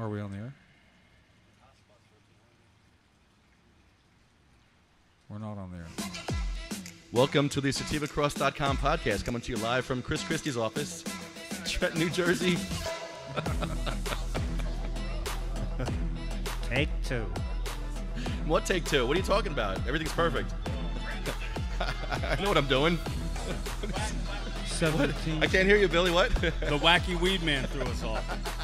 Are we on the air? We're not on the air. Welcome to the SativaCross.com podcast, coming to you live from Christie's office, Trenton, New Jersey. Take two. What take two? What are you talking about? Everything's perfect. I know what I'm doing. 17. I can't hear you, Billy. What? The wacky weed man threw us off.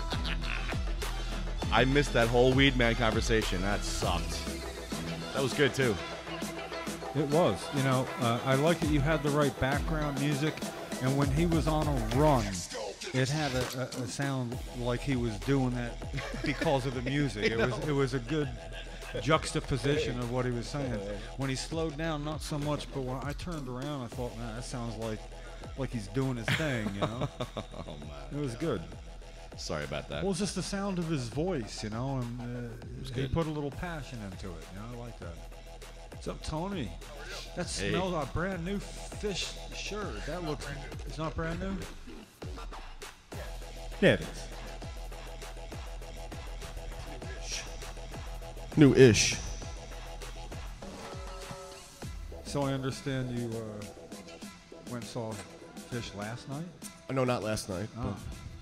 I missed that whole weed man conversation. That sucked. That was good, too. It was. You know, I like that you had the right background music, and when he was on a run, it had a sound like he was doing that because of the music. It was a good juxtaposition of what he was saying. When he slowed down, not so much, but when I turned around, I thought, man, that sounds like he's doing his thing, you know? Oh, man. It was good. Sorry about that. Well, it's just the sound of his voice, you know, and he put a little passion into it. You know, I like that. What's up, Tony? That smells like a brand new fish shirt. That looks, it's not brand new? Yeah, it is. New-ish. So I understand you went and saw fish last night? No, not last night, but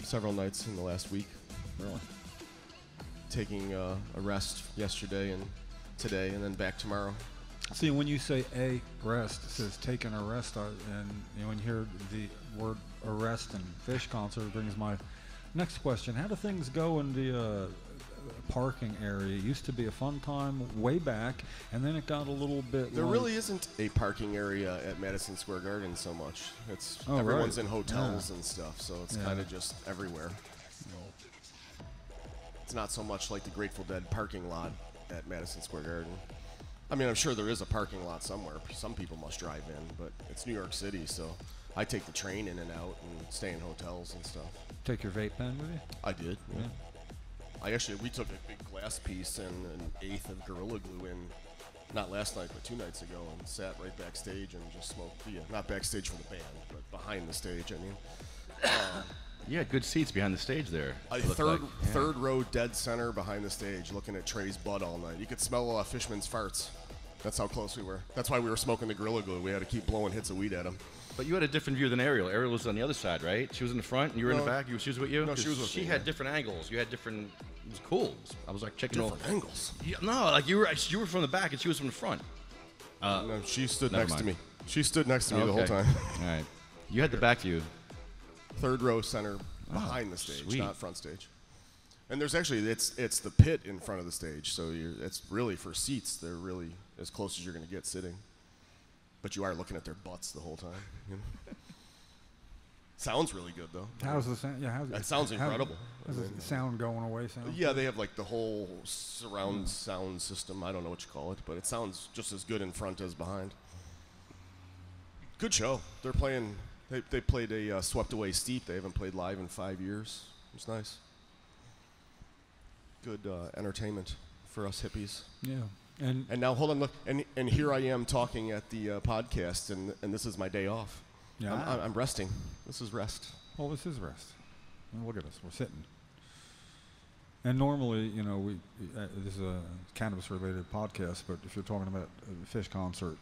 several nights in the last week. Really? Taking a rest yesterday and today, and then back tomorrow. See, when you say a rest, it says taking a rest, and you know, when you hear the word arrest and fish concert, it brings my next question. How do things go in the parking area? It used to be a fun time way back, and then it got a little bit There really isn't a parking area at Madison Square Garden so much. It's everyone's in hotels and stuff, so it's kind of just everywhere. It's not so much like the Grateful Dead parking lot at Madison Square Garden. I mean, I'm sure there is a parking lot somewhere. Some people must drive in, but it's New York City, so I take the train in and out and stay in hotels and stuff. Take your vape pen with you? I did, yeah. We took a big glass piece and an eighth of Gorilla Glue in, not last night, but 2 nights ago, and sat right backstage and just smoked. Yeah, not backstage for the band, but behind the stage, I mean. You had good seats behind the stage there. Third row dead center behind the stage, looking at Trey's butt all night. You could smell Fishman's farts. That's how close we were. That's why we were smoking the Gorilla Glue. We had to keep blowing hits of weed at him. But you had a different view than Ariel. Ariel was on the other side, right? She was in the front, and you were in the back. She was with you? No, she was with me. She had different angles. You had different. It was cool. I was like checking Different angles? Yeah, no, like you were from the back, and she was from the front. No, she stood never next mind. to me. She stood next to me the whole time. All right. You had the back view. Third row center behind the stage, sweet. not front stage. And there's actually, it's the pit in front of the stage, so it's really for seats. They're really as close as you're going to get sitting. But you are looking at their butts the whole time. You know? Sounds really good, though. How's the sound? Yeah, That sounds incredible. How's the sound going away? Yeah, they have like the whole surround sound system. I don't know what you call it, but it sounds just as good in front as behind. Good show. They're playing. They played a Swept Away Steep. They haven't played live in 5 years. It was nice. Good entertainment for us hippies. Yeah. And now hold on, look, and here I am talking at the podcast, and this is my day off. Yeah. I'm resting. This is rest. Well, this is rest. Well, look at us. We're sitting. And normally, you know, this is a cannabis-related podcast, but if you're talking about a fish concert,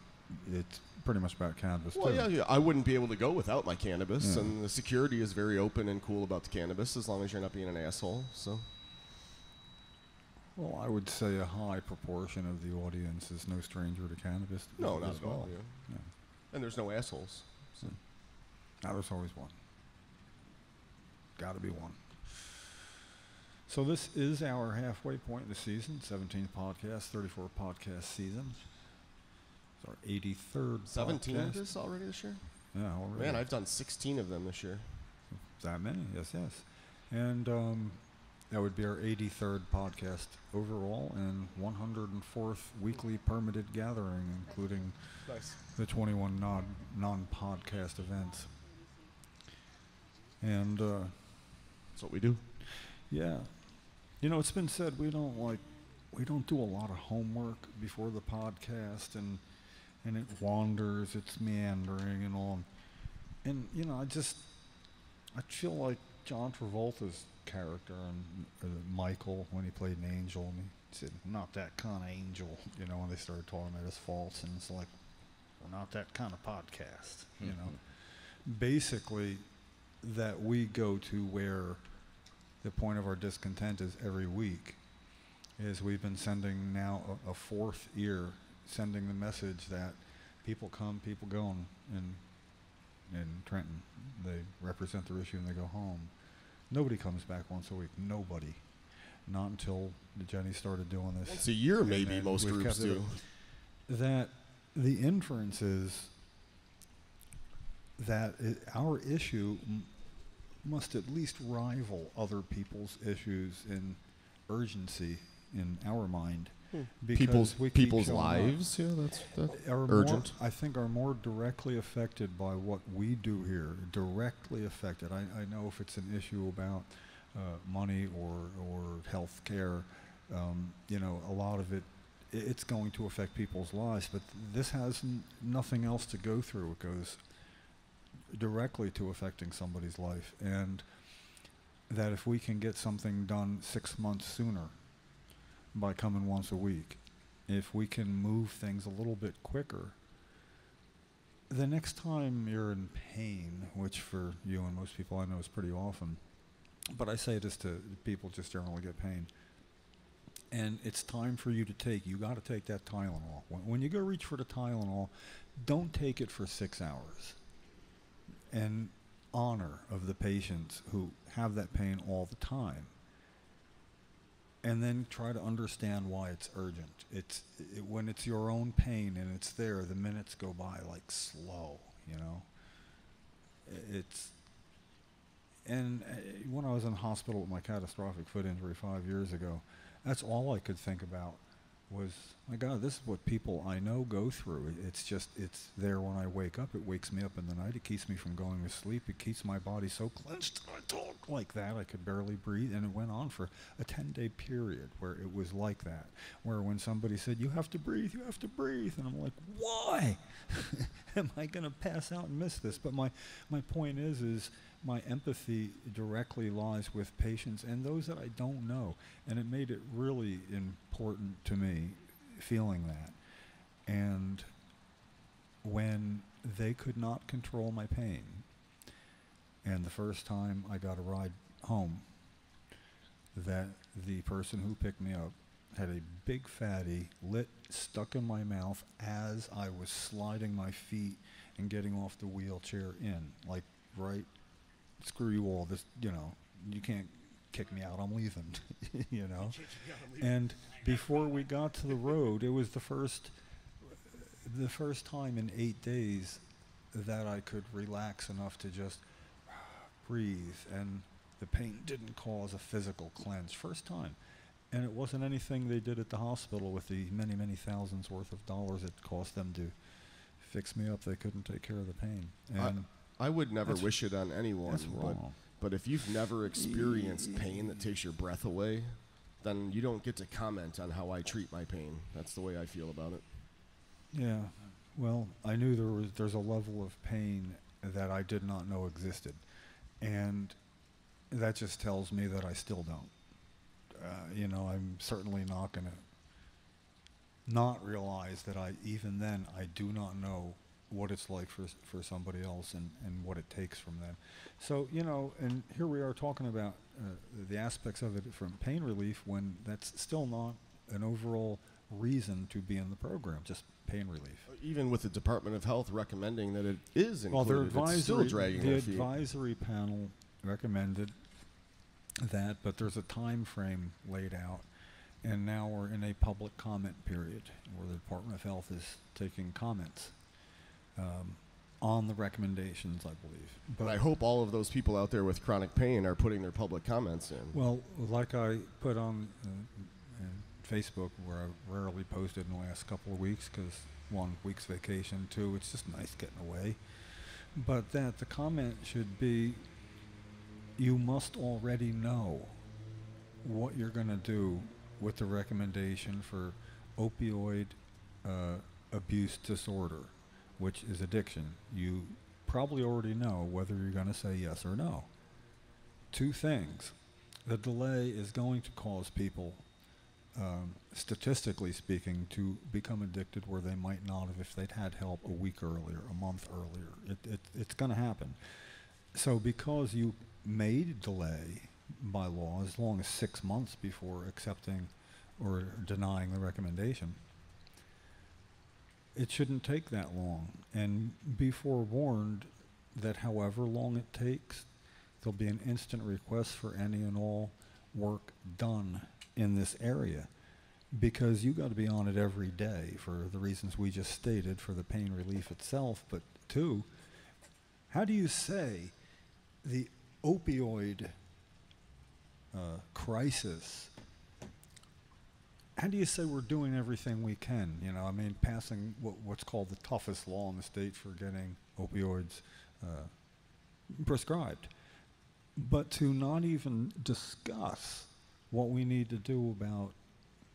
it's pretty much about cannabis, Well, too. yeah. I wouldn't be able to go without my cannabis, and the security is very open and cool about the cannabis as long as you're not being an asshole, so. Well, I would say a high proportion of the audience is no stranger to cannabis. No, not as at all. Yeah. And there's no assholes. So. Now there's always one. Got to be one. So this is our halfway point in the season, 17th podcast, 34 podcast season. It's our 83rd 17 podcast. of this already this year? Yeah, already. Man, I've done 16 of them this year. That many? Yes. And that would be our 83rd podcast overall and 104th weekly permitted gathering, including the 21 non-podcast events. And that's what we do. Yeah. You know, it's been said we don't do a lot of homework before the podcast, and it wanders, it's meandering and all. And, you know, I feel like John Travolta's character and Michael when he played an angel, and he said, "Not that kind of angel," you know, when they started talking about his faults, and it's like, we're not that kind of podcast, you know. Basically, that we go to where the point of our discontent is every week, is we've been sending now a fourth year, sending the message that people come, people go in Trenton. They represent their issue and they go home. Nobody comes back once a week. Nobody. Not until Jenny started doing this. Once a year, maybe most groups do. That the inference is that our issue must at least rival other people's issues in urgency in our mind. Because People's lives, yeah, that's are urgent. I think are more directly affected by what we do here. Directly affected. I know if it's an issue about money or health care, you know, a lot of it's going to affect people's lives. But this has nothing else to go through. It goes directly to affecting somebody's life, and that if we can get something done 6 months sooner by coming once a week, if we can move things a little bit quicker, the next time you're in pain, which for you and most people I know is pretty often, but I say this to people just generally get pain, and it's time for you got to take that Tylenol. When you go reach for the Tylenol, don't take it for 6 hours. In honor of the patients who have that pain all the time. And then try to understand why it's urgent. When it's your own pain and it's there, the minutes go by like slow, you know. When I was in the hospital with my catastrophic foot injury 5 years ago, that's all I could think about was, my God, this is what people I know go through. It's there when I wake up. It wakes me up in the night. It keeps me from going to sleep. It keeps my body so clenched. I talk like that. I could barely breathe. And it went on for a 10-day period where it was like that, where when somebody said, you have to breathe. And I'm like, why? Am I going to pass out and miss this? But my point is my empathy directly lies with patients and those that I don't know. And it made it really important to me feeling that. And when they could not control my pain, and the first time I got a ride home, that the person who picked me up had a big fatty lit stuck in my mouth as I was sliding my feet and getting off the wheelchair in, like, right, screw you all, this, you know, you can't kick me out, I'm leaving, you know. And before we got to the road, it was the first time in 8 days that I could relax enough to just breathe, and the pain didn't cause a physical cleanse. First time. And it wasn't anything they did at the hospital with the many, many thousands worth of dollars it cost them to fix me up. They couldn't take care of the pain. And I would never wish it on anyone. That's wrong. But if you've never experienced pain that takes your breath away, then you don't get to comment on how I treat my pain. That's the way I feel about it. Yeah. Well, I knew there's a level of pain that I did not know existed. And that just tells me that I still don't. You know, I'm certainly not going to not realize that even then I do not know what it's like for somebody else and what it takes from them. So, you know, and here we are talking about the aspects of it from pain relief when that's still not an overall reason to be in the program, just pain relief. Even with the Department of Health recommending that it is included, well, it's still dragging their feet. The advisory panel recommended that, but there's a time frame laid out, and now we're in a public comment period where the Department of Health is taking comments on the recommendations, I believe. But I hope all of those people out there with chronic pain are putting their public comments in. Well, like I put on Facebook, where I rarely posted in the last couple of weeks because 1 week's vacation, 2, it's just nice getting away. But that the comment should be, you must already know what you're going to do with the recommendation for opioid abuse disorder, which is addiction. You probably already know whether you're going to say yes or no. two things. The delay is going to cause people, statistically speaking, to become addicted where they might not have if they'd had help a week earlier, a month earlier. It's going to happen. So because you made delay by law as long as 6 months before accepting or denying the recommendation, it shouldn't take that long. And be forewarned that however long it takes, there'll be an instant request for any and all work done in this area, because you got to be on it every day for the reasons we just stated, for the pain relief itself, but two, how do you say the opioid crisis, how do you say we're doing everything we can? You know, I mean, passing what's called the toughest law in the state for getting opioids prescribed, but to not even discuss what we need to do about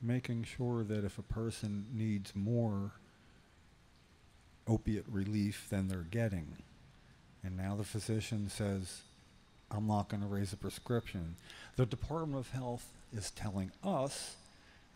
making sure that if a person needs more opiate relief than they're getting, and now the physician says, I'm not going to raise a prescription, the Department of Health is telling us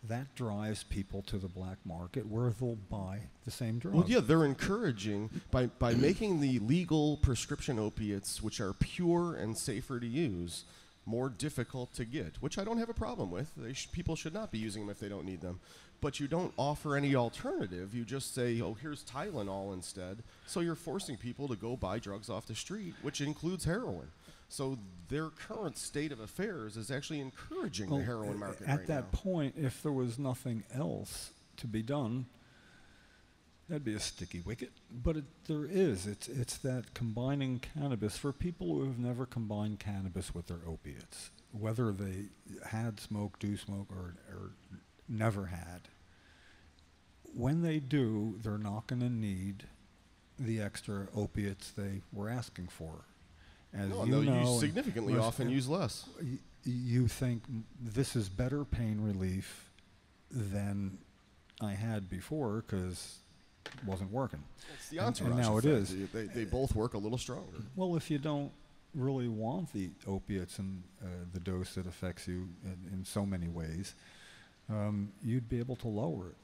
that drives people to the black market where they'll buy the same drug. Well, yeah, they're encouraging, by making the legal prescription opiates, which are pure and safer to use, more difficult to get, which I don't have a problem with. People should not be using them if they don't need them. But you don't offer any alternative. You just say, oh, here's Tylenol instead. So you're forcing people to go buy drugs off the street, which includes heroin. So their current state of affairs is actually encouraging the heroin market right now. At that point, if there was nothing else to be done, that'd be a sticky wicket. But there is. It's that combining cannabis for people who have never combined cannabis with their opiates, whether they had smoke, do smoke, or never had. When they do, they're not going to need the extra opiates they were asking for. As they'll use significantly often use less. You think this is better pain relief than I had before because it wasn't working. It's the entourage and now effect. It is. They both work a little stronger. Well, if you don't really want the opiates and the dose that affects you in so many ways, you'd be able to lower it.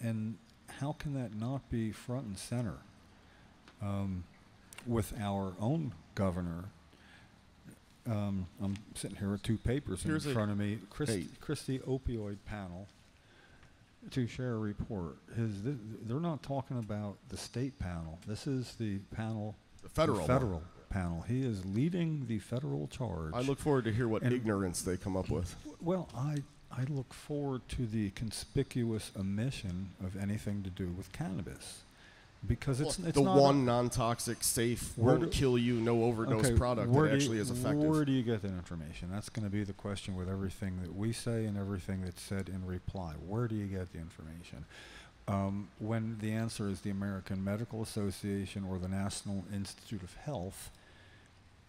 And how can that not be front and center? With our own governor, I'm sitting here with two papers in front of me. Christie opioid panel to share a report. They're not talking about the state panel. This is the panel, the federal panel. He is leading the federal charge. I look forward to hear what ignorance they come up with. Well, I look forward to the conspicuous omission of anything to do with cannabis. Because it's the not one non-toxic, safe, won't kill you, no overdose product that actually is effective. Where do you get that information? That's going to be the question with everything that we say and everything that's said in reply. Where do you get the information? When the answer is the American Medical Association or the National Institute of Health,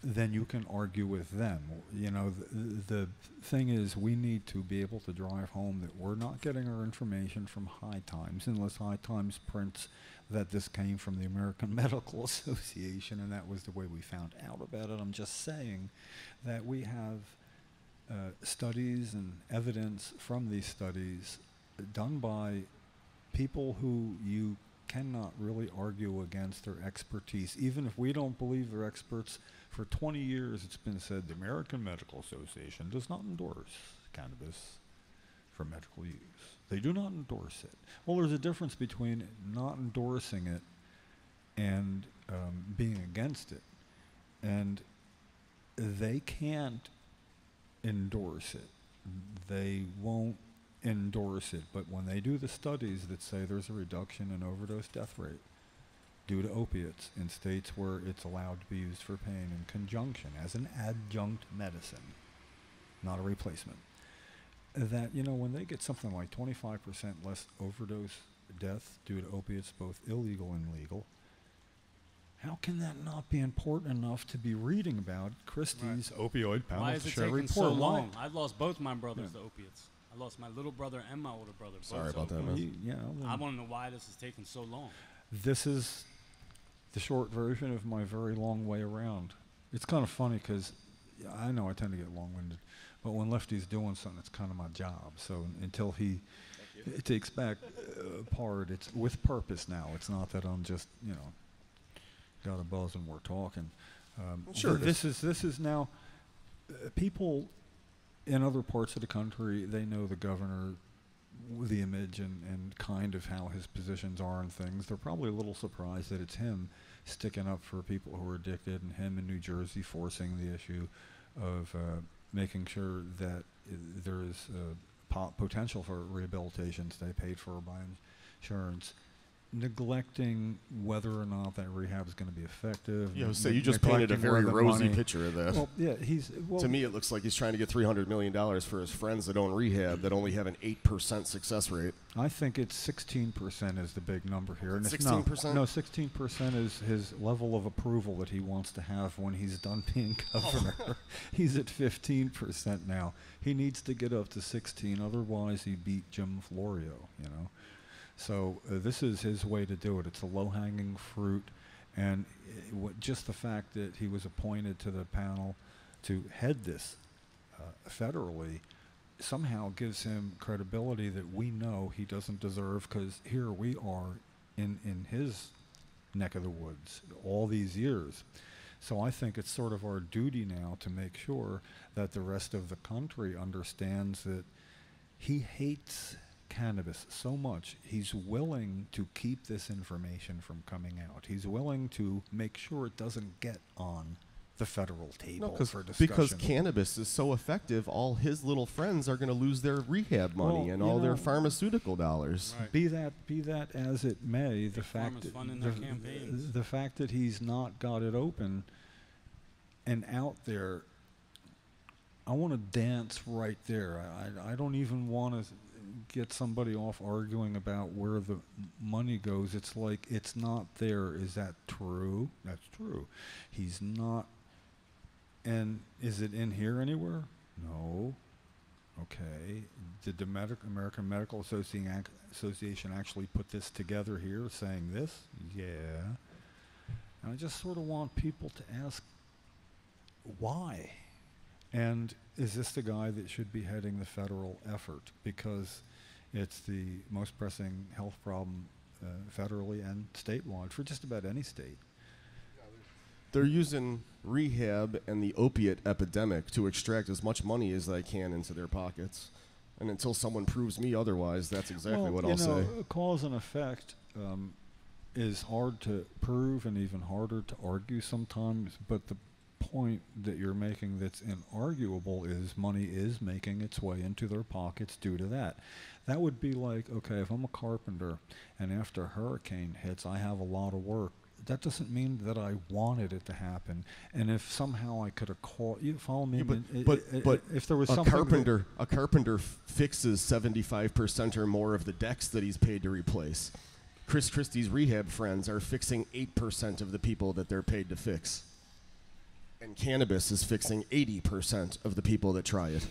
then you can argue with them. You know, the thing is, we need to be able to drive home that we're not getting our information from High Times, unless High Times prints that this came from the American Medical Association, and that was the way we found out about it. I'm just saying that we have studies and evidence from these studies done by people who you cannot really argue against their expertise. Even if we don't believe they're experts, for 20 years it's been said the American Medical Association does not endorse cannabis for medical use. They do not endorse it. Well, there's a difference between not endorsing it and being against it. And they can't endorse it. They won't endorse it. But when they do the studies that say there's a reduction in overdose death rate due to opiates in states where it's allowed to be used for pain in conjunction as an adjunct medicine, not a replacement, that, you know, when they get something like 25% less overdose death due to opiates, both illegal and legal, how can that not be important enough to be reading about Christie's opioid panel? Why is it taking so long? I lost both my brothers to opiates. I lost my little brother and my older brother. Sorry about that, man. I want to know why this is taking so long. This is the short version of my very long way around. It's kind of funny because I know I tend to get long-winded, but when Lefty's doing something, it's kind of my job. So until he takes back part, it's with purpose now. It's not that I'm just, got a buzz and we're talking. Sure. This is now people in other parts of the country, they know the governor, the image and kind of how his positions are and things. They're probably a little surprised that it's him sticking up for people who are addicted, and him in New Jersey forcing the issue of making sure that there is potential for rehabilitation, stay paid for by insurance, neglecting whether or not that rehab is going to be effective. Yeah, so you just painted a very rosy picture of that. Well, yeah, to me, it looks like he's trying to get $300 million for his friends that own rehab that only have an 8% success rate. I think it's 16% is the big number here. And 16%? No, 16% is his level of approval that he wants to have when he's done being governor. He's at 15% now. He needs to get up to 16, otherwise he beat Jim Florio, So this is his way to do it. It's a low-hanging fruit, and just the fact that he was appointed to the panel to head this federally somehow gives him credibility that we know he doesn't deserve, because here we are in his neck of the woods all these years. So I think it's sort of our duty now to make sure that the rest of the country understands that he hates cannabis so much, he's willing to keep this information from coming out. He's willing to make sure it doesn't get on the federal table for discussion. Because cannabis is so effective, all his little friends are going to lose their rehab money and all their pharmaceutical dollars. Right. Be that as it may, the fact that he's not got it open and out there, I want to dance right there. I don't even want to get somebody off arguing about where the money goes. It's like, it's not there. Is that true? That's true. He's not. And is it in here anywhere? No. Okay. Did the American Medical Association actually put this together here saying this? Yeah. And I just sort of want people to ask, why? And is this the guy that should be heading the federal effort? Because it's the most pressing health problem federally and statewide for just about any state. They're using rehab and the opiate epidemic to extract as much money as they can into their pockets. And until someone proves me otherwise, that's exactly what I'll say. Cause and effect is hard to prove and even harder to argue sometimes, but the point that you're making that's inarguable is money is making its way into their pockets due to that. That would be like, okay, if I'm a carpenter and after a hurricane hits, I have a lot of work. That doesn't mean that I wanted it to happen. And if somehow I could have called, you follow me? But if there was a carpenter fixes 75% or more of the decks that he's paid to replace. Christie's rehab friends are fixing 8% of the people that they're paid to fix. And cannabis is fixing 80% of the people that try it.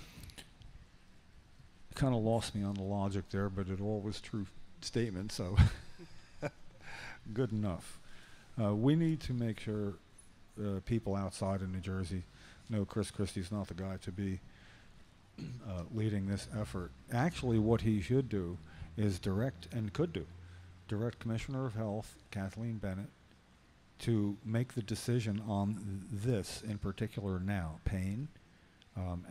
Kind of lost me on the logic there, but it all was true statement, so good enough. We need to make sure people outside of New Jersey know Chris Christie's not the guy to be leading this effort. Actually, what he should do is direct Commissioner of Health, Kathleen Bennett, to make the decision on this in particular now, pain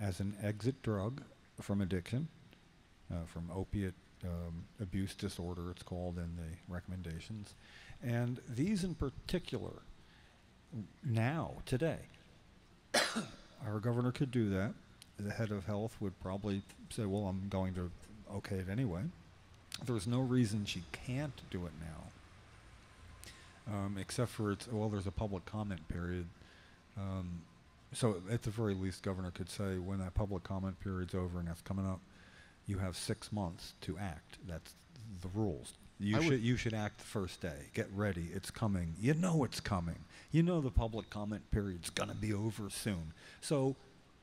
as an exit drug from addiction, from opiate abuse disorder, it's called in the recommendations. And these in particular, now, today, our governor could do that. The head of health would probably say, well, I'm going to okay it anyway. There's no reason she can't do it now, except for there's a public comment period. So at the very least, governor could say, when that public comment period's over and that's coming up, you have 6 months to act. That's the rules. You should act the first day. Get ready. It's coming. You know it's coming. You know the public comment period's going to be over soon. So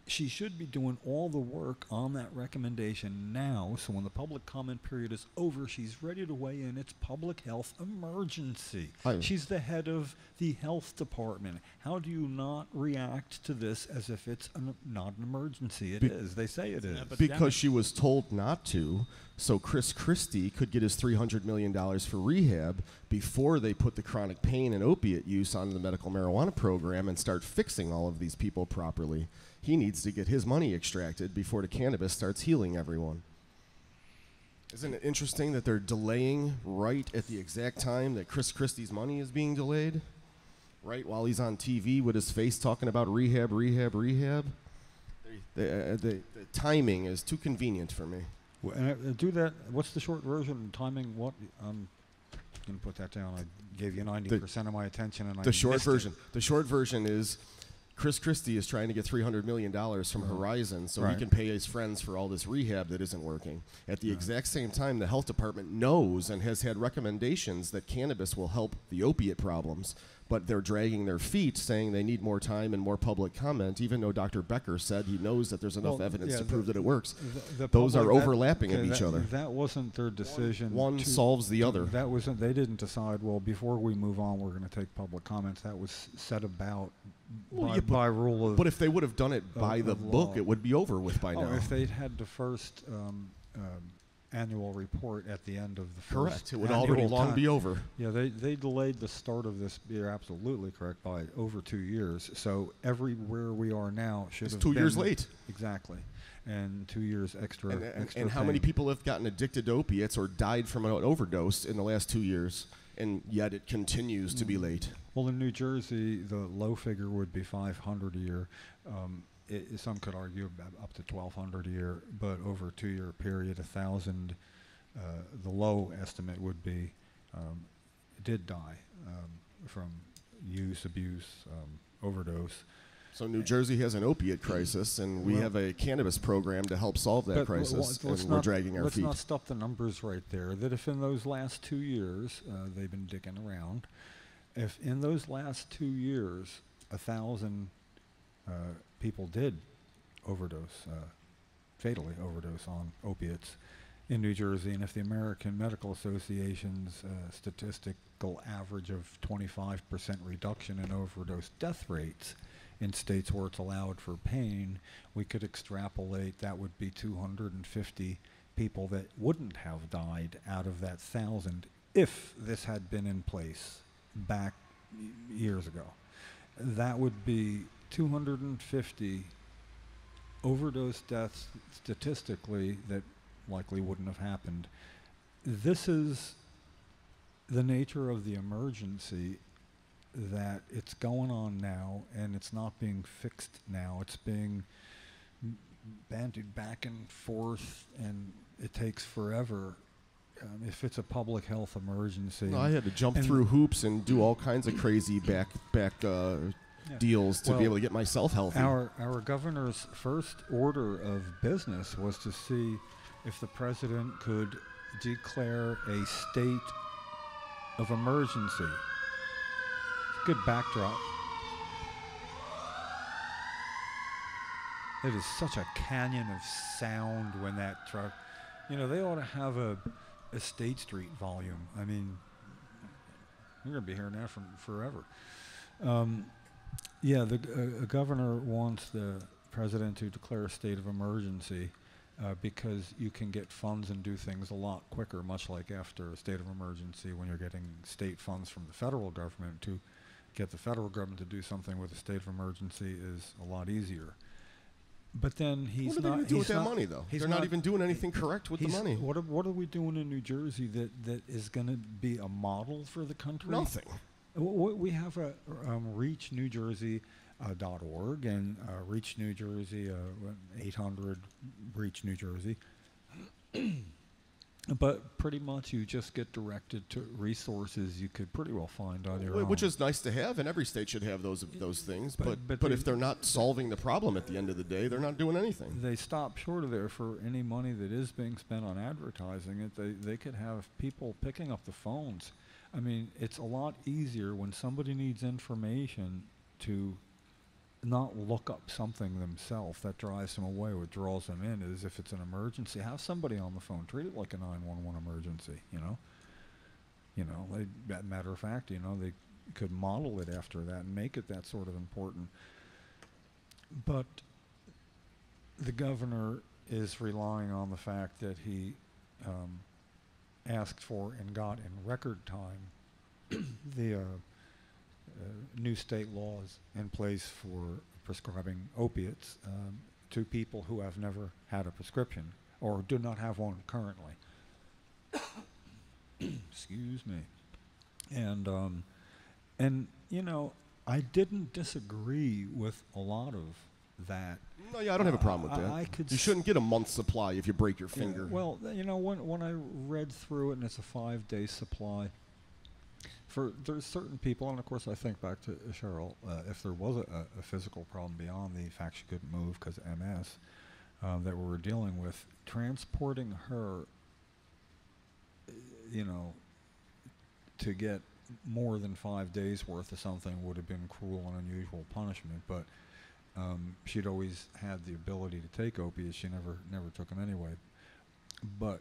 she should be doing all the work on that recommendation now, so when the public comment period is over, she's ready to weigh in. It's public health emergency. She's the head of the health department. How do you not react to this as if it's not an emergency? It is. They say it is. Because she was told not to, so Christie could get his $300 million for rehab before they put the chronic pain and opiate use on the medical marijuana program and start fixing all of these people properly. He needs to get his money extracted before the cannabis starts healing everyone. Isn't it interesting that they're delaying right at the exact time that Christie's money is being delayed? Right while he's on TV with his face talking about rehab. The timing is too convenient for me. Do that. What's the short version? Timing? What? I'm going to put that down. I gave you 90% of my attention, and the short version. The short version is Christie is trying to get $300 million from Horizon so he can pay his friends for all this rehab that isn't working. At the exact same time, the health department knows and has had recommendations that cannabis will help the opiate problems, but they're dragging their feet, saying they need more time and more public comment, even though Dr. Becker said he knows that there's enough evidence to prove that it works. Those are overlapping of each other. That wasn't their decision. One solves the other. That wasn't. They didn't decide, well, before we move on, we're going to take public comments. That was set about by rule of. But if they would have done it by the book, it would be over with by now. If they'd had the first annual report at the end of the first. Correct. It would already long be over. Yeah, they delayed the start of this. You're absolutely correct, by over 2 years. So everywhere we are now should have been 2 years late. Exactly, and 2 years extra. And how many people have gotten addicted to opiates or died from an overdose in the last 2 years? And yet it continues to be late. Well, in New Jersey, the low figure would be 500 a year. Some could argue up to 1,200 a year, but over a 2-year period, 1,000. The low estimate would be did die from use, abuse, overdose. So New Jersey has an opiate crisis, and we have a cannabis program to help solve that crisis, and we're dragging our feet. Let's not stop the numbers right there. That if in those last 2 years, they've been dicking around, if in those last 2 years, 1,000 people did overdose, fatally overdose on opiates in New Jersey, and if the American Medical Association's statistical average of 25% reduction in overdose death rates in states where it's allowed for pain, we could extrapolate that would be 250 people that wouldn't have died out of that 1,000 if this had been in place back years ago. That would be 250 overdose deaths statistically that likely wouldn't have happened. This is the nature of the emergency, that it's going on now and it's not being fixed now. It's being bandied back and forth, and it takes forever. If it's a public health emergency. No, I had to jump through hoops and do all kinds of crazy back deals to be able to get myself healthy. Our governor's first order of business was to see if the president could declare a state of emergency. Good backdrop. It is such a canyon of sound when that truck. You know, they ought to have a State Street volume. I mean, you're going to be hearing that from forever. The governor wants the president to declare a state of emergency because you can get funds and do things a lot quicker, much like after a state of emergency when you're getting state funds from the federal government. To get the federal government to do something with a state of emergency is a lot easier. But then he's not. What are they going to do with that money, though? They're not even doing anything correct with the money. What are we doing in New Jersey that is going to be a model for the country? Nothing. We have a reachNewJersey.org and Reach New Jersey 800 Reach New Jersey. But pretty much you just get directed to resources you could pretty well find on your own. Which is nice to have, and every state should have those things. But if they're not solving the problem at the end of the day, they're not doing anything. They stop short of there. For any money that is being spent on advertising it, they could have people picking up the phones. I mean, it's a lot easier when somebody needs information to not look up something themselves that drives them away. What draws them in is if it's an emergency, have somebody on the phone. Treat it like a 911 emergency. Matter of fact, they could model it after that and make it that sort of important. But the governor is relying on the fact that he asked for and got in record time the new state laws in place for prescribing opiates to people who have never had a prescription or do not have one currently. Excuse me. And I didn't disagree with a lot of that. No, yeah, I don't have a problem with that. You shouldn't get a month's supply if you break your finger. Well, when I read through it, and it's a 5-day supply, there's certain people, and of course I think back to Cheryl, if there was a physical problem beyond the fact she couldn't move because of MS that we were dealing with, transporting her, to get more than 5 days worth of something would have been cruel and unusual punishment, but she'd always had the ability to take opiates. She never took them anyway. But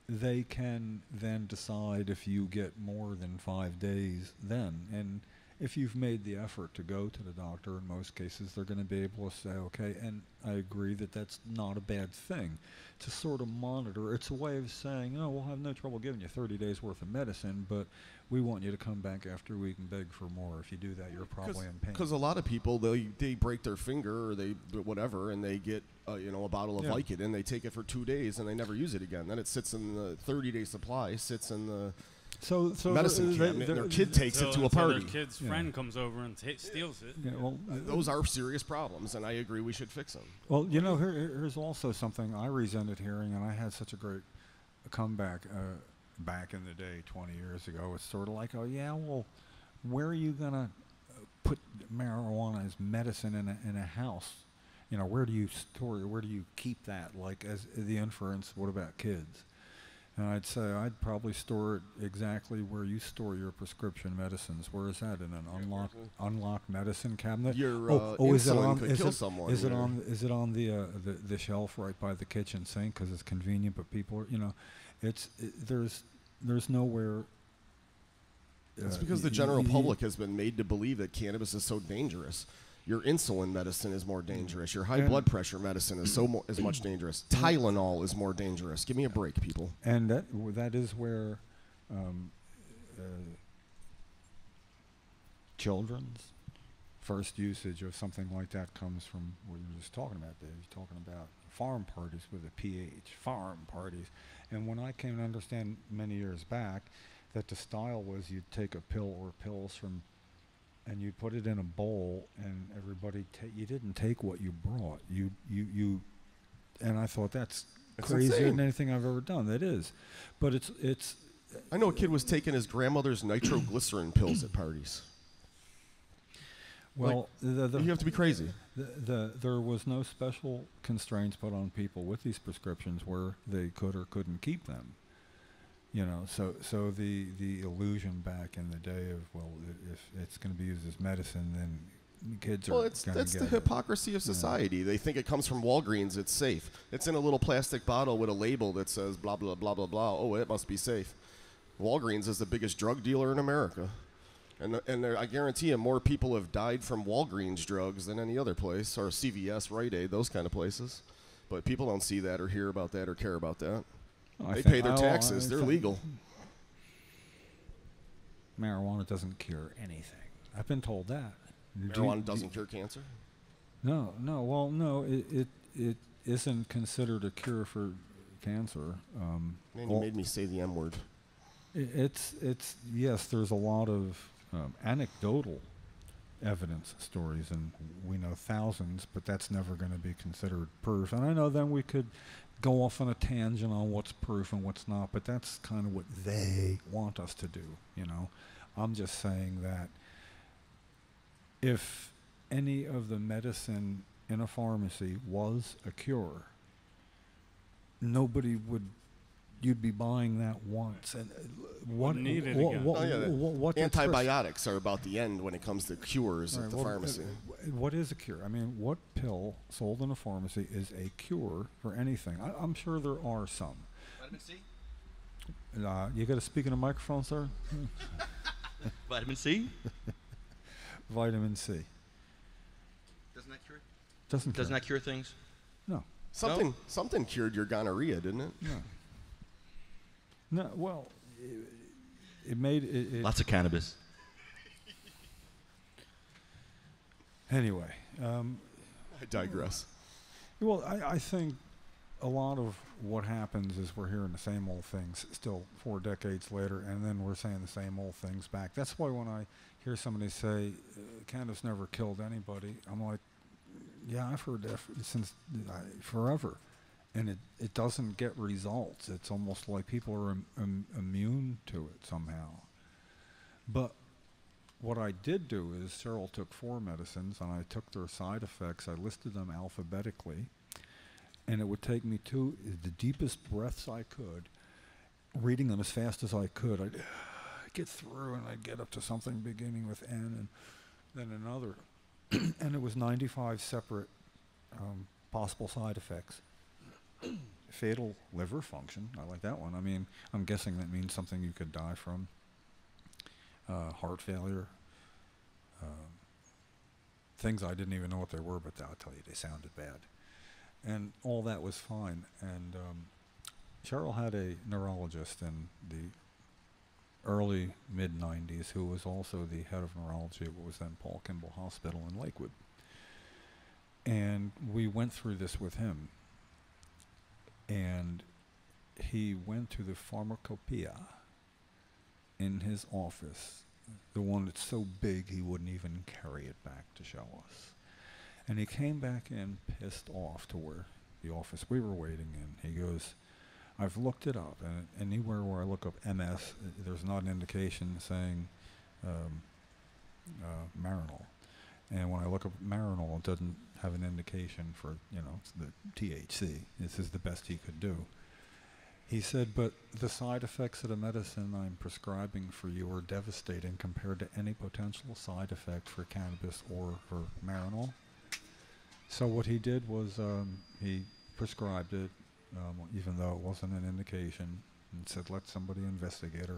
they can then decide if you get more than 5 days then. And if you've made the effort to go to the doctor, in most cases they're going to be able to say, okay, and I agree that that's not a bad thing to sort of monitor. It's a way of saying, oh, we'll have no trouble giving you 30 days worth of medicine, but we want you to come back after a week and beg for more. If you do that, you're probably in pain. Because a lot of people, they break their finger or they whatever, and they get a bottle of Vicodin, and they take it for 2 days, and they never use it again. Then it sits in the 30-day supply, sits in the medicine cabinet, and their kid takes it to a party. Their kid's friend comes over and steals it. Yeah, well, those are serious problems, and I agree we should fix them. Well, here's also something I resented hearing, and I had such a great comeback back in the day 20 years ago. It's sort of like, oh, yeah, well, where are you going to put marijuana as medicine in a house? Where do you store it? Where do you keep that? Like, as the inference, what about kids? And I'd say I'd probably store it exactly where you store your prescription medicines. Where is that? In an unlocked medicine cabinet? Your is it on? Could kill someone. Is it on the shelf right by the kitchen sink because it's convenient? But people are, there's nowhere. It's because the general public has been made to believe that cannabis is so dangerous. Your insulin medicine is more dangerous. Your high blood pressure medicine is much dangerous. Tylenol is more dangerous. Give me a break, people. And that is where children's first usage of something like that comes from what you were just talking about, Dave. You're talking about farm parties with a PH, farm parties. And when I came to understand many years back that the style was you'd take a pill or pills and you put it in a bowl, and everybody you didn't take what you brought. You and I thought that's crazier than anything I've ever done. That is, but it's. I know a kid was taking his grandmother's nitroglycerin pills at parties. Well, you have to be crazy. There was no special constraints put on people with these prescriptions where they could or couldn't keep them. So the illusion back in the day of, well, if it's going to be used as medicine, then kids are going to get it. That's the hypocrisy of society. They think it comes from Walgreens, it's safe. It's in a little plastic bottle with a label that says blah, blah, blah, blah, blah. Oh, it must be safe. Walgreens is the biggest drug dealer in America. And I guarantee you more people have died from Walgreens drugs than any other place, or CVS, Rite Aid, those kind of places. But people don't see that or hear about that or care about that. They pay their taxes. They're legal. Marijuana doesn't cure anything. I've been told that. Marijuana doesn't cure cancer? No. Well, no, it isn't considered a cure for cancer. Man, you made me say the M word. It's yes, there's a lot of anecdotal evidence stories, and we know thousands, but that's never going to be considered proof. And I know then we could go off on a tangent on what's proof and what's not, but that's kind of what they want us to do, I'm just saying that if any of the medicine in a pharmacy was a cure, nobody would you'd be buying that once. And what need it again. What Antibiotics are about the end when it comes to cures at the pharmacy. What is a cure? I mean, what pill sold in a pharmacy is a cure for anything? I'm sure there are some. Vitamin C? You got to speak in a microphone, sir? Vitamin C? Vitamin C. Doesn't that cure? Doesn't that cure things? No. Something cured your gonorrhea, didn't it? No. No. Well, it made it. Lots of cannabis. Anyway. I digress. Well, I think a lot of what happens is we're hearing the same old things still 4 decades later, and then we're saying the same old things back. That's why when I hear somebody say cannabis never killed anybody, I'm like, yeah, I've heard that since forever, and it doesn't get results. It's almost like people are immune to it somehow. But what I did do is Cheryl took 4 medicines, and I took their side effects. I listed them alphabetically, and it would take me to the deepest breaths I could, reading them as fast as I could. I'd get through, and I'd get up to something beginning with N, and then another. And it was 95 separate possible side effects. Fatal liver function. I like that one. I mean, I'm guessing that means something you could die from. Heart failure. Things I didn't even know what they were, but I'll tell you, they sounded bad. And all that was fine. And Cheryl had a neurologist in the early mid-90s who was also the head of neurology at what was then Paul Kimball Hospital in Lakewood. And we went through this with him. And he went to the pharmacopoeia in his office, the one that's so big he wouldn't even carry it back to show us. And he came back in pissed off to where the office we were waiting in. He goes, I've looked it up, and anywhere where I look up MS, there's not an indication saying Marinol. And when I look up Marinol, it doesn't have an indication for, the THC. This is the best he could do. He said, but the side effects of the medicine I'm prescribing for you are devastating compared to any potential side effect for cannabis or for Marinol. So what he did was he prescribed it, even though it wasn't an indication, and said, let somebody investigate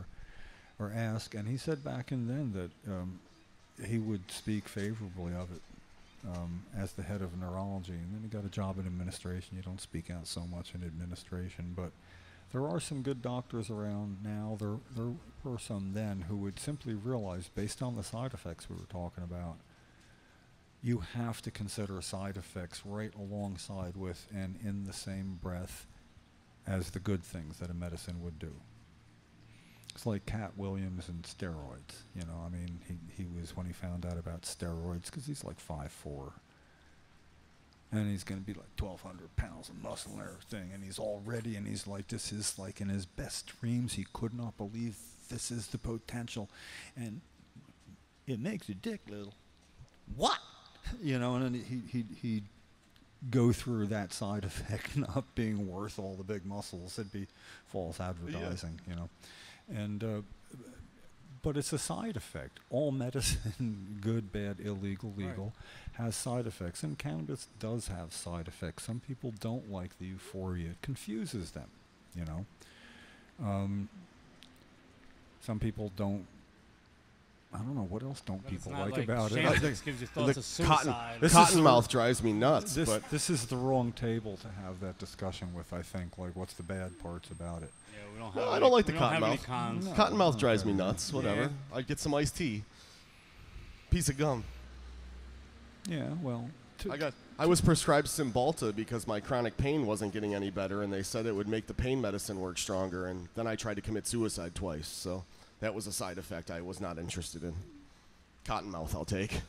or ask. And he said back and then that he would speak favorably of it as the head of neurology. And then he got a job in administration. You don't speak out so much in administration, but there are some good doctors around now. There were some then who would simply realize, based on the side effects we were talking about, you have to consider side effects right alongside with and in the same breath as the good things that a medicine would do. It's like Cat Williams and steroids. I mean, he was, when he found out about steroids, because he's like 5'4", and he's going to be like 1,200 pounds of muscle and everything, and he's all ready, and he's like, this is like in his best dreams, he could not believe this is the potential, and it makes your dick little. What? And then he'd go through that side effect not being worth all the big muscles. It'd be false advertising, And but it's a side effect. All medicine, good, bad, illegal, legal, has side effects. And cannabis does have side effects. Some people don't like the euphoria. It confuses them, Some people don't. I don't know, what else don't people like about it? Gives you thoughts of suicide. Cottonmouth drives me nuts. This is the wrong table to have that discussion with, I think. Like, what's the bad parts about it? Yeah, we don't have I don't like the cottonmouth. cottonmouth. Cottonmouth drives me nuts. Whatever. Yeah. I'd get some iced tea. Piece of gum. Yeah, well. I was prescribed Cymbalta because my chronic pain wasn't getting any better, and they said it would make the pain medicine work stronger, and then I tried to commit suicide twice, so that was a side effect I was not interested in. Cottonmouth, I'll take.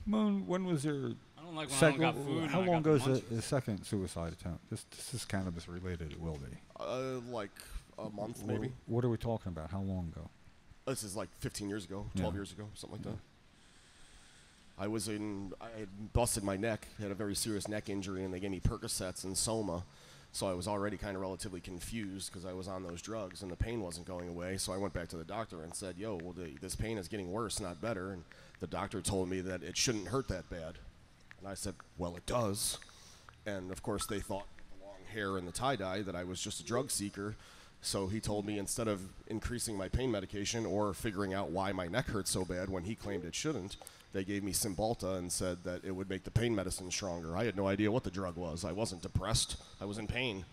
Moon, when was your... I don't like when I don't got food. How long ago is the second suicide attempt? This is cannabis related, it will be. Like a month, maybe. What are we talking about? How long ago? This is like 15 years ago, 12 years ago, something like that. I had busted my neck, had a very serious neck injury, and they gave me Percocets and Soma So I was already kind of relatively confused because I was on those drugs and the pain wasn't going away. So I went back to the doctor and said, yo, well, this pain is getting worse, not better. And the doctor told me that it shouldn't hurt that bad. And I said, well, it does. And, of course, they thought with the long hair and the tie-dye that I was just a drug seeker. So he told me instead of increasing my pain medication or figuring out why my neck hurt so bad when he claimed it shouldn't, they gave me Cymbalta and said that it would make the pain medicine stronger. I had no idea what the drug was. I wasn't depressed. I was in pain.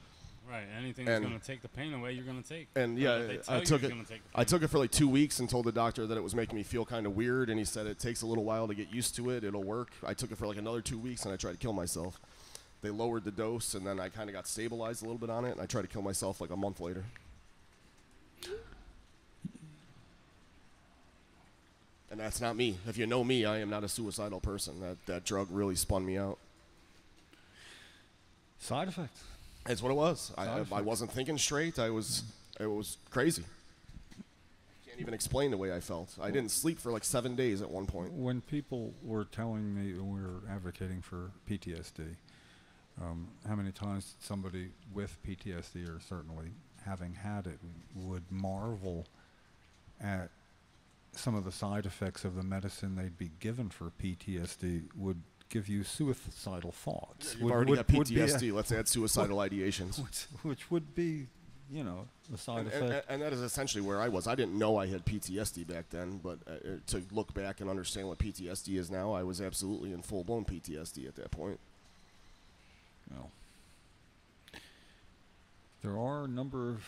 Right. Anything that's going to take the pain away, you're going to take. And yeah, I took it for like 2 weeks and told the doctor that it was making me feel kind of weird. And he said it takes a little while to get used to it. It'll work. I took it for like another 2 weeks and I tried to kill myself. They lowered the dose and then I kind of got stabilized a little bit on it. And I tried to kill myself like a month later. And that's not me. If you know me, I am not a suicidal person. That drug really spun me out. Side effects. That's what it was. I wasn't thinking straight. It was crazy. Can't even explain the way I felt. I didn't sleep for like 7 days at one point. When people were telling me when we were advocating for PTSD, how many times did somebody with PTSD, or certainly having had it, would marvel at some of the side effects of the medicine they'd be given for PTSD would give you suicidal thoughts. You've already got PTSD. Let's add suicidal ideations. Which would be, you know, the side effect. And that is essentially where I was. I didn't know I had PTSD back then, but to look back and understand what PTSD is now, I was absolutely in full-blown PTSD at that point. Well, there are a number of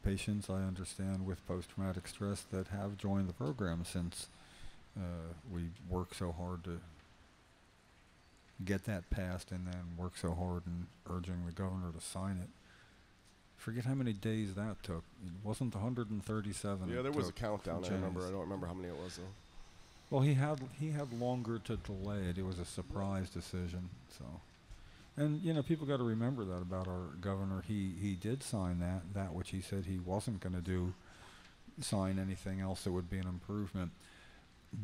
patients, I understand, with post-traumatic stress that have joined the program since we work so hard to get that passed and then work so hard in urging the governor to sign it. Forget how many days that took. It wasn't 137. Yeah, there was a countdown. I remember. I don't remember how many it was, though. Well, he had longer to delay it. It was a surprise decision, so... And, you know, people got to remember that about our governor. He did sign that which he said he wasn't going to do, sign anything else that would be an improvement.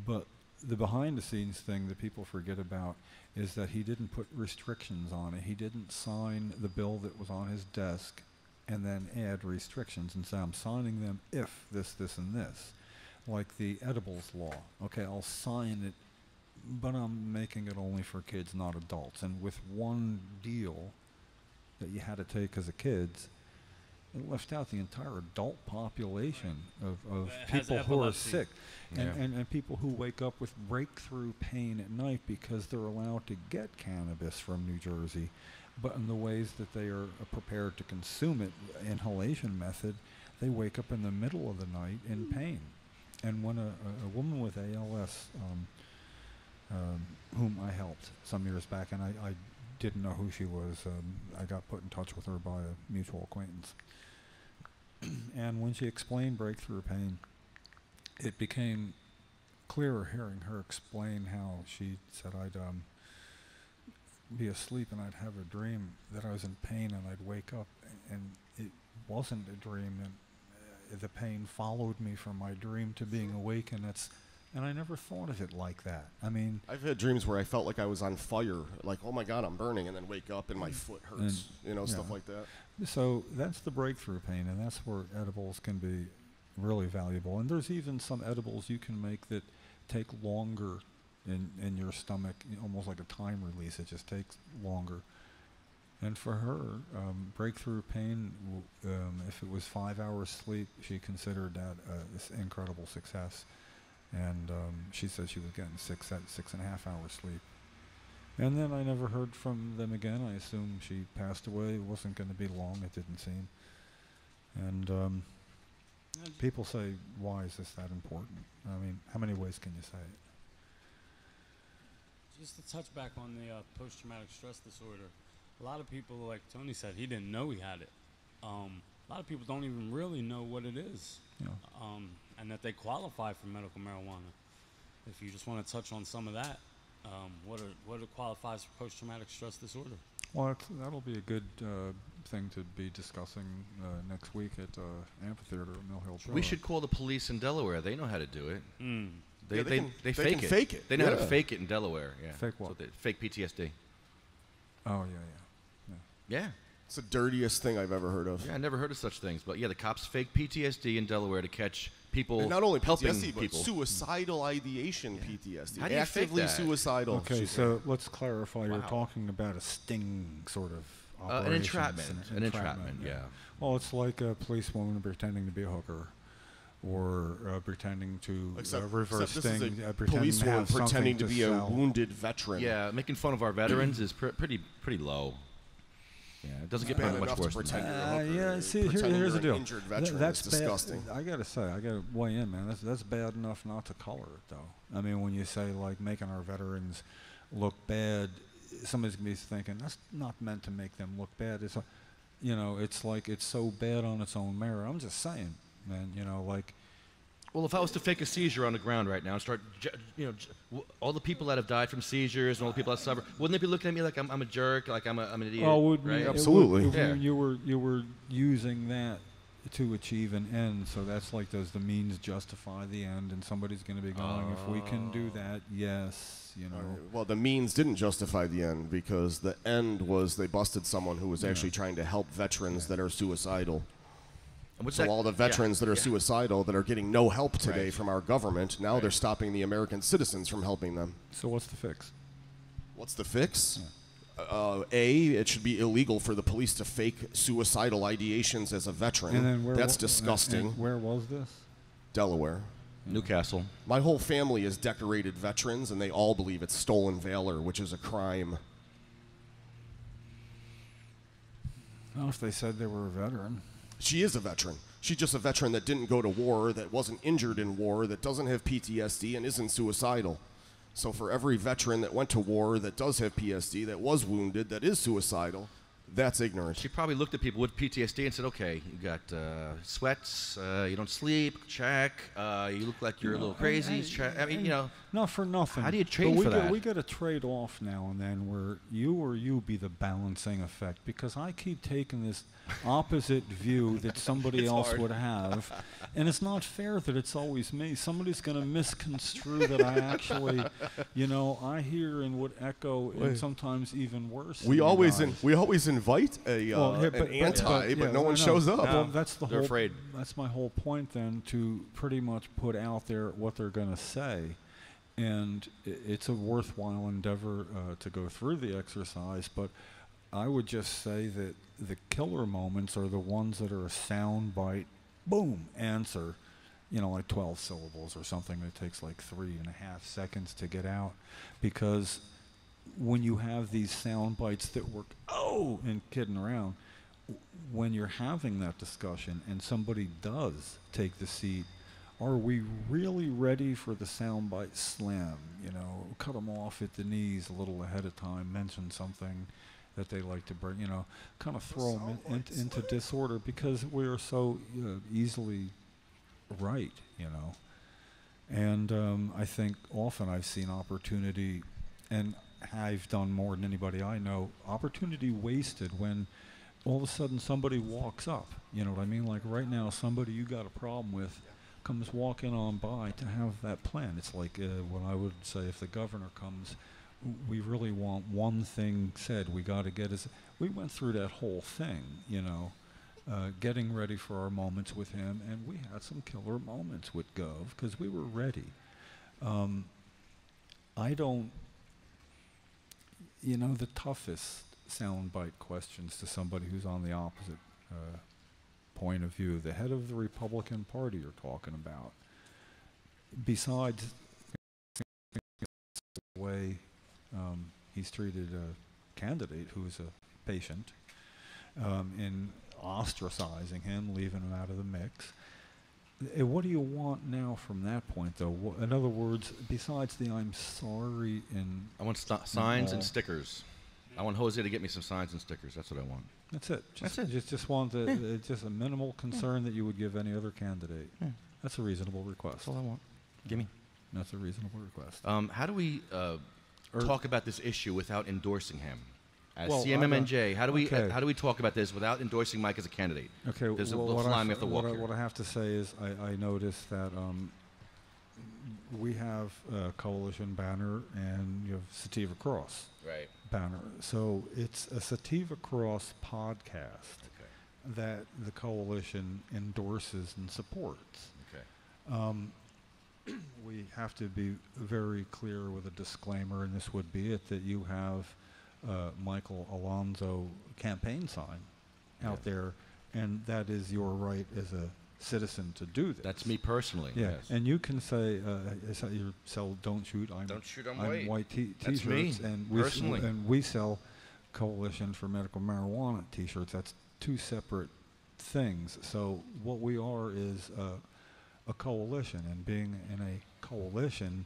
But the behind-the-scenes thing that people forget about is that he didn't put restrictions on it. He didn't sign the bill that was on his desk and then add restrictions and say, I'm signing them if this, and this. Like the edibles law. Okay, I'll sign it, but I'm making it only for kids, not adults. And with one deal that you had to take as a kids, it left out the entire adult population of people who are sick. And people who wake up with breakthrough pain at night because they're allowed to get cannabis from New Jersey, but in the ways that they are prepared to consume it, inhalation method, they wake up in the middle of the night in pain. And when a woman with ALS, whom I helped some years back, and I didn't know who she was. I got put in touch with her by a mutual acquaintance. And when she explained breakthrough pain, it became clearer hearing her explain how she said I'd be asleep and I'd have a dream that I was in pain and I'd wake up and it wasn't a dream, and the pain followed me from my dream to being awake, and I never thought of it like that. I mean, I've had dreams where I felt like I was on fire, like, oh my God, I'm burning, and then wake up and my foot hurts, stuff like that. So that's the breakthrough pain, and that's where edibles can be really valuable. And there's even some edibles you can make that take longer in your stomach, almost like a time release. It just takes longer. And for her, breakthrough pain, if it was 5 hours sleep, she considered that an incredible success. And she said she was getting 6.5 hours sleep. And then I never heard from them again. I assume she passed away. It wasn't going to be long, it didn't seem. And people say, why is this that important? I mean, how many ways can you say it? Just to touch back on the post-traumatic stress disorder, a lot of people, like Tony said, he didn't know he had it. A lot of people don't even really know what it is. Yeah. And that they qualify for medical marijuana. If you just want to touch on some of that, what qualifies for post-traumatic stress disorder? Well, that'll be a good thing to be discussing next week at Amphitheater at Mill Hill. We should call the police in Delaware. They know how to do it. They can fake it. They know how to fake it in Delaware. Yeah. Fake what? So fake PTSD. Oh, yeah. Yeah. It's the dirtiest thing I've ever heard of. Yeah, I never heard of such things. But yeah, the cops faked PTSD in Delaware to catch people And not only helping PTSD, but people. suicidal ideation PTSD. How do you fake Actively that? suicidal. Okay, so let's clarify. You're Wow. talking about a sting sort of An operation. entrapment. An entrapment, yeah. Well, it's like a policewoman pretending to be a hooker, or pretending to reverse except sting. this is a pretending policewoman to have pretending something to be a sell. wounded veteran. Yeah, making fun of our veterans is pretty low. Yeah, it doesn't get Bad much enough worse to than pretend that. you're a hooker. Yeah, see, Pretending here's the you're deal. an injured veteran That's is disgusting. bad. I gotta say, I gotta weigh in, man. That's bad enough not to color it, though. I mean, when you say like making our veterans look bad, somebody's gonna be thinking that's not meant to make them look bad. It's, it's like it's so bad on its own merit. I'm just saying, man. Like. Well, if I was to fake a seizure on the ground right now and start, all the people that have died from seizures and all the people that suffer, wouldn't they be looking at me like I'm a jerk, like I'm an idiot? Oh, right? Absolutely. Yeah. You were using that to achieve an end, so that's like, does the means justify the end? And somebody's going to be going, if we can do that, yes, Well, the means didn't justify the end because the end was they busted someone who was actually trying to help veterans that are suicidal. And what's So that- all the veterans that are suicidal that are getting no help today Right. from our government, now they're stopping the American citizens from helping them. So what's the fix? What's the fix? It should be illegal for the police to fake suicidal ideations as a veteran. And then That's disgusting. and where was this? Delaware. Newcastle. My whole family is decorated veterans, and they all believe it's stolen valor, which is a crime. Well, if they said they were a veteran. She is a veteran. She's just a veteran that didn't go to war, that wasn't injured in war, that doesn't have PTSD, and isn't suicidal. So for every veteran that went to war, that does have PTSD, that was wounded, that is suicidal, that's ignorant. She probably looked at people with PTSD and said, okay, you got sweats, you don't sleep, check, you look like you're a little crazy, check. I mean, Not for nothing. How do you trade but for that? We got to trade off now and then where you be the balancing effect, because I keep taking this opposite view that somebody else would have, and it's not fair that it's always me. Somebody's going to misconstrue that I actually, I hear and would echo, and sometimes even worse. We than you always guys. invite an anti, but no one shows up. Well, that's the They're whole. afraid. That's my whole point then, to pretty much put out there what they're going to say, and it's a worthwhile endeavor to go through the exercise. But I would just say that the killer moments are the ones that are a sound bite, boom, answer, like 12 syllables or something that takes like 3.5 seconds to get out, because when you have these sound bites that work, and kidding around, when you're having that discussion and somebody does take the seat, are we really ready for the soundbite slam? Cut them off at the knees a little ahead of time, mention something that they like to bring, kind of throw them into disorder, because we are so easily right, And I think often I've seen opportunity, and I've done more than anybody I know, opportunity wasted when all of a sudden somebody walks up. You know what I mean? Like right now, somebody you got a problem with comes walking on by to have that plan. It's like when I would say, if the governor comes, we really want one thing said. We got to get his. We went through that whole thing, getting ready for our moments with him, and we had some killer moments with Gov because we were ready. I don't. The toughest soundbite questions to somebody who's on the opposite point of view, the head of the Republican Party you're talking about, besides the way he's treated a candidate who is a patient, in ostracizing him, leaving him out of the mix. What do you want now from that point, though? In other words, besides the "I'm sorry" and I want signs and stickers. I want Jose to get me some signs and stickers. That's what I want. that's it. That's it. Just want just a minimal concern that you would give any other candidate. Yeah. That's a reasonable request. That's all I want. Give me. That's a reasonable request. How do we talk about this issue without endorsing him? As Well, CMMNJ, how do we okay. talk about this without endorsing Mike as a candidate? Okay, There's a well, little what line we have to walk here. what I have to say is I noticed that we have a coalition banner and you have Sativa Cross. Right. banner. So it's a Sativa Cross podcast that the coalition endorses and supports. We have to be very clear with a disclaimer, and this would be it, that you have Michael Alonso campaign sign out there, and that is your right as a citizen to do this. That's me personally. Yeah, Yes. and you can say, you sell "Don't Shoot." Don't shoot. I'm white white. T-shirts, That's me, and personally. we sell Coalition for Medical Marijuana T-shirts. That's two separate things. So what we are is a coalition, and being in a coalition,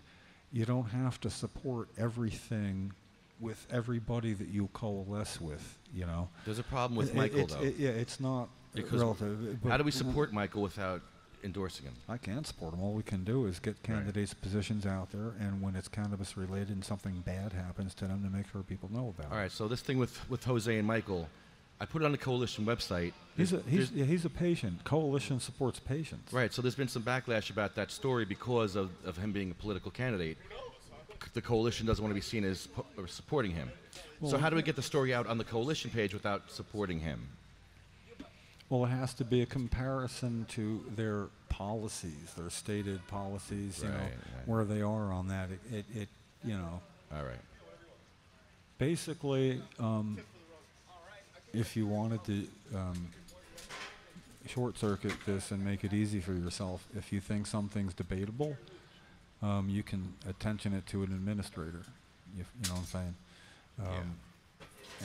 you don't have to support everything with everybody that you coalesce with. You know, There's a problem with Michael, though. It's not Because relative. how do we support Michael without endorsing him? I can't support them. All we can do is get candidates' positions out there, and when it's cannabis related and something bad happens to them, to make sure people know about All it. right, so this thing with Jose and Michael, I put it on the coalition website. He's a patient. Coalition supports patients. Right, so there's been some backlash about that story because of him being a political candidate. The coalition doesn't want to be seen as supporting him. So how do we get the story out on the coalition page without supporting him? Well, it has to be a comparison to their policies, their stated policies, you know, where they are on that. It you know. All right. Basically, if you wanted to short circuit this and make it easy for yourself, if you think something's debatable, you can attention it to an administrator. You know what I'm saying?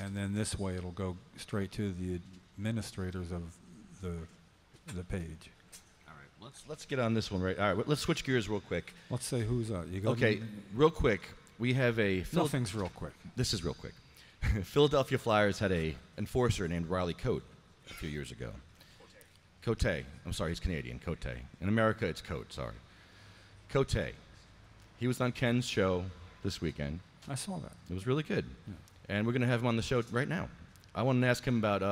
And then this way it'll go straight to the administrators of the page. All right, let's get on this one right. All right, let's switch gears real quick. Let's say who's up. You go. Okay, real quick. We have a Nothing's real quick. This is real quick. Philadelphia Flyers had a enforcer named Riley Coate a few years ago. Cote. I'm sorry, he's Canadian. Cote. In America, it's Coate. Sorry. Cote. He was on Ken's show this weekend. I saw that. It was really good. Yeah. And we're going to have him on the show right now. I wanted to ask him about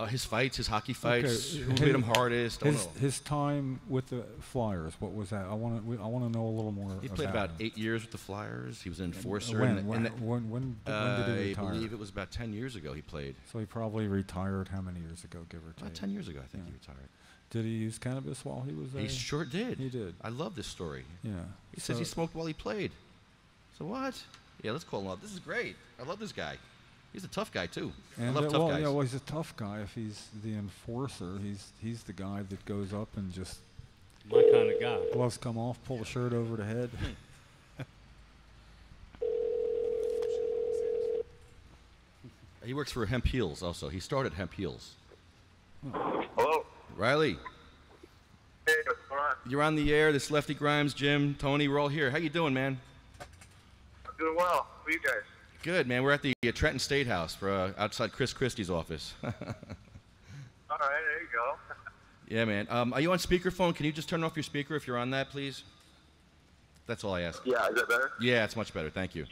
his fights, his hockey fights, who hit him hardest. His time with the Flyers, what was that? I want to know a little more. He played about 8 years with the Flyers. He was an enforcer. When did he retire? I believe it was about 10 years ago he played. So he probably retired how many years ago, give or take? About 10 years ago, I think he retired. Did he use cannabis while he was there? He sure did. He did. I love this story. Yeah. He says he smoked while he played. So what? Yeah, let's call him up. This is great. I love this guy. He's a tough guy, too. I love tough guys. Yeah, well, he's a tough guy. If he's the enforcer, he's the guy that goes up and just... My kind of guy. Gloves come off, pull the shirt over the head. He works for Hemp Heals also. He started Hemp Heals. Hello. Riley, Hey, what's going on? you're on the air. This is Lefty Grimes, Jim, Tony. We're all here. How you doing, man? I'm doing well. Who are you guys? Good, man. We're at the Trenton State House for outside Chris Christie's office. All right, there you go. Yeah, man. Are you on speakerphone? Can you just turn off your speaker if you're on that, please? That's all I ask. Yeah, is that better? Yeah, it's much better. Thank you.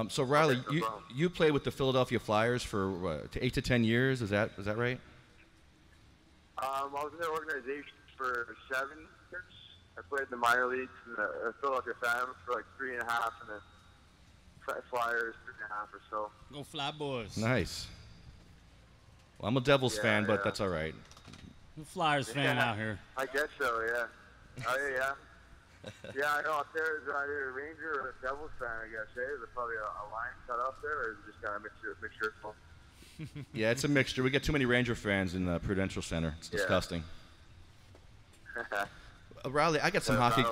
So Riley, Okay, no problem. you played with the Philadelphia Flyers for 8 to 10 years. Is that right? I was in the organization for 7 years. I played in the minor leagues in the Philadelphia Phantoms for like 3.5, and then Flyers 3.5 or so. Go Fly Boys. Nice. Well, I'm a Devils Yeah, fan, but yeah. that's all right. The Flyers fan out here. I guess so, yeah. Oh, yeah. Yeah, I know. Up there is either a Ranger or a Devils fan, I guess. There's probably a line cut up there, or is it just kind of mixture of both? Yeah, it's a mixture. We get too many Ranger fans in the Prudential Center. It's disgusting. Riley, I got some hockey.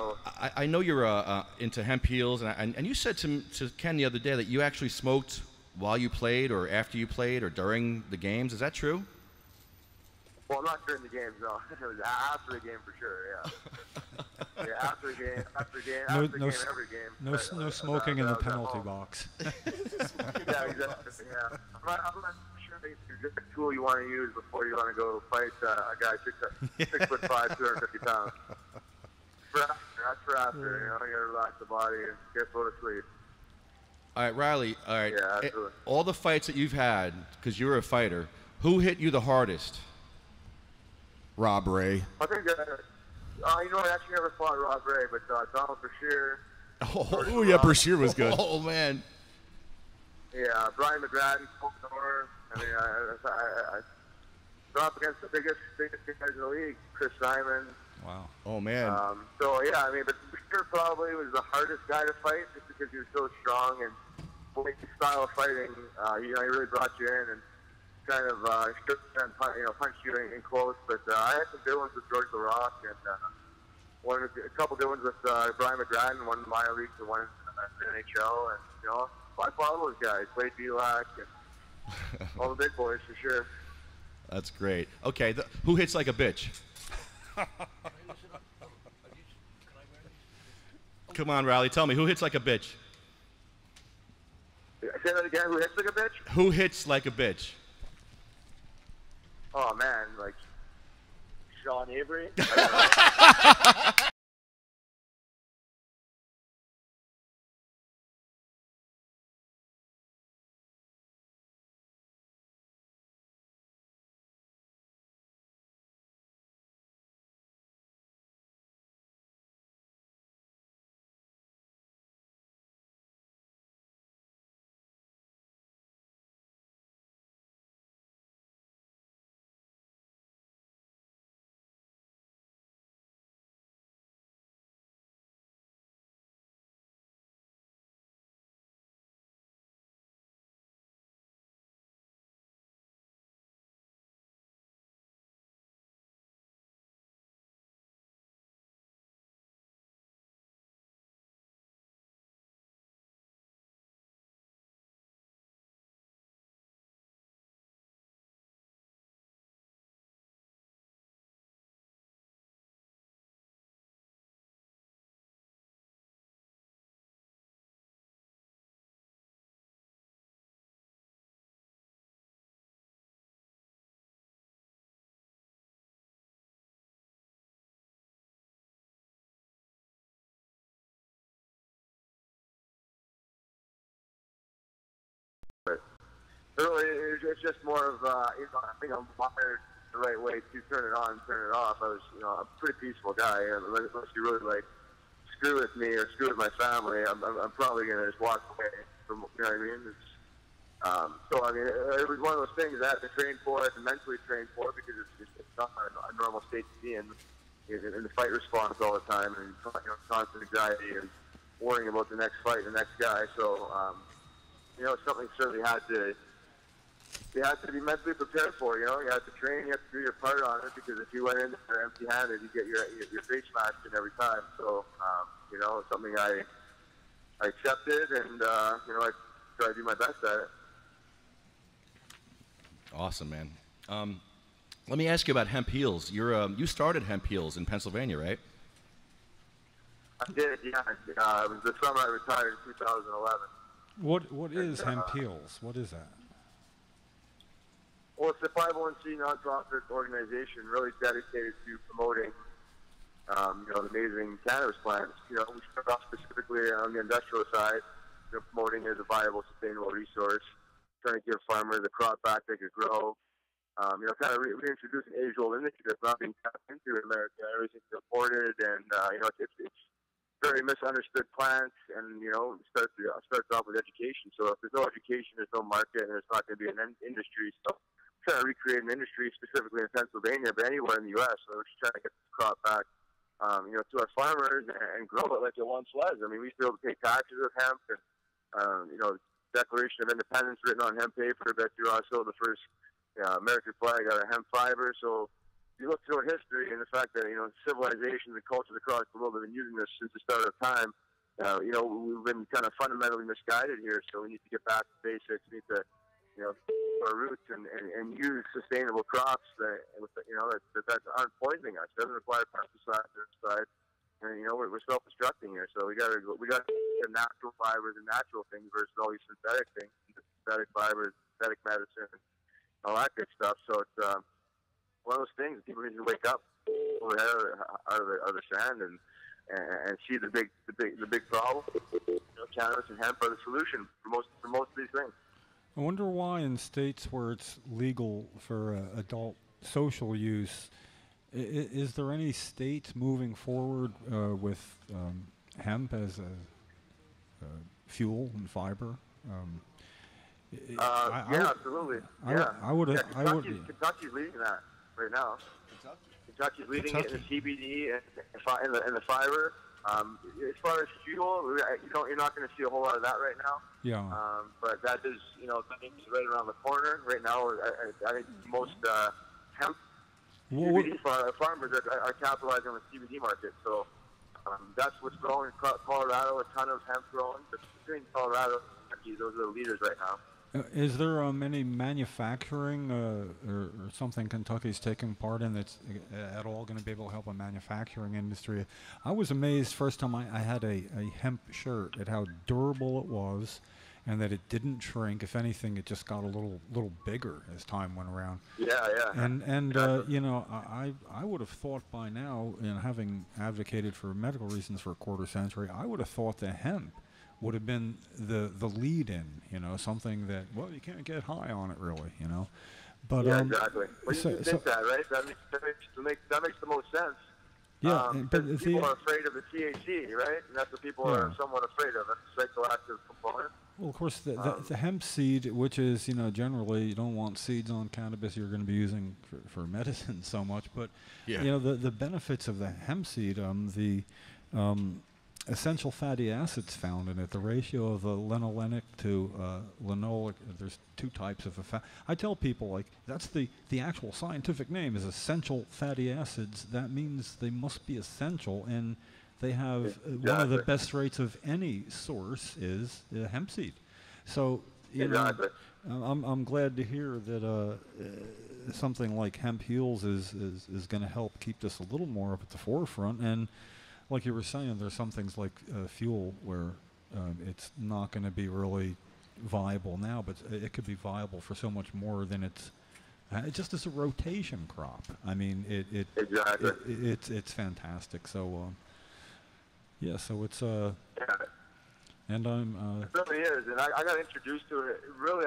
I know you're into Hemp Heals, and you said to Ken the other day that you actually smoked while you played, or after you played, or during the games. Is that true? Well, not during the games, no. It was after the game for sure, yeah. Yeah, after the game, every game. No smoking in the penalty box. Yeah, exactly, yeah. I'm not sure if it's a tool you want to use before you want to go fight a guy 6'5", 250 pounds. That's for after, you know, you gotta relax the body and get go to sleep. All right, Riley. All right. Yeah, absolutely. All the fights that you've had, because you're a fighter, who hit you the hardest? Rob Ray. I think, you know, I actually never fought Rob Ray, but Donald Brashear. Oh, yeah, Brashear was good. Oh, man. Yeah, Brian McGrattan, Door. I mean, I they're up against the biggest guys in the league. Chris Simon. Wow. Oh man. So yeah, I mean, but Peter probably was the hardest guy to fight just because he was so strong and his style of fighting. He really brought you in and kind of punched you in close. But I had some good ones with George LaRock and a couple good ones with Brian McGrattan, one in the minor leagues and one in the NHL. And I follow those guys, Wade Belak, and all the big boys for sure. That's great. Okay, who hits like a bitch? Come on, Riley, tell me, who hits like a bitch? Say that again, who hits like a bitch? Who hits like a bitch? Oh, man, like Sean Avery? Really, it's just more of, I think I'm wired the right way to turn it on, turn it off. I was, a pretty peaceful guy. Unless you really, screw with me or screw with my family, I'm probably going to just walk away from, you know what I mean? It was one of those things I had to train for, I had to mentally train for, because it's not a normal state to be in the fight response all the time, and, constant anxiety and worrying about the next fight, the next guy. So, it's something certainly you have to be mentally prepared for. You have to train, you have to do your part on it, because if you went in there empty-handed, you get your face smashed in every time. So, it's something I accepted, and I try to do my best at it. Awesome, man. Let me ask you about Hemp Heels. You started Hemp Heels in Pennsylvania, right? I did, yeah. It was the summer I retired in 2011. What is Hemp Heels? What is that? Well, it's a 501c nonprofit organization really dedicated to promoting, the amazing cannabis plants. We start off specifically on the industrial side, promoting it as a viable, sustainable resource, trying to give farmers a crop back they could grow. Kind of reintroduce an age-old industry that's not being tapped into in America. Everything's imported, and it's very misunderstood plants, and it starts off with education. So if there's no education, there's no market, and there's not going to be an industry. So trying to recreate an industry specifically in Pennsylvania, but anywhere in the U.S. So we're just trying to get this crop back, to our farmers and grow it like it once was. I mean, we used to be able to pay taxes with hemp, and Declaration of Independence written on hemp paper. That drew also the first American flag out of hemp fiber. So you look through history and the fact that civilizations and cultures across the world have been using this since the start of time. We've been kind of fundamentally misguided here. So we need to get back to basics. We need to our roots and use sustainable crops that aren't poisoning us. It doesn't require pesticides or herbicides. And we're self-destructing here. So we got the natural fibers and natural things versus all these synthetic things, synthetic fibers, synthetic medicine, and all that good stuff. So it's one of those things. People need to wake up out of the sand and see the big problem. Cannabis and hemp are the solution for most of these things. I wonder why in states where it's legal for adult social use, is there any state moving forward with hemp as a fuel and fiber? Yeah, absolutely. I would. Kentucky's leading that right now. Kentucky's leading it in the CBD and the fiber. As far as fuel, you're not going to see a whole lot of that right now. Yeah. But that is, that is right around the corner right now. I think most hemp CBD farmers are capitalizing on the CBD market. So that's what's growing in Colorado. A ton of hemp growing. But between Colorado and Kentucky, those are the leaders right now. Is there any manufacturing or something Kentucky's taking part in that's at all going to be able to help a manufacturing industry? I was amazed first time I had a hemp shirt at how durable it was and that it didn't shrink. If anything, it just got a little bigger as time went around. Yeah. And I would have thought by now, having advocated for medical reasons for a quarter century, I would have thought that hemp would have been the lead in, something that, well, you can't get high on it really, But yeah, exactly. Well, you think that, right? That makes the most sense. Yeah, but people are afraid of the THC, right? And that's what people are somewhat afraid of. That's a psychoactive component. Well, of course, the hemp seed, which is, generally you don't want seeds on cannabis you're going to be using for medicine so much, but, the benefits of the hemp seed, the essential fatty acids found in it, the ratio of the linolenic to linoleic, there's two types of fat. I tell people, that's the actual scientific name is essential fatty acids. That means they must be essential, and they have one of the best rates of any source is hemp seed. So, I'm glad to hear that something like Hemp Heals is going to help keep this a little more up at the forefront. And like you were saying, there's some things like fuel where it's not going to be really viable now, but it could be viable for so much more than it's just as a rotation crop. I mean, it's fantastic. So so it's and I'm it really is, and I got introduced to it. Really,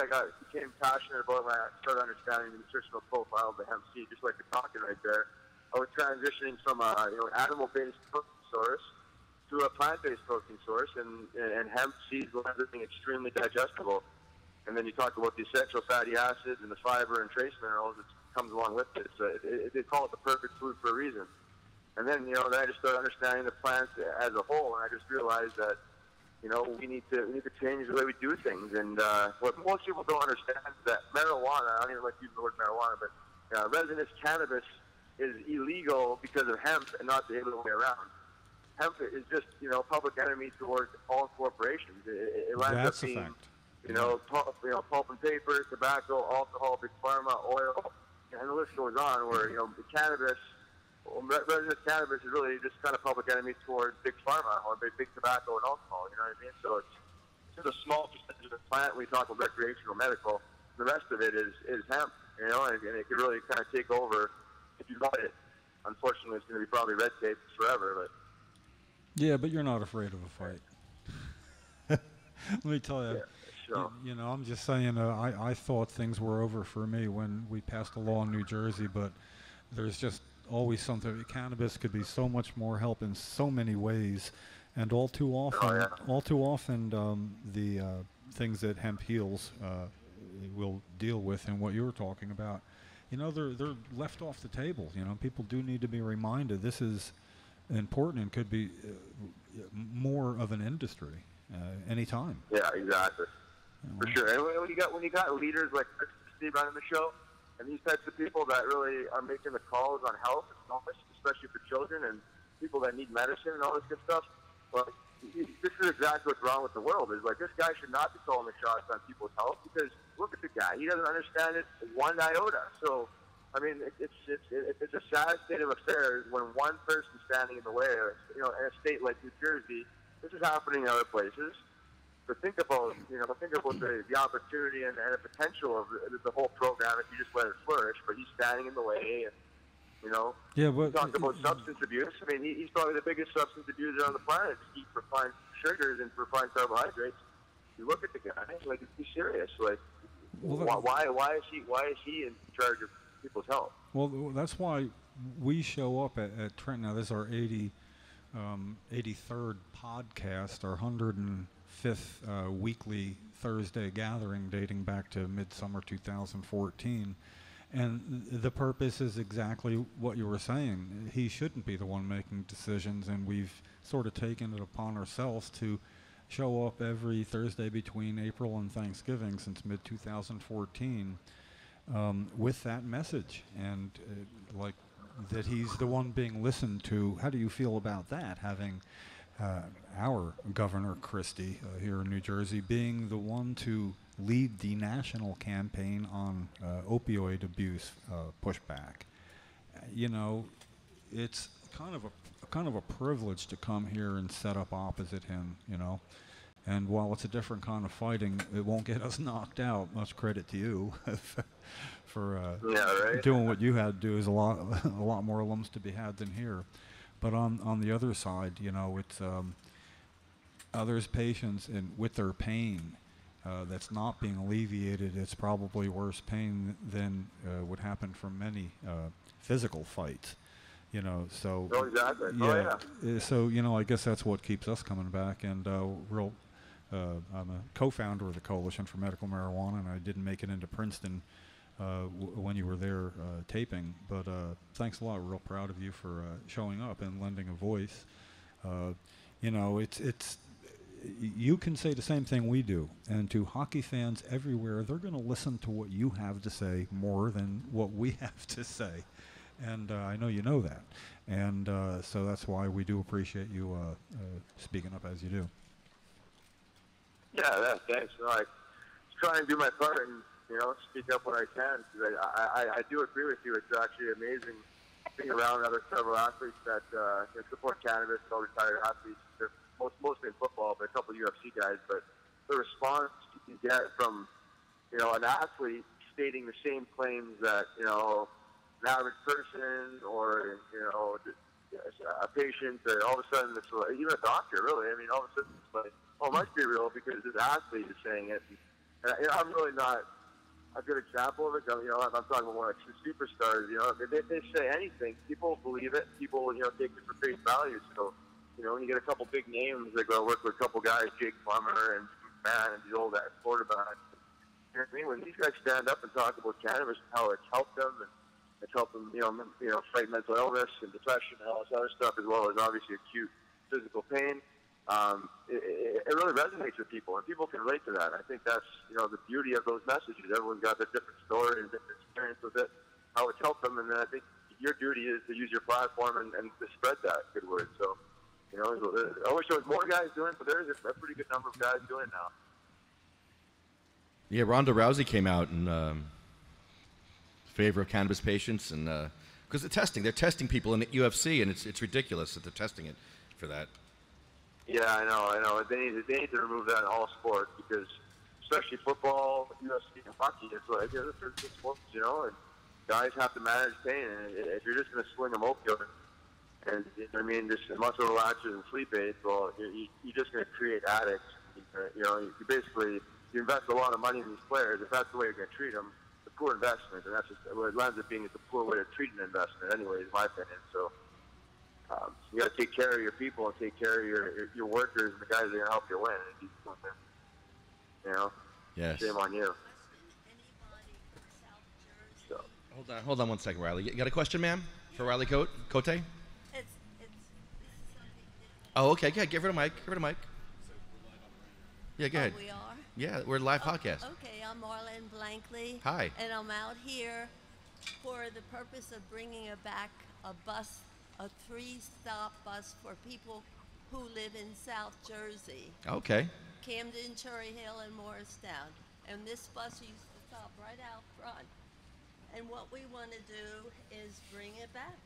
became passionate about it when I started understanding the nutritional profile of the hemp seed, just like you're talking right there. I was transitioning from animal-based protein source to a plant-based protein source, and hemp seeds were being extremely digestible. And then you talk about the essential fatty acids and the fiber and trace minerals that comes along with it. So they call it the perfect food for a reason. And then then I just started understanding the plants as a whole, and I just realized that we need to change the way we do things. And what most people don't understand is that marijuana, I don't even like to use the word marijuana, but resinous cannabis is illegal because of hemp and not the other way around. Hemp is just, public enemy towards all corporations. It ends up being, pulp and paper, tobacco, alcohol, big pharma, oil, and the list goes on where, cannabis, resinous cannabis is really just kind of public enemy towards big pharma or big tobacco and alcohol, you know what I mean? So it's just a small percentage of the plant when we talk about recreational medical. The rest of it is hemp, and it could really kind of take over if you let it. Unfortunately, it's going to be probably red tape forever. But yeah, but you're not afraid of a fight. Let me tell you. Yeah, sure. I'm just saying. I thought things were over for me when we passed a law in New Jersey, but there's just always something. Cannabis could be so much more help in so many ways, and all too often, the things that Hemp Heals will deal with, and what you were talking about. They're left off the table. People do need to be reminded this is important and could be more of an industry anytime. Yeah, exactly. For sure. And when you got leaders like Christie running the show, and these types of people that really are making the calls on health and wellness, especially for children and people that need medicine and all this good stuff, well, this is exactly what's wrong with the world. Is like this guy should not be calling the shots on people's health because look at the guy. He doesn't understand it one iota. So, I mean, it's a sad state of affairs when one person's standing in the way. In a state like New Jersey, this is happening in other places. But think about the opportunity and the potential of the whole program if you just let it flourish. But he's standing in the way. And, yeah, but talk about substance abuse. I mean, he's probably the biggest substance abuser on the planet. Eat refined sugars and refined carbohydrates. You look at the guy, like, he's serious. Like, why is he in charge of people's health? Well, that's why we show up at Trent. Now, this is our 83rd podcast, our 105th weekly Thursday gathering dating back to midsummer 2014. And the purpose is exactly what you were saying. He shouldn't be the one making decisions, and we've sort of taken it upon ourselves to show up every Thursday between April and Thanksgiving since mid-2014 with that message, and like that he's the one being listened to. How do you feel about that, having our Governor Christie here in New Jersey being the one to lead the national campaign on opioid abuse pushback? You know, it's kind of a privilege to come here and set up opposite him, you know. And while it's a different kind of fighting, it won't get us knocked out. Much credit to you for doing what you had to do. Is a lot more alums to be had than here. But on the other side, you know, it's others' patients with their pain that's not being alleviated. It's probably worse pain than would happen from many physical fights. You know, so Oh, exactly. yeah. So you know, I guess that's what keeps us coming back. And I'm a co-founder of the Coalition for Medical Marijuana, and I didn't make it into Princeton when you were there taping. But thanks a lot. Real proud of you for showing up and lending a voice. You know, it's you can say the same thing we do, and to hockey fans everywhere, they're going to listen to what you have to say more than what we have to say. And I know you know that. And so that's why we do appreciate you speaking up as you do. Yeah, thanks. You know, I try and do my part and, you know, speak up when I can. Cause I do agree with you. It's actually amazing being around several athletes that support cannabis, all retired athletes. They're mostly in football, but a couple of UFC guys. But the response you can get from, you know, an athlete stating the same claims that, you know, an average person or, you know, a patient, all of a sudden it's like, even a doctor, really. I mean, all of a sudden it's like, oh, it must be real because this athlete is saying it. And I'm really not a good example of it. You know, I'm talking about more like superstars. You know, if they say anything, people believe it. People, you know, take it for face value. So, you know, when you get a couple big names that go work with a couple guys, Jake Plummer and McMahon and these old ass quarterbacks, you know what I mean? When these guys stand up and talk about cannabis and how it's helped them and it's helped them, you know, fight mental illness and depression and all this other stuff, as well as obviously acute physical pain. It really resonates with people, and people can relate to that. I think that's, you know, the beauty of those messages. Everyone's got their different story and different experience with it, how it's helped them, and then I think your duty is to use your platform and to spread that good word. So, you know, I wish there was more guys doing it, but there is a pretty good number of guys doing it now. Yeah, Ronda Rousey came out in favor of cannabis patients, and because they're testing people in the UFC, and it's ridiculous that they're testing it for that. Yeah, I know. They need to remove that in all sports because, especially football, UFC, and hockey, it's like they're good sports, you know. And guys have to manage pain, and if you're just going to swing them opioid and you know what I mean, just muscle relaxers and sleep aids, well, you're just going to create addicts. You know, you invest a lot of money in these players. If that's the way you're going to treat them, it's a poor investment, and that's just what it ends up being. It's a poor way to treat an investment, anyway, in my opinion. So. You got to take care of your people and take care of your workers and the guys that are going to help you win. You know? Yes. Shame on you. So. Hold on 1 second, Riley. You got a question, ma'am, for Riley Cote? It's Oh, okay. Yeah, give her the mic. Yeah, go ahead. we are? Yeah, we're a live podcast. Okay, I'm Marlene Blankley. Hi. And I'm out here for the purpose of bringing back a 3-stop bus for people who live in South Jersey. Okay. Camden, Cherry Hill, and Morristown. And this bus used to stop right out front. And what we want to do is bring it back.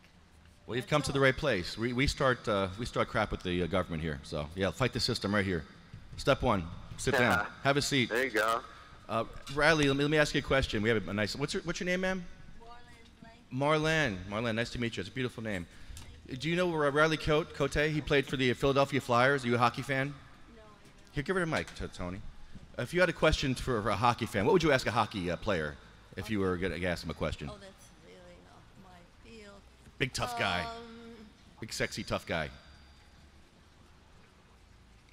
Well, you've come to the right place. We start crap with the government here. So yeah, fight the system right here. Step 1, sit down, have a seat. There you go. Riley, let me ask you a question. We have a nice. What's your name, ma'am? Marlene Blankley. Marlene, nice to meet you. It's a beautiful name. Do you know Riley Cote? He played for the Philadelphia Flyers. Are you a hockey fan? No, I Here, give her the mic, Tony. If you had a question for a hockey fan, what would you ask a hockey player if you were going to ask him a question? don't. Oh, that's really not my field. Big tough guy. Big sexy tough guy.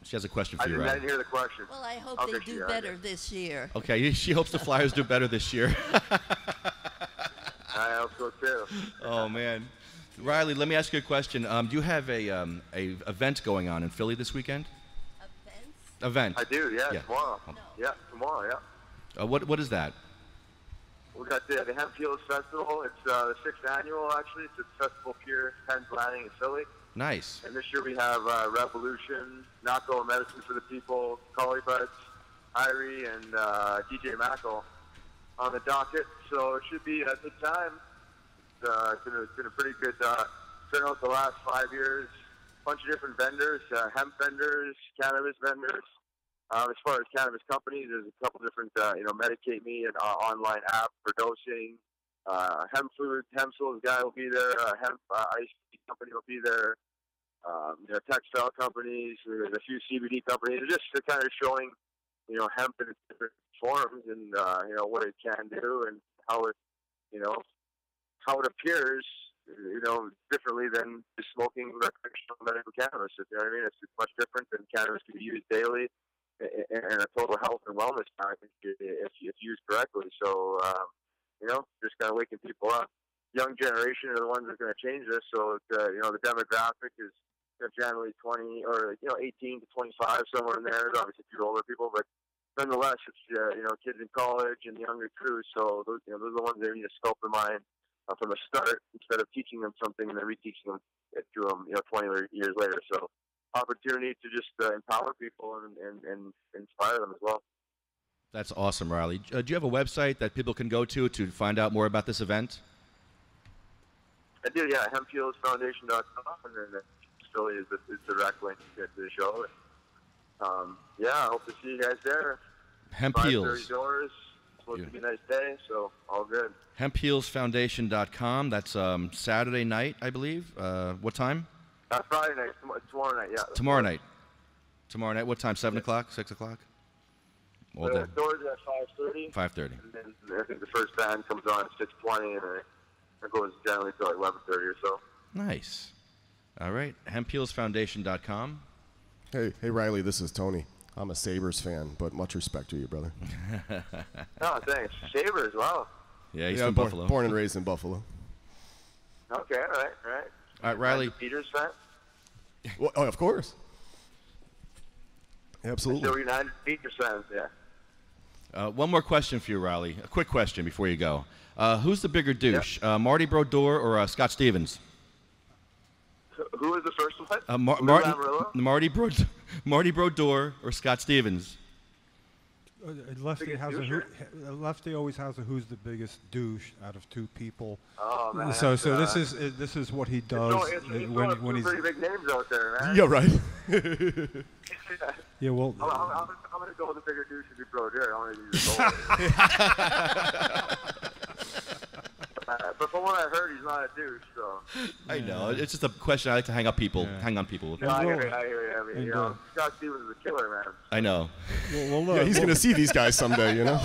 She has a question I for you, didn't, I Riley. didn't hear the question. Well, I hope Okay, they do yeah, better this year. Okay, she hopes the Flyers do better this year. I hope so too. Oh man, Riley, let me ask you a question. Do you have a event going on in Philly this weekend? Events? Event. I do, yeah, Yeah. tomorrow. No. Yeah, tomorrow, yeah. What is that? We got the Hemp Heals Festival. It's the 6th annual, actually. It's at Festival Pier, Penn's Landing in Philly. Nice. And this year we have Revolution, Knocko Medicine for the People, Collie Buds, Irie, and DJ Mackle on the docket. So it should be a good time. It's been a pretty good turnout the last 5 years. Bunch of different vendors, hemp vendors, cannabis vendors. As far as cannabis companies, there's a couple different, Medicate Me, an online app for dosing. Hemp food, Hempsel's guy will be there. Hemp ice tea company will be there. Textile companies. There's a few CBD companies. They're just kind of showing, hemp in its different forms and what it can do and how it, how it appears, differently than just smoking recreational medical cannabis. You know what I mean? It's much different than cannabis can be used daily in a total health and wellness package if used correctly. So, just kind of waking people up. Young generation are the ones that are going to change this. So, the demographic is generally 20 or 18 to 25, somewhere in there. There's obviously a few older people, but nonetheless, it's kids in college and younger crews. So those are the ones that need to scope their mind from the start instead of teaching them something and then reteaching them to them 20 years later. So opportunity to just empower people and inspire them as well. That's awesome, Riley. Do you have a website that people can go to find out more about this event? I do, yeah. HempHealsFoundation.com, and then Philly is the direct link to the show. I hope to see you guys there. Hemp 5:30 Heals. doors. It's supposed to be a nice day, so all good. HempHealsFoundation.com. That's Saturday night, I believe. What time? Friday night, tomorrow night, yeah. Tomorrow night. Tomorrow night. What time? 7 o'clock? 6 o'clock? All day. The doors are at 5:30. 5:30. And then I think the first band comes on at 6:20, and it goes generally till like 11:30 or so. Nice. All right. HempHealsFoundation.com. Hey, Riley, this is Tony. I'm a Sabres fan, but much respect to you, brother. Oh, thanks. Sabres, wow. Yeah, he's from Buffalo. Born and raised in Buffalo. Okay, all right. All right, Riley. Peters fan? Well, of course. Absolutely. Still United Peters fans, yeah. One more question for you, Riley. A quick question before you go. Who's the bigger douche, Marty Brodeur or Scott Stevens? Who was the first one? Marty Brodeur or Scott Stevens? Lefty has Lefty always has a who's the biggest douche out of two people. Oh man! So this is what he does when he's. Pretty big names out there, man. Yeah, right. Yeah, well. I'm gonna go with the bigger douche if you throw it there. I want to use the But from what I heard, he's not a douche. So. I know. It's just a question I like to hang on people. Yeah. Hang on people. No, I hear you. I mean, Scott Stevens is a killer, man. I know. Well, look, Yeah, he's going to see these guys someday, you know?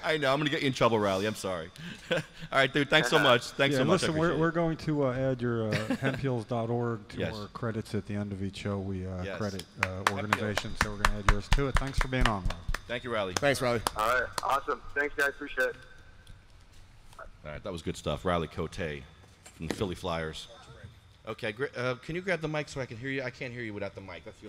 I know. I'm going to get you in trouble, Riley. I'm sorry. All right, dude. Thanks so much. Thanks so much. Listen, we're going to add your hempheals.org to Yes. our credits at the end of each show. We Yes. credit organizations, so we're going to add yours to it. Thanks for being on, Rob. Thank you, Riley. Thanks, Riley. All right, awesome. Thanks, guys. Appreciate it. All right, that was good stuff. Riley Cote from the Philly Flyers. Okay, can you grab the mic so I can hear you? I can't hear you without the mic. That's the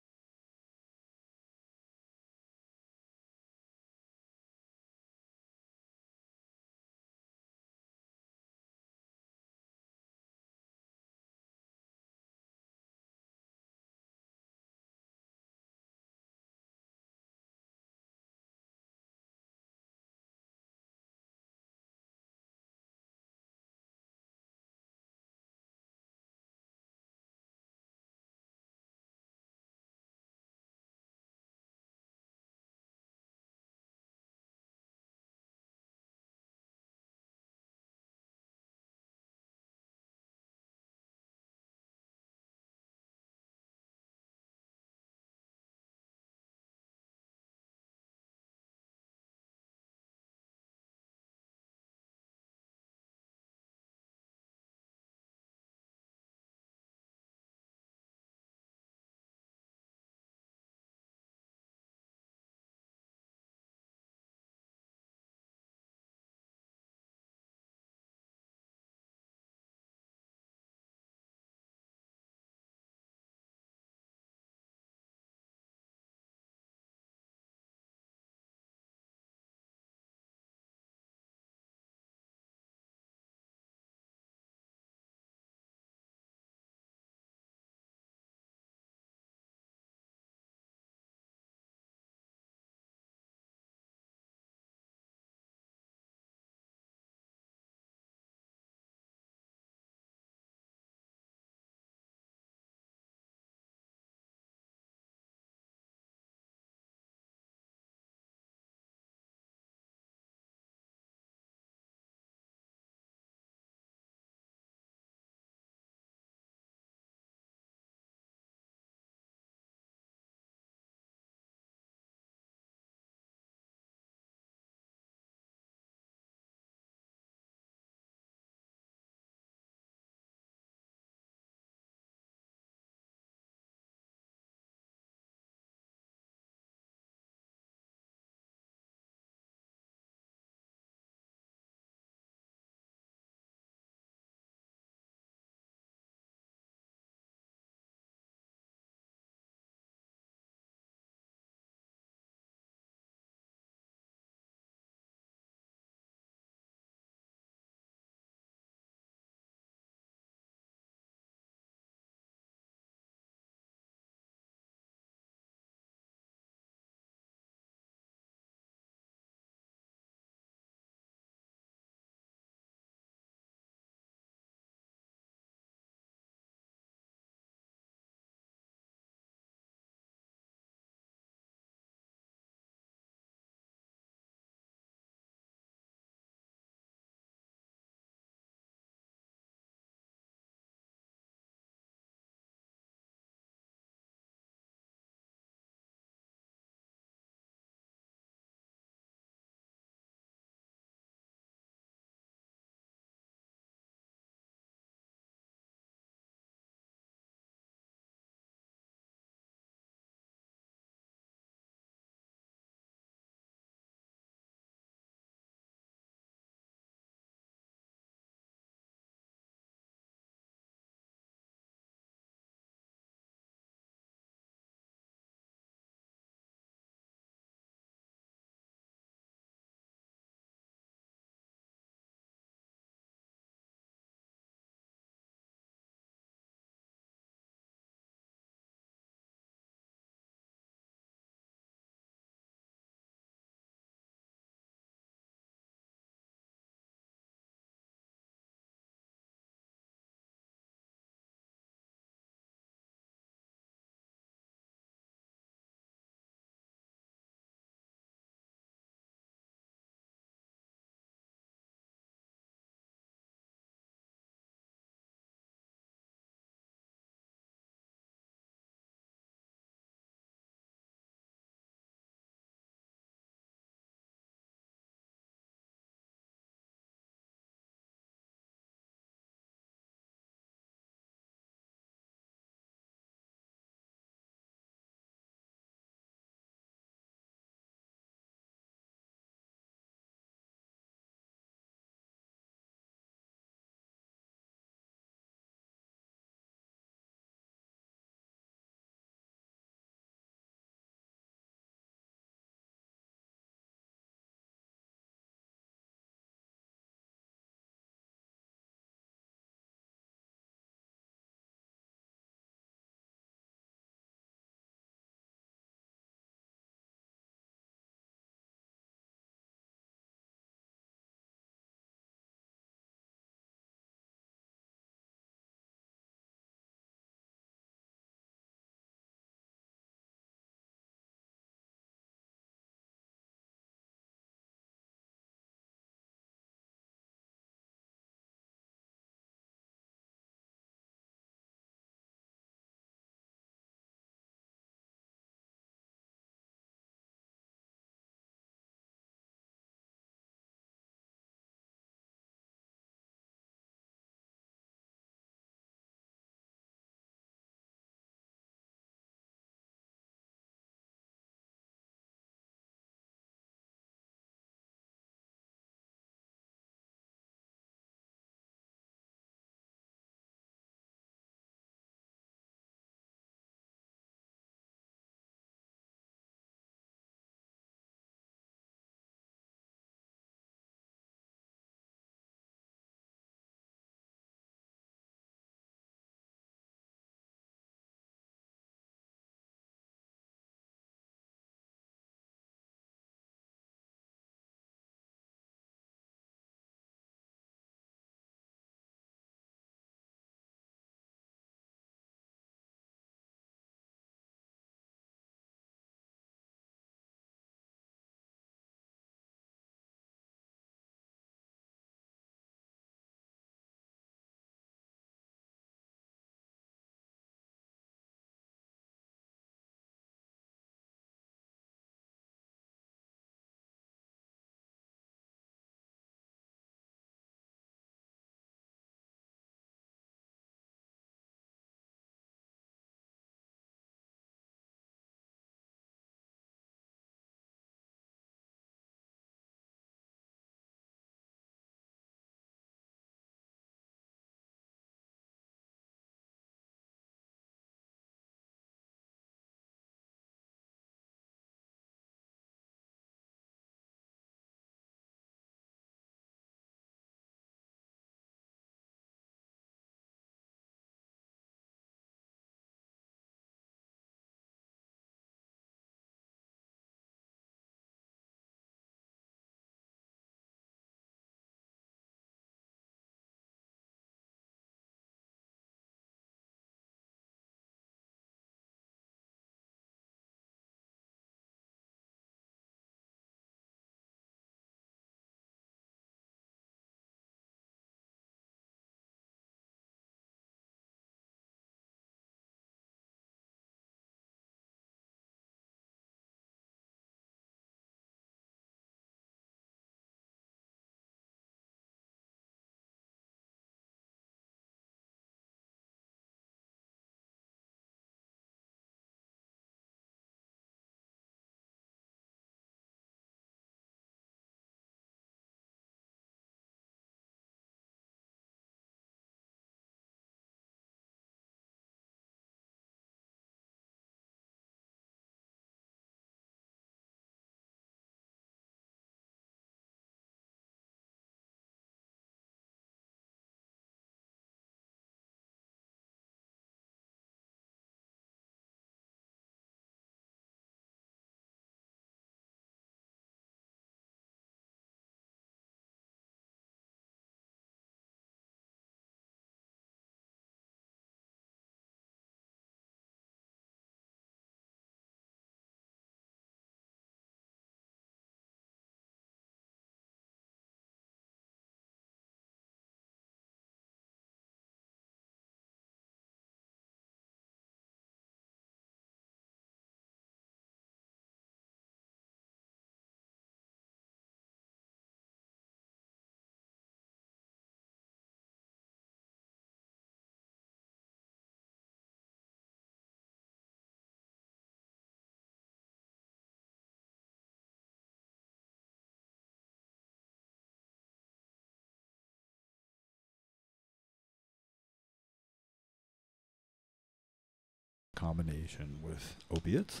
combination with opiates.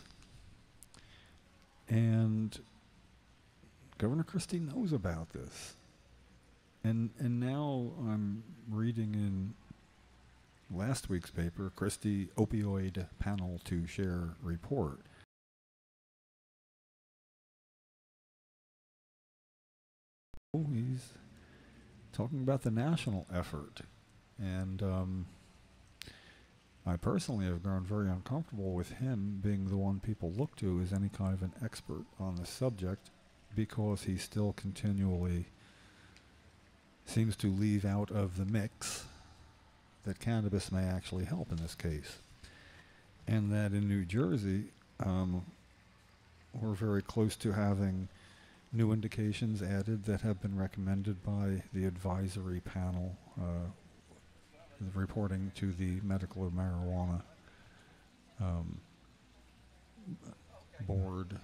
And Governor Christie knows about this. And now I'm reading in last week's paper, Christie Opioid Panel to Share report. Oh, he's talking about the national effort. And I personally have grown very uncomfortable with him being the one people look to as any kind of an expert on the subject, because he still continually seems to leave out of the mix that cannabis may actually help in this case. And that in New Jersey, we're very close to having new indications added that have been recommended by the advisory panel reporting to the medical marijuana board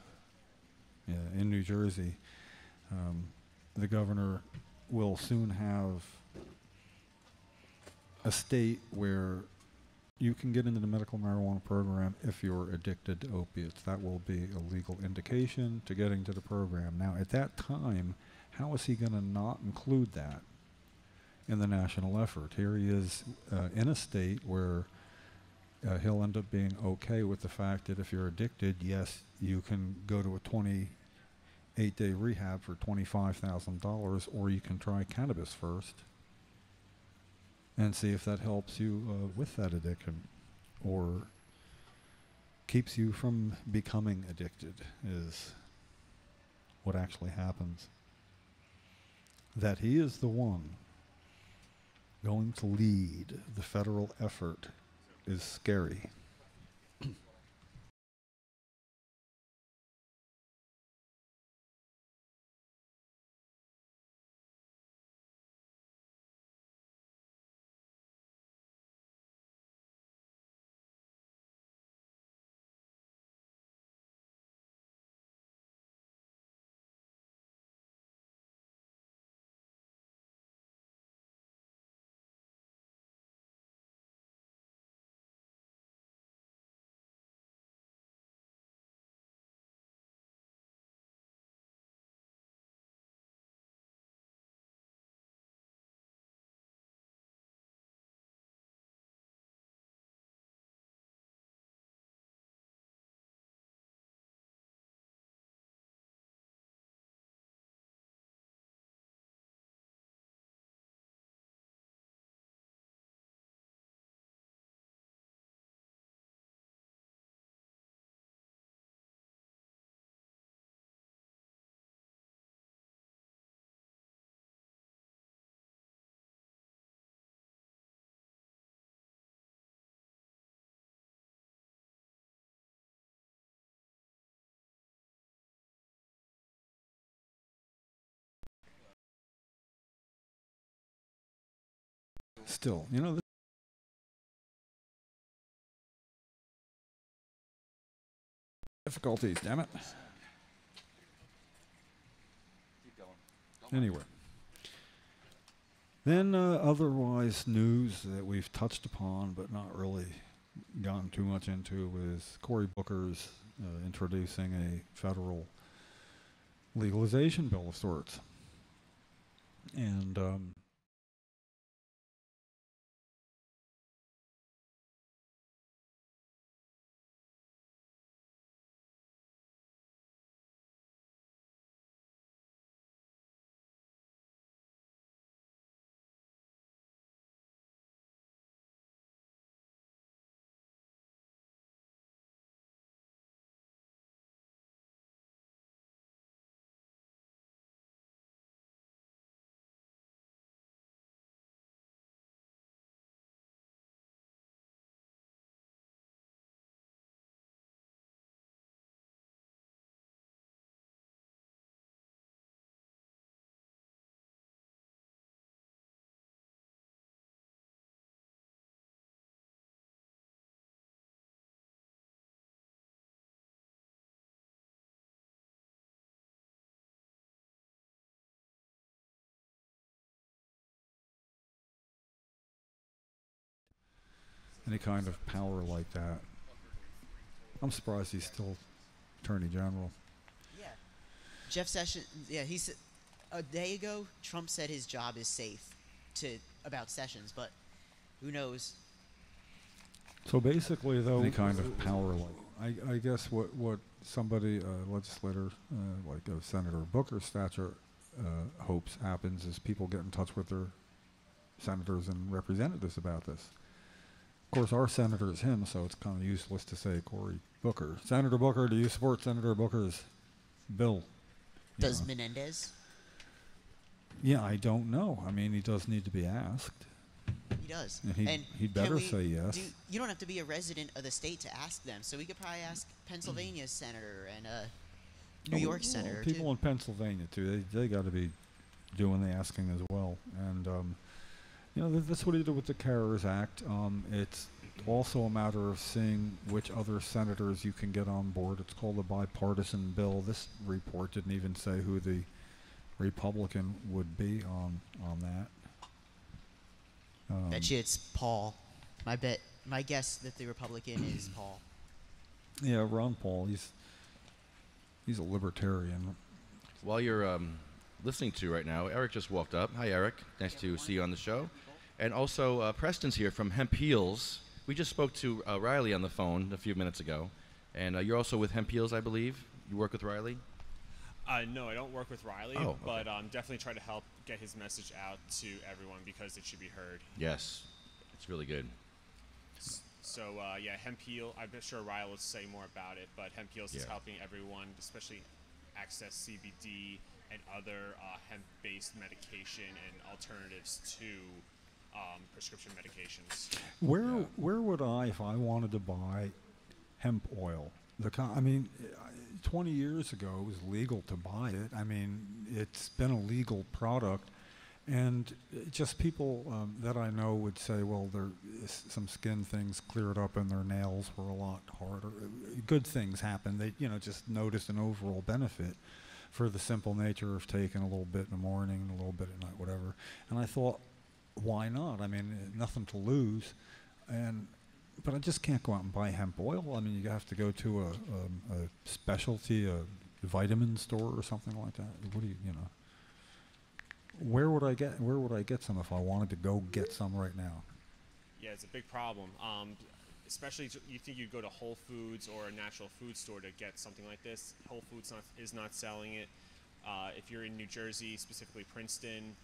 in New Jersey. The governor will soon have a state where you can get into the medical marijuana program if you're addicted to opiates. That will be a legal indication to getting to the program. Now, at that time, how is he going to not include that in the national effort? Here he is in a state where he'll end up being okay with the fact that if you're addicted, yes, you can go to a 28-day rehab for $25,000, or you can try cannabis first and see if that helps you with that addiction, or keeps you from becoming addicted, is what actually happens. That he is the one going to lead the federal effort is scary. Still, you know, the difficulties, damn it. Anyway. Then otherwise news that we've touched upon but not really gotten too much into is Cory Booker's introducing a federal legalization bill of sorts. And any kind of power like that I'm surprised he's still Attorney General. Yeah. Jeff Sessions, yeah, a day ago, Trump said his job is safe about Sessions, but who knows? So basically, though, any kind of power, I guess what somebody, legislator like Senator Booker's stature hopes happens is people get in touch with their senators and representatives about this. Of course, our senator is him, so it's kind of useless to say Cory Booker. Senator Booker, do you support Senator Booker's bill? Does Menendez? Yeah, I don't know. I mean, he does need to be asked. He does. And he'd better say yes. You don't have to be a resident of the state to ask them, so we could probably ask Pennsylvania's senator and New York senator, people too. in Pennsylvania, too, they got to be doing the asking as well. And, that's what he did with the CARES Act. It's also a matter of seeing which other senators you can get on board. It's called a bipartisan bill. This report didn't even say who the Republican would be on that. Bet you it's Paul. My guess that the Republican is Paul. Yeah, Ron Paul. He's a libertarian. While you're listening to right now, Eric just walked up. Hi, Eric. Nice to see you on the show. And also, Preston's here from Hemp Heals. We just spoke to Riley on the phone a few minutes ago. And you're also with Hemp Heals, I believe. You work with Riley? No, I don't work with Riley, but definitely try to help get his message out to everyone because it should be heard. Yes, it's really good. So, Hemp Heal, I'm sure Riley will say more about it, but Hemp Heals is helping everyone, especially access CBD and other hemp-based medication and alternatives to prescription medications. Where would I, if I wanted to buy hemp oil? 20 years ago, it was legal to buy it. I mean, it's been a legal product. And just people that I know would say, well, some skin things cleared up and their nails were a lot harder. Good things happen. They, just noticed an overall benefit for the simple nature of taking a little bit in the morning and a little bit at night, whatever. And I thought, why not? I mean, nothing to lose. But I just can't go out and buy hemp oil. I mean, you have to go to a specialty, a vitamin store or something like that. What do you know? Where would I get some if I wanted to go get some right now? Yeah, it's a big problem. Especially you think you'd go to Whole Foods or a natural food store to get something like this. Whole Foods is not selling it. If you're in New Jersey, specifically Princeton,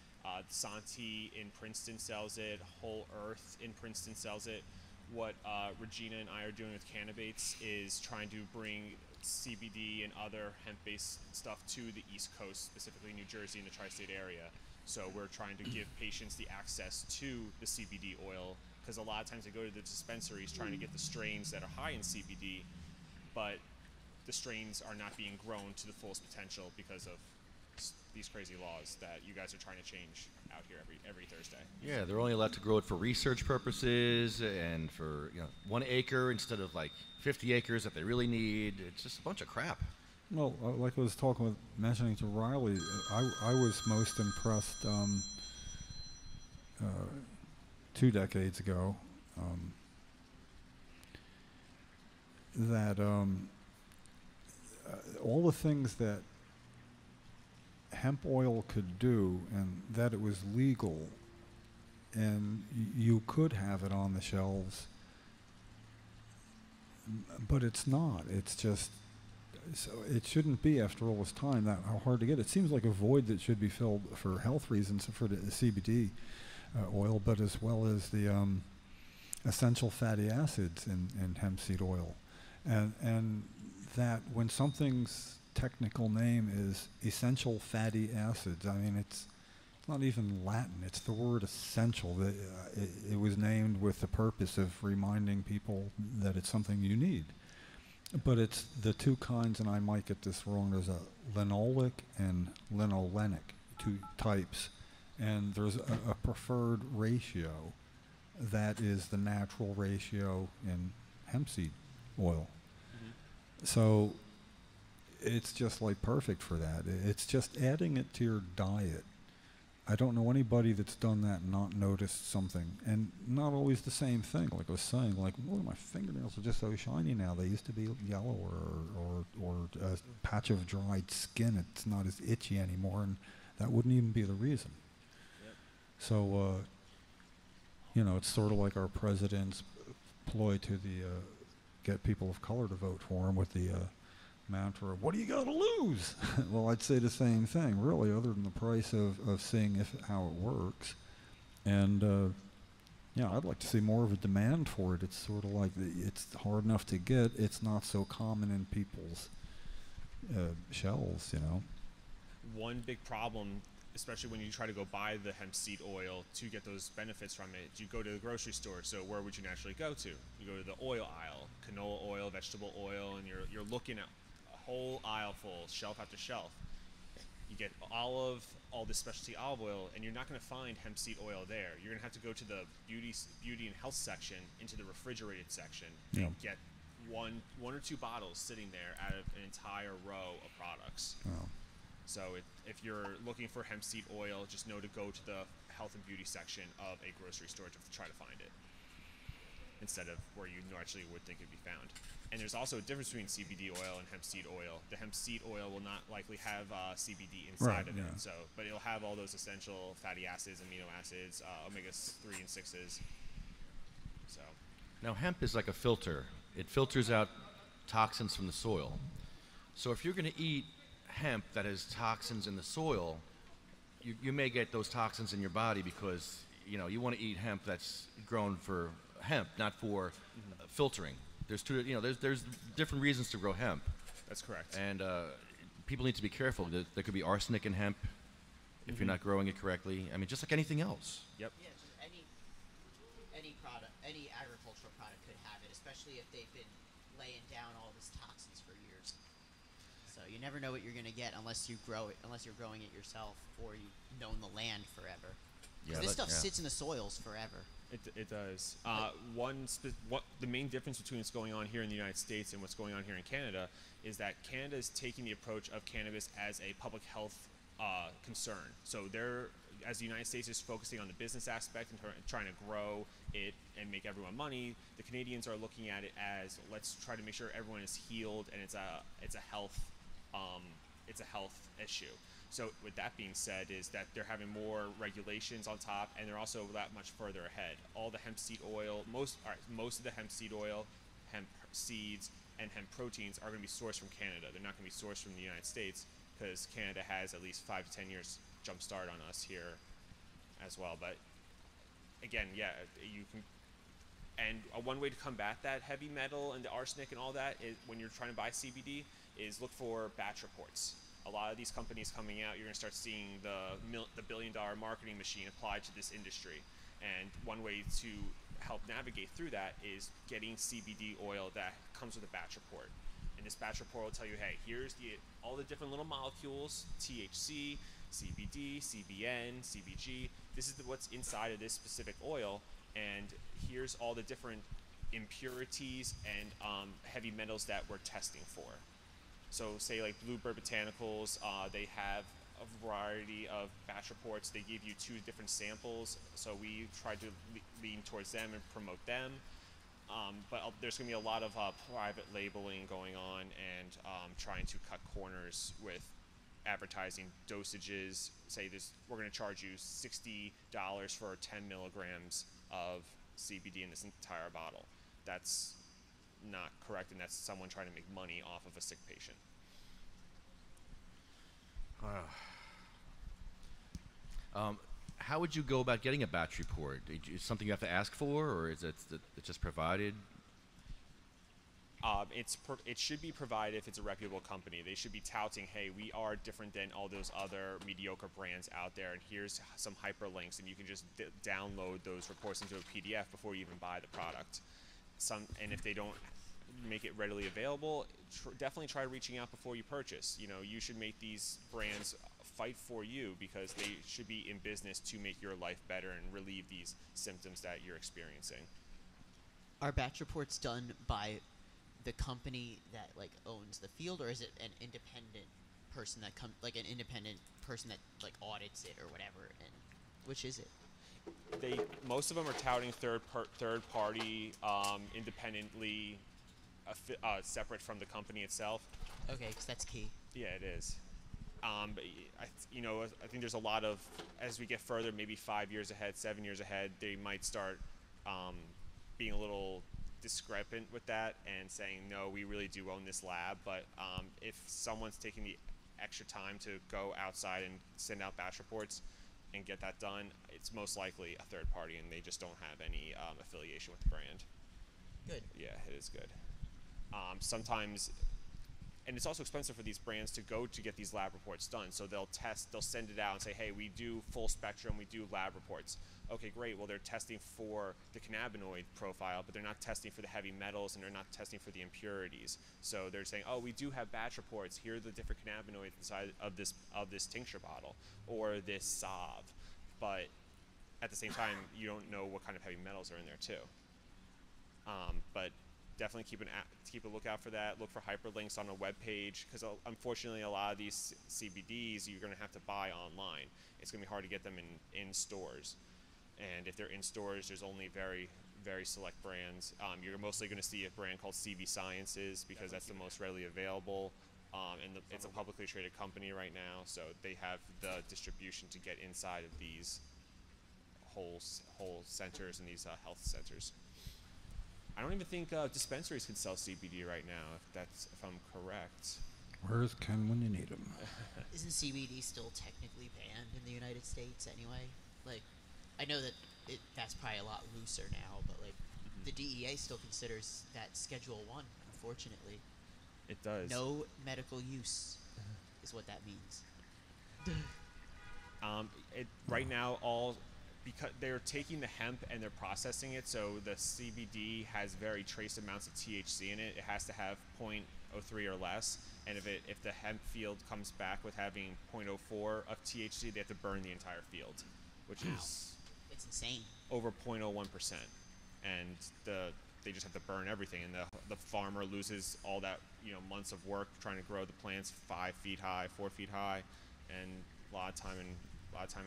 Santi in Princeton sells it. Whole Earth in Princeton sells it. What Regina and I are doing with Cannabates is trying to bring CBD and other hemp-based stuff to the East Coast, specifically New Jersey and the tri-state area. So we're trying to give patients the access to the CBD oil, because a lot of times they go to the dispensaries trying to get the strains that are high in CBD, but the strains are not being grown to the fullest potential because of these crazy laws that you guys are trying to change out here every Thursday. Yeah, they're only allowed to grow it for research purposes and for 1 acre instead of like 50 acres that they really need. It's just a bunch of crap. Well, like I was mentioning to Riley, I was most impressed 2 decades ago that all the things that hemp oil could do, and that it was legal, and you could have it on the shelves, but it's not. It's just, so it shouldn't be, after all this time, that hard to get. It seems like a void that should be filled for health reasons for the CBD oil, but as well as the essential fatty acids in hemp seed oil, and that when something's technical name is essential fatty acids. I mean, it's not even Latin. It's the word essential. It was named with the purpose of reminding people that it's something you need. But it's the two kinds, and I might get this wrong. There's a linoleic and linolenic, 2 types. And there's a preferred ratio that is the natural ratio in hemp seed oil. Mm-hmm. So it's just like perfect for that. It's just adding it to your diet I don't know anybody that's done that and not noticed something, and not always the same thing. Like I was saying, like, look, my fingernails are just so shiny now. They used to be yellow or a patch of dried skin. It's not as itchy anymore, and that wouldn't even be the reason. Yep. So, it's sort of like our president's ploy to get people of color to vote for him with the mantra of, what do you got to lose? Well, I'd say the same thing, really, other than the price of seeing how it works. And, I'd like to see more of a demand for it. It's sort of like it's hard enough to get. It's not so common in people's shelves, One big problem, especially when you try to go buy the hemp seed oil to get those benefits from it, you go to the grocery store. So where would you naturally go to? You go to the oil aisle, canola oil, vegetable oil, and you're looking at a whole aisle full, shelf after shelf. You get all this specialty olive oil, and you're not going to find hemp seed oil there. You're going to have to go to the beauty and health section, into the refrigerated section, and get one or two bottles sitting there out of an entire row of products. Oh. So if you're looking for hemp seed oil, just know to go to the health and beauty section of a grocery store to try to find it, instead of where you naturally would think it'd be found. And there's also a difference between CBD oil and hemp seed oil. The hemp seed oil will not likely have CBD inside of it, but it'll have all those essential fatty acids, amino acids, omega-3 and 6s. So Now, hemp is like a filter. It filters out toxins from the soil. So if you're going to eat hemp that has toxins in the soil, you may get those toxins in your body because you want to eat hemp that's grown for hemp, not for filtering. There's there's different reasons to grow hemp. that's correct. And people need to be careful. There could be arsenic in hemp if you're not growing it correctly. I mean, just like anything else. Yep. Yeah, just any product, any agricultural product could have it, especially if they've been laying down all these toxins for years. So you never know what you're going to get unless you grow it, unless you're growing it yourself or you've known the land forever. Yeah, This stuff sits in the soils forever. It does. The main difference between what's going on here in the United States and what's going on here in Canada is that Canada is taking the approach of cannabis as a public health concern. So as the United States is focusing on the business aspect and trying to grow it and make everyone money, the Canadians are looking at it as, let's try to make sure everyone is healed and it's a health issue. So with that being said, is that they're having more regulations on top, and they're also that much further ahead. All the hemp seed oil, most of the hemp seed oil, hemp seeds, and hemp proteins are going to be sourced from Canada. They're not going to be sourced from the United States because Canada has at least 5 to 10 years jump start on us here as well. But again, you can. And one way to combat that heavy metal and the arsenic and all that is, when you're trying to buy CBD, is look for batch reports. A lot of these companies coming out, you're going to start seeing the billion-dollar marketing machine applied to this industry. And one way to help navigate through that is getting CBD oil that comes with a batch report. And this batch report will tell you, hey, here's all the different little molecules, THC, CBD, CBN, CBG. This is what's inside of this specific oil. And here's all the different impurities and heavy metals that we're testing for. So say like Bluebird Botanicals, they have a variety of batch reports. They give you 2 different samples, so we try to lean towards them and promote them. But there's going to be a lot of private labeling going on and trying to cut corners with advertising dosages. Say we're going to charge you $60 for 10 milligrams of CBD in this entire bottle. That's not correct, and that's someone trying to make money off of a sick patient. How would you go about getting a batch report? Is it something you have to ask for, or is it just provided? It should be provided if it's a reputable company. They should be touting, hey, we are different than all those other mediocre brands out there, and here's some hyperlinks, and you can just download those reports into a PDF before you even buy the product. And if they don't make it readily available, definitely try reaching out before you purchase. You should make these brands fight for you because they should be in business to make your life better and relieve these symptoms that you're experiencing. Are batch reports done by the company that owns the field, or is it an independent person that like an independent person that like audits it or whatever? And which is it? Most of them are touting third party, independently, separate from the company itself. Okay, because that's key. Yeah, it is. But I think there's a lot of, as we get further, maybe 5 years ahead, 7 years ahead, they might start being a little discrepant with that and saying, no, we really do own this lab. But if someone's taking the extra time to go outside and send out batch reports and get that done, it's most likely a third party, and they just don't have any affiliation with the brand. Good. Yeah, it is good. Sometimes, and it's also expensive for these brands to go to get these lab reports done. So they'll send it out and say, hey, we do full spectrum, we do lab reports. Okay, great. Well, they're testing for the cannabinoid profile, but they're not testing for the heavy metals, and they're not testing for the impurities. So they're saying, oh, we do have batch reports. Here are the different cannabinoids inside of this tincture bottle or this salve. But at the same time, you don't know what kind of heavy metals are in there too. But definitely keep a lookout for that. Look for hyperlinks on a web page, because unfortunately a lot of these CBDs you're going to have to buy online. It's going to be hard to get them in stores, and if they're in stores, there's only very, very select brands. You're mostly going to see a brand called CV Sciences, because that's the most readily available, and it's a publicly traded company right now, so they have the distribution to get inside of these whole centers and these health centers. I don't even think dispensaries can sell CBD right now, if I'm correct. Where's Ken when you need him? Isn't CBD still technically banned in the United States anyway? Like, I know that that's probably a lot looser now, but like the DEA still considers that Schedule 1, unfortunately. It does. No medical use is what that means. Right now, because they're taking the hemp and they're processing it, so the CBD has very trace amounts of THC in it. It has to have 0.03 or less, and if the hemp field comes back with having 0.04 of THC, they have to burn the entire field, which is it's insane. Over 0.01%, and they just have to burn everything, and the farmer loses all that months of work trying to grow the plants 5 feet high, 4 feet high, and a lot of time and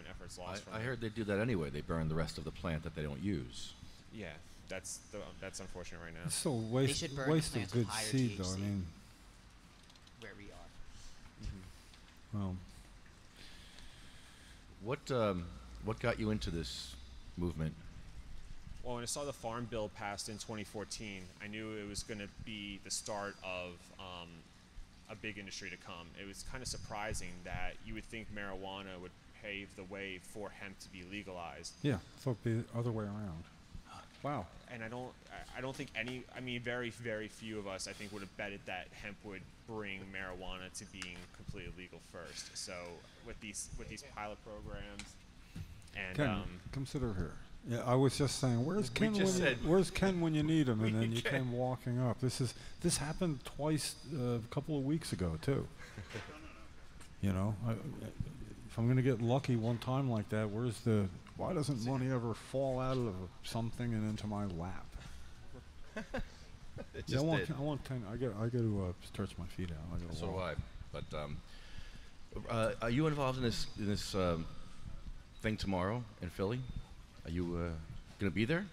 effort's lost. I heard they do that anyway. They burn the rest of the plant that they don't use. Yeah, that's unfortunate right now. It's so waste of good seed, though. I mean, where we are. Well, what got you into this movement? Well, when I saw the Farm Bill passed in 2014, I knew it was going to be the start of a big industry to come. It was kind of surprising that you would think marijuana would pave the way for hemp to be legalized. Yeah, I thought the other way around. Wow. And I don't think very, very few of us, I think, would have betted that hemp would bring marijuana to being completely legal first. So with these pilot programs, and Ken, consider here. Yeah, I was just saying, where's Ken when you need him? And then you came walking up. This happened twice, a couple of weeks ago too. If I'm going to get lucky one time like that, why doesn't money ever fall out of something and into my lap? It just did. I want 10. I got to stretch my feet out. So do I. But are you involved in this thing tomorrow in Philly? Are you going to be there?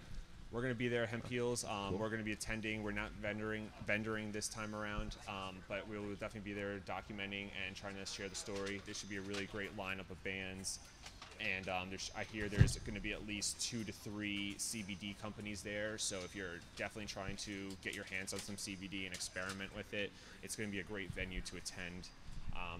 We're going to be there at Hemp Heals. Cool. We're going to be attending. We're not vendoring this time around, but we will definitely be there documenting and trying to share the story. There should be a really great lineup of bands. And I hear there's going to be at least 2 to 3 CBD companies there. So if you're definitely trying to get your hands on some CBD and experiment with it, it's going to be a great venue to attend.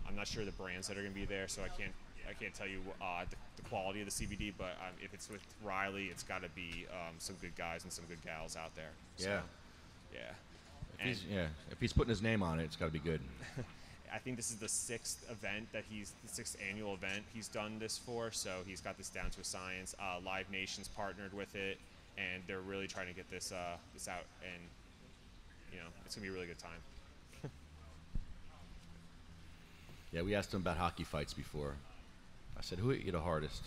I'm not sure the brands that are going to be there, so I can't tell you the quality of the CBD, but if it's with Riley, it's got to be some good guys and some good gals out there. Yeah. So, yeah. If he's putting his name on it, it's got to be good. I think this is the 6th annual event he's done this for, so he's got this down to a science. Live Nation's partnered with it, and they're really trying to get this out, and it's gonna be a really good time. Yeah, we asked him about hockey fights before. I said, "Who hit you the hardest?"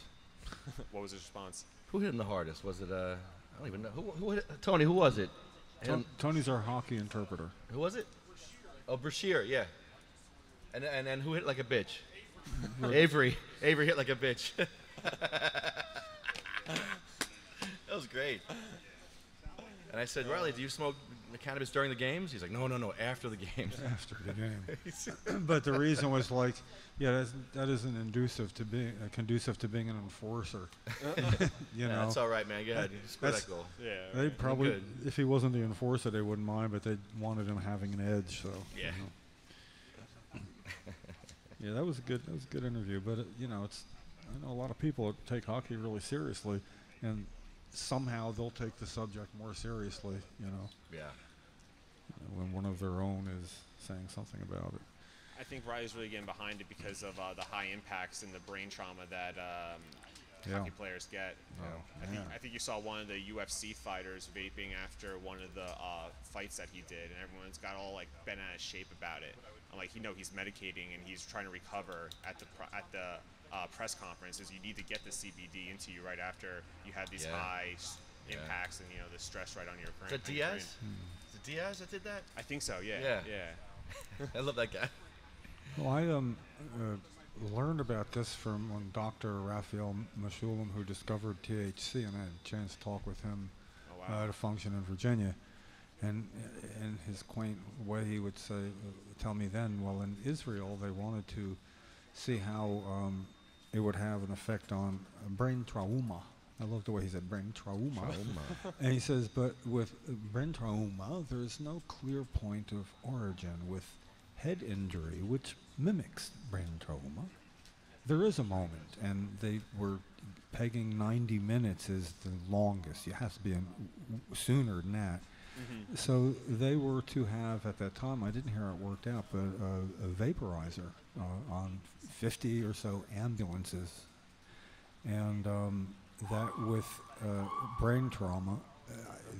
What was his response? Who hit him the hardest? Was it I don't even know. Who hit, Tony? Who was it? Tony's our hockey interpreter. Who was it? Oh, Brashear. Yeah. And then who hit like a bitch? Avery. Avery hit like a bitch. That was great. And I said, Riley, do you smoke cannabis during the games? He's like, no, after the games. After the game. But the reason was like, yeah, that isn't conducive to being an enforcer. You know. That's all right, man. Go ahead. Score that goal. Yeah. They probably, if he wasn't the enforcer, they wouldn't mind, but they wanted him having an edge. So. Yeah. You know. Yeah, that was a good interview. But you know, I know a lot of people that take hockey really seriously, and somehow they'll take the subject more seriously. You know. Yeah. When one of their own is saying something about it. I think Riley's really getting behind it because of the high impacts and the brain trauma that hockey players get. I think you saw one of the UFC fighters vaping after one of the fights that he did, and everyone's got all like bent out of shape about it. I'm like, he's medicating and he's trying to recover at the press conference. Is you need to get the CBD into you right after you have these high impacts and the stress right on your brain. Is that Diaz? Is it Diaz that did that? I think so. Yeah. I love that guy. Well, I learned about this from when Dr. Raphael Meshulam, who discovered THC, and I had a chance to talk with him at a function in Virginia. And in his quaint way, he would tell me then, well, in Israel, they wanted to see how it would have an effect on brain trauma. I love the way he said brain trauma. And he says, but with brain trauma, there's no clear point of origin. With head injury, which mimics brain trauma, there is a moment, and they were pegging 90 minutes as the longest. You have to be sooner than that. Mm-hmm. So they were to have, at that time, I didn't hear how it worked out, but a vaporizer on 50 or so ambulances. And that with brain trauma,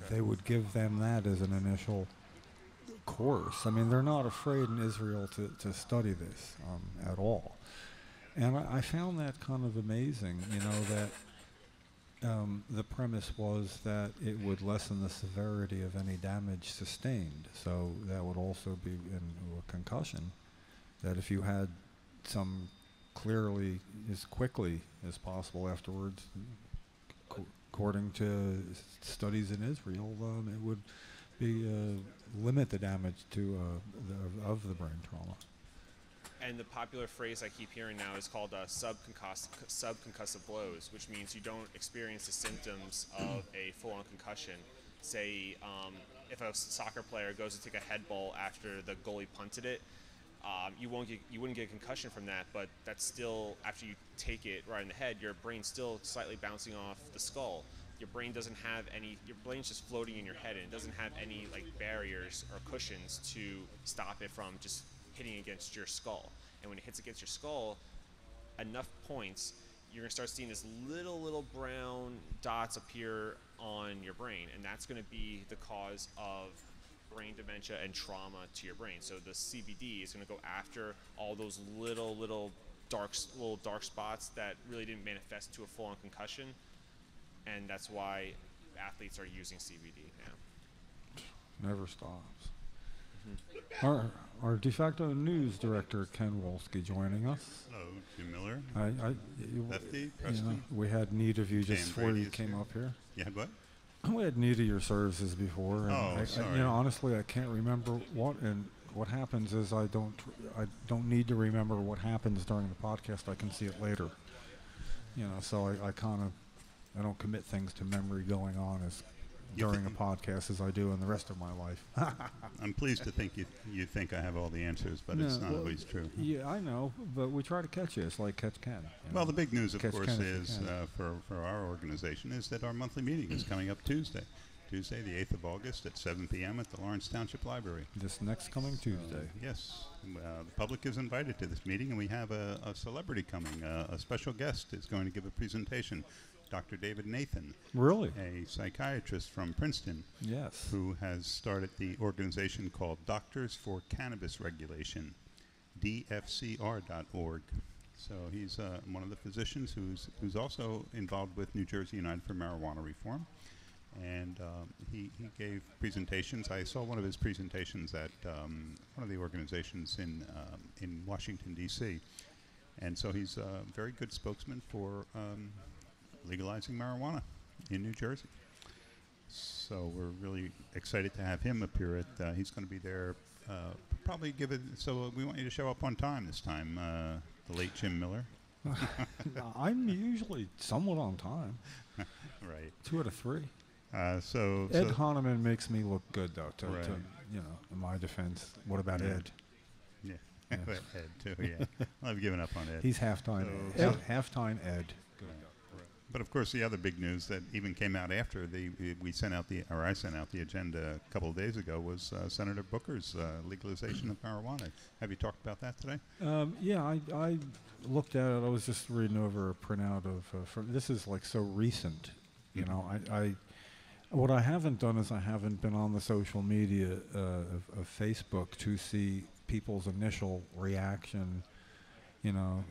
they would give them that as an initial course. I mean, they're not afraid in Israel to study this at all. And I found that kind of amazing, that the premise was that it would lessen the severity of any damage sustained. So that would also be in a concussion, that if you had some clearly as quickly as possible afterwards, according to studies in Israel, it would be limit the damage to of the brain trauma. And the popular phrase I keep hearing now is called subconcussive blows, which means you don't experience the symptoms of a full-on concussion. Say, if a soccer player goes to take a head ball after the goalie punted it, you wouldn't get a concussion from that, but that's still, after you take it right in the head, your brain's still slightly bouncing off the skull. Your brain doesn't have your brain's just floating in your head, and it doesn't have any like barriers or cushions to stop it from just hitting against your skull. And when it hits against your skull, enough points, you're gonna start seeing this little brown dots appear on your brain, and that's gonna be the cause of brain dementia and trauma to your brain. So the CBD is gonna go after all those little dark spots that really didn't manifest to a full-on concussion. And that's why athletes are using CBD now. Never stops. Mm-hmm. Our de facto news director, Ken Wolski, joining us. Hello, Jim Miller. Lefty, You Preston. know, we had need of you just James before Brady you is came here. up here. You had what? We had need of your services before. And Oh, I, sorry. honestly, I can't remember what. And what happens is I don't need to remember what happens during the podcast. I can see it later. So I don't commit things to memory going on as during a podcast as I do in the rest of my life. I'm pleased to think you think I have all the answers, but it's not always true. Yeah, I know, but we try to catch you. It's like catch Ken. Well, the big news, of Catch course, Ken if you is can. for our organization is that our monthly meeting is coming up Tuesday, the 8th of August at 7 p.m. at the Lawrence Township Library. This next coming Tuesday. Yes, the public is invited to this meeting, and we have a celebrity coming. A special guest is going to give a presentation. Dr. David Nathan, Really? a psychiatrist from Princeton, Yes. who has started the organization called Doctors for Cannabis Regulation, dfcr.org. So he's one of the physicians who's also involved with New Jersey United for Marijuana Reform. And he gave presentations. I saw one of his presentations at one of the organizations in Washington, D.C. And so he's a very good spokesman for legalizing marijuana in New Jersey. So we're really excited to have him appear at. He's going to be there. Probably give it. So we want you to show up on time this time. The late Jim Miller. I'm usually somewhat on time. Right. 2 out of 3. So Ed Honeyb makes me look good, though. Right. In my defense, what about Ed? Yeah. Yeah. Ed too. Yeah. I've given up on Ed. He's halftime. So- Halftime Ed. Good. But of course, the other big news that even came out after I sent out the agenda a couple of days ago was Senator Booker's legalization of marijuana. Have you talked about that today? Yeah, I looked at it. I was just reading over a printout of. This is like so recent, you know. I what I haven't done is I haven't been on the social media of Facebook to see people's initial reaction. You know,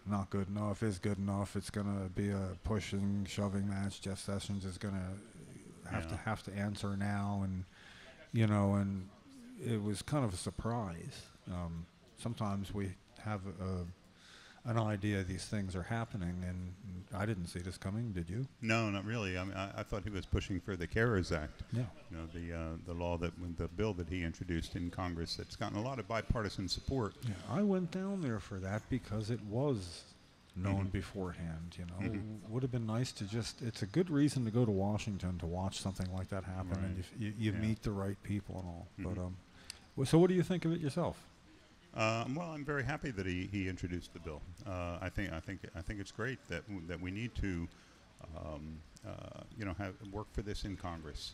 not good enough, is good enough. It's going to be a pushing, shoving match. Jeff Sessions is going to have to answer now, and and it was kind of a surprise. Sometimes we have an idea these things are happening, and I didn't see this coming. Did you? No, not really. I mean, I thought he was pushing for the CARES Act. Yeah. The law the bill that he introduced in Congress that's gotten a lot of bipartisan support. Yeah, I went down there for that because it was known beforehand. Would have been nice to it's a good reason to go to Washington to watch something like that happen, and you meet the right people and all. But so what do you think of it yourself? Well, I'm very happy that he introduced the bill. I think it's great that we need to work for this in Congress.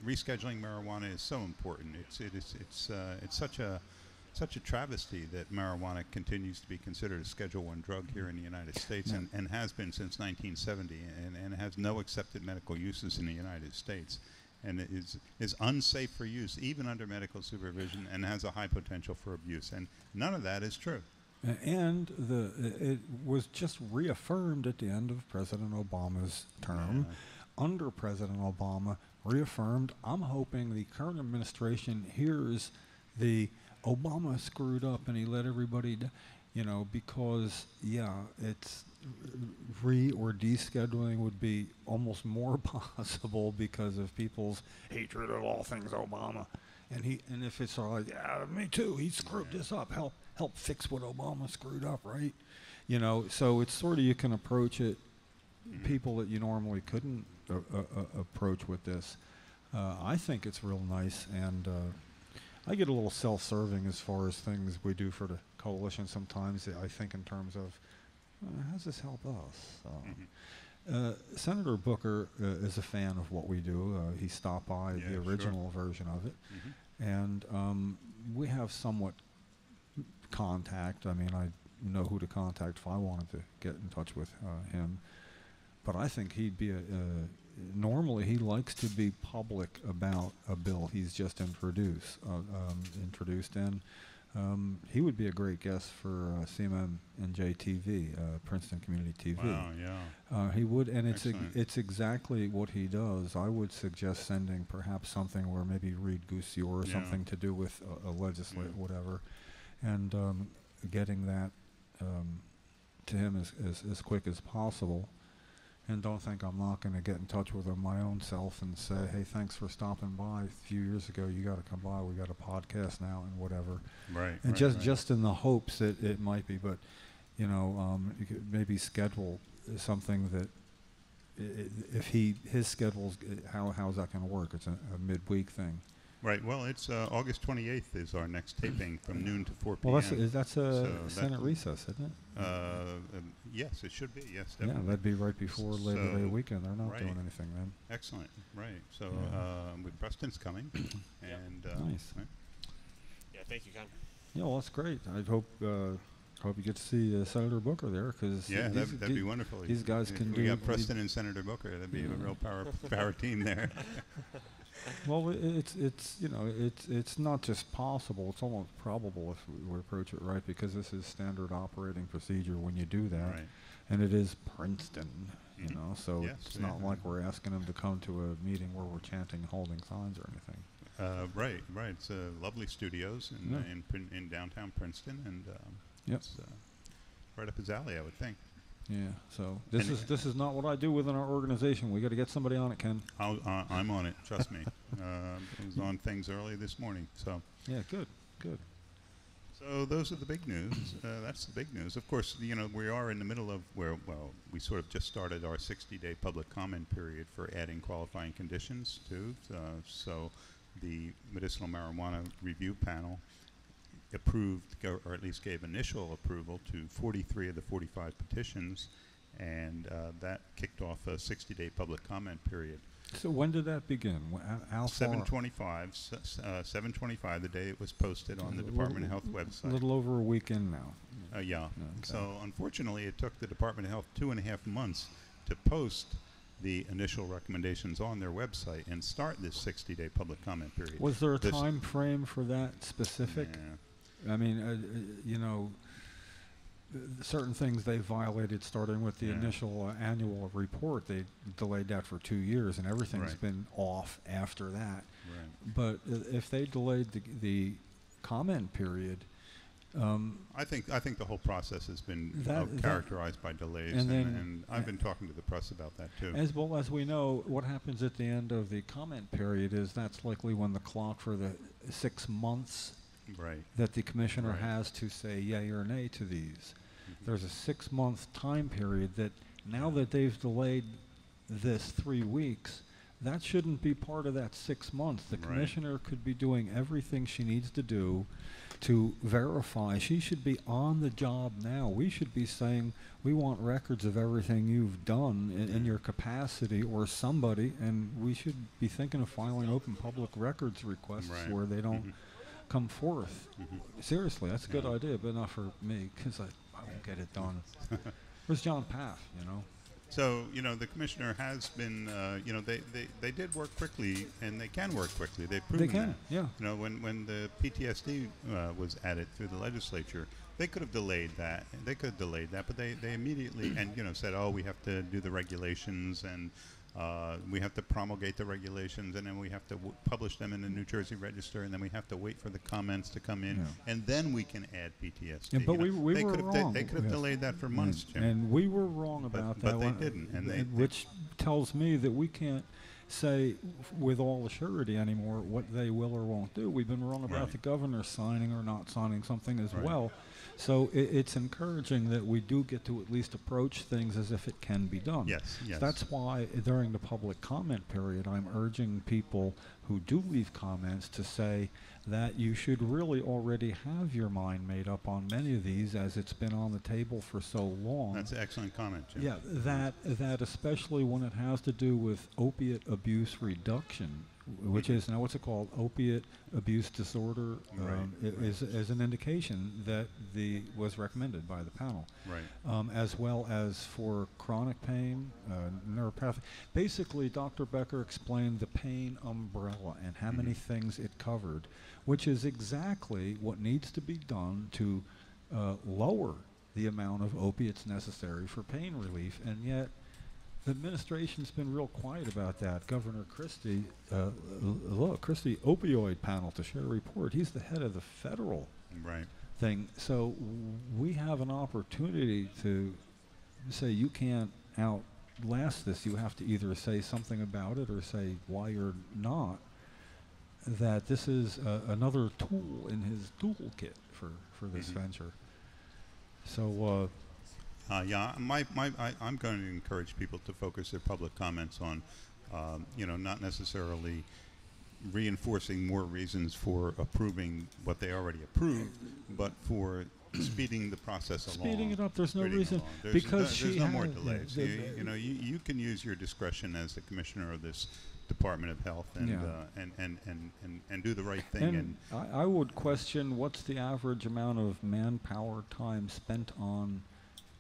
Rescheduling marijuana is so important. It's such a travesty that marijuana continues to be considered a Schedule I drug here in the United States, and has been since 1970, and has no accepted medical uses in the United States. And it is unsafe for use, even under medical supervision, and has a high potential for abuse. And none of that is true. And it was just reaffirmed at the end of President Obama's term. Under President Obama, reaffirmed. I'm hoping the current administration hears the Obama screwed up and he let everybody, because, it's or descheduling would be almost more possible because of people's hatred of all things Obama. And if it's all like, yeah, me too, he screwed this up, help fix what Obama screwed up, right? So it's sort of, you can approach it, people that you normally couldn't approach with this. I think it's real nice, and I get a little self-serving as far as things we do for the coalition sometimes. I think in terms of, how does this help us? Senator Booker is a fan of what we do. He stopped by the original version of it. And we have somewhat contact. I mean, I know who to contact if I wanted to get in touch with him. But I think he'd be normally he likes to be public about a bill he's just introduced, and he would be a great guest for CMM and JTV, Princeton Community TV. Wow, yeah. He would, and it's exactly what he does. I would suggest sending perhaps something where maybe Reed Gussior or something to do with a legislative whatever, and getting that to him as quick as possible. And don't think I'm not going to get in touch with him my own self and say, hey, thanks for stopping by. A few years ago, you got to come by. We got a podcast now and whatever. Right. And just in the hopes that it might be, but you could maybe schedule something that if his schedule's how's that going to work? It's a midweek thing. Right. Well, it's August 28th is our next taping from noon to 4 p.m. Well, that's a Senate recess, isn't it? Yes, it should be. Yes, definitely. Yeah, that'd be right before Labor Day weekend. They're not doing anything then. Excellent. Right. So with Preston's coming, and nice. Right. Yeah, thank you, Con. Yeah, well, that's great. I hope you get to see Senator Booker there, because that'd be wonderful. These guys can do. We got Preston and Senator Booker. That'd be a real power team there. Well, it's not just possible. It's almost probable if we approach it right, because this is standard operating procedure when you do that, and it is Princeton. you know. So Yes, it's yeah. not like we're asking them to come to a meeting where we're chanting, holding signs or anything. Right. It's lovely studios in downtown Princeton, and Yep. it's right up his alley, I would think. Yeah. So this And is not what I do within our organization. We got to get somebody on it, Ken. I'm on it. Trust me. I was on things early this morning. So. Yeah. Good. So those are the big news. That's the big news. Of course, you know, we are in the middle of we sort of just started our 60-day public comment period for adding qualifying conditions too. So the medicinal marijuana review panel approved, or at least gave initial approval to 43 of the 45 petitions, and that kicked off a 60-day public comment period. So when did that begin? How far? 7/25, the day it was posted on the Department of Health website. A little over a weekend now. Yeah. Okay. So unfortunately, it took the Department of Health 2.5 months to post the initial recommendations on their website and start this 60-day public comment period. Was there a time frame for that specific? Yeah. I mean, you know, certain things they violated, starting with the initial annual report. They delayed that for 2 years, and everything's been off after that. Right. But if they delayed the comment period, I think the whole process has been that characterized by delays, and I've been talking to the press about that too. as well as we know, what happens at the end of the comment period is that's likely when the clock for the 6 months that the commissioner has to say yay or nay to these. There's a 6-month time period that now that they've delayed this 3 weeks, that shouldn't be part of that 6 months. The commissioner could be doing everything she needs to do to verify. She should be on the job now. We should be saying, we want records of everything you've done in your capacity or somebody, and we should be thinking of filing open public records requests where they don't come forth. Seriously, that's a good idea, but not for me, because I won't get it done. Where's John Paff, you know? So, you know, the commissioner has been, you know, they did work quickly, and they can work quickly. They've proven They can, that. yeah. You know, when the PTSD was added through the legislature, they could have delayed that. They could have delayed that, but they immediately, and, you know, said, oh, we have to do the regulations, and we have to promulgate the regulations, and then we have to publish them in the New Jersey Register, and then we have to wait for the comments to come in, and then we can add PTSD. Yeah, but you know, we were wrong. They could have delayed that for months, Jim. And we were wrong about that. But they didn't, and which tells me that we can't say with all surety anymore what they will or won't do. We've been wrong about the governor signing or not signing something as well. So it's encouraging that we do get to at least approach things as if it can be done. Yes. That's why during the public comment period, I'm urging people who do leave comments to say that you should really already have your mind made up on many of these, as it's been on the table for so long. That's an excellent comment, Jim. Yeah, that especially when it has to do with opiate abuse reduction, which is, now what's it called? Opiate abuse disorder is an indication that was recommended by the panel. As well as for chronic pain, neuropathic. Basically, Dr. Becker explained the pain umbrella and how many things it covered, which is exactly what needs to be done to lower the amount of opiates necessary for pain relief, and yet the administration's been real quiet about that. Governor Christie, Christie opioid panel to share a report. He's the head of the federal thing. So we have an opportunity to say you can't outlast this. You have to either say something about it or say why you're not. That this is another tool in his toolkit for this venture. So. I'm going to encourage people to focus their public comments on, you know, not necessarily reinforcing more reasons for approving what they already approved, but for speeding the process along. Speeding it up. There's no reason because there's no more delays. You know, you can use your discretion as the commissioner of this Department of Health and do the right thing. And I would question what's the average amount of manpower time spent on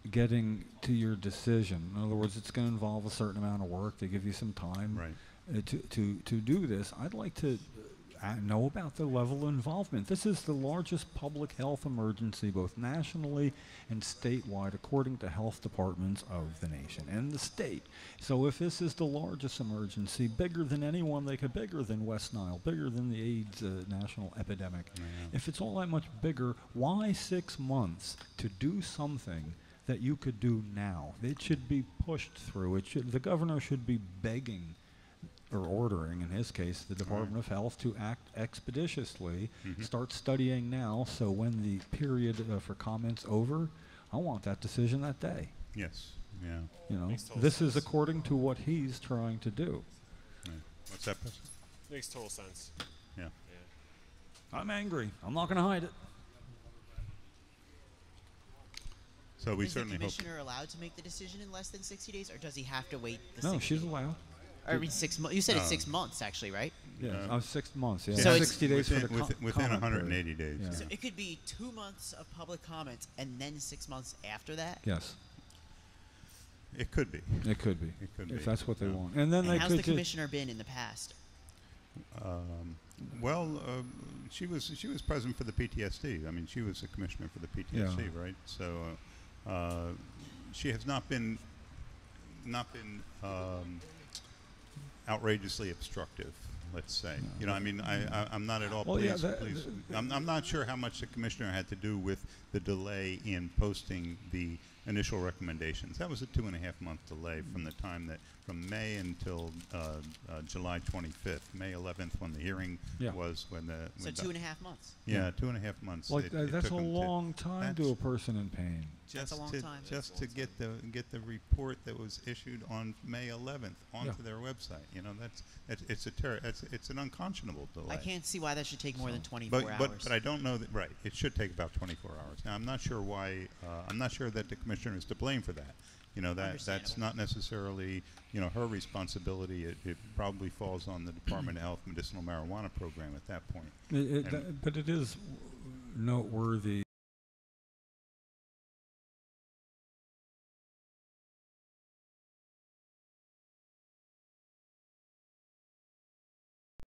getting to your decision. In other words, it's going to involve a certain amount of work. They give you some time to do this. I'd like to know about the level of involvement. This is the largest public health emergency, both nationally and statewide, according to health departments of the nation and the state. So if this is the largest emergency, bigger than anyone, bigger than West Nile, bigger than the AIDS national epidemic, if it's all that much bigger, why 6 months to do something that you could do now? It should be pushed through. The governor should be begging or ordering, in his case, the Department of Health to act expeditiously, start studying now, so when the period for comments over, I want that decision that day. Yes. Yeah. You know, Makes total this sense. is according to what he's trying to do. Yeah. What's that, Preston? Makes total sense. Yeah. I'm angry. I'm not going to hide it. So we Is the certainly hope. commissioner allowed to make the decision in less than 60 days, or does he have to wait the No, 60 she's days? allowed. I mean, 6 months. You said it's 6 months, actually, right? Yeah, 6 months. Yeah, So it's 60 days within, for the within comment 180 period. days. Yeah. So it could be 2 months of public comments and then 6 months after that? Yes, It could be. it could be. It could if be, that's what they yeah. want. And then And they how's could the commissioner been in the past? She was president for the PTSD. I mean, she was the commissioner for the PTSD, right? So she has not been outrageously obstructive. Let's say, you know, I mean, I'm not at all Well, yeah, pleased. I'm not sure how much the commissioner had to do with the delay in posting the initial recommendations. That was a 2.5 month delay from the time that from May until July 25th, May 11th, when the hearing was. So 2.5 months. Yeah, 2.5 months. Like It that's took a 'em long time to a person in pain. That's a long time. Just to get the report that was issued on May 11th onto their website. You know, it's an unconscionable delay. I can't see why that should take more than 24 hours. But I don't know that. Right, it should take about 24 hours. Now I'm not sure why. I'm not sure that the commissioner is to blame for that. You know, that's not necessarily her responsibility. It probably falls on the Department of Health medicinal marijuana program at that point. But it is noteworthy.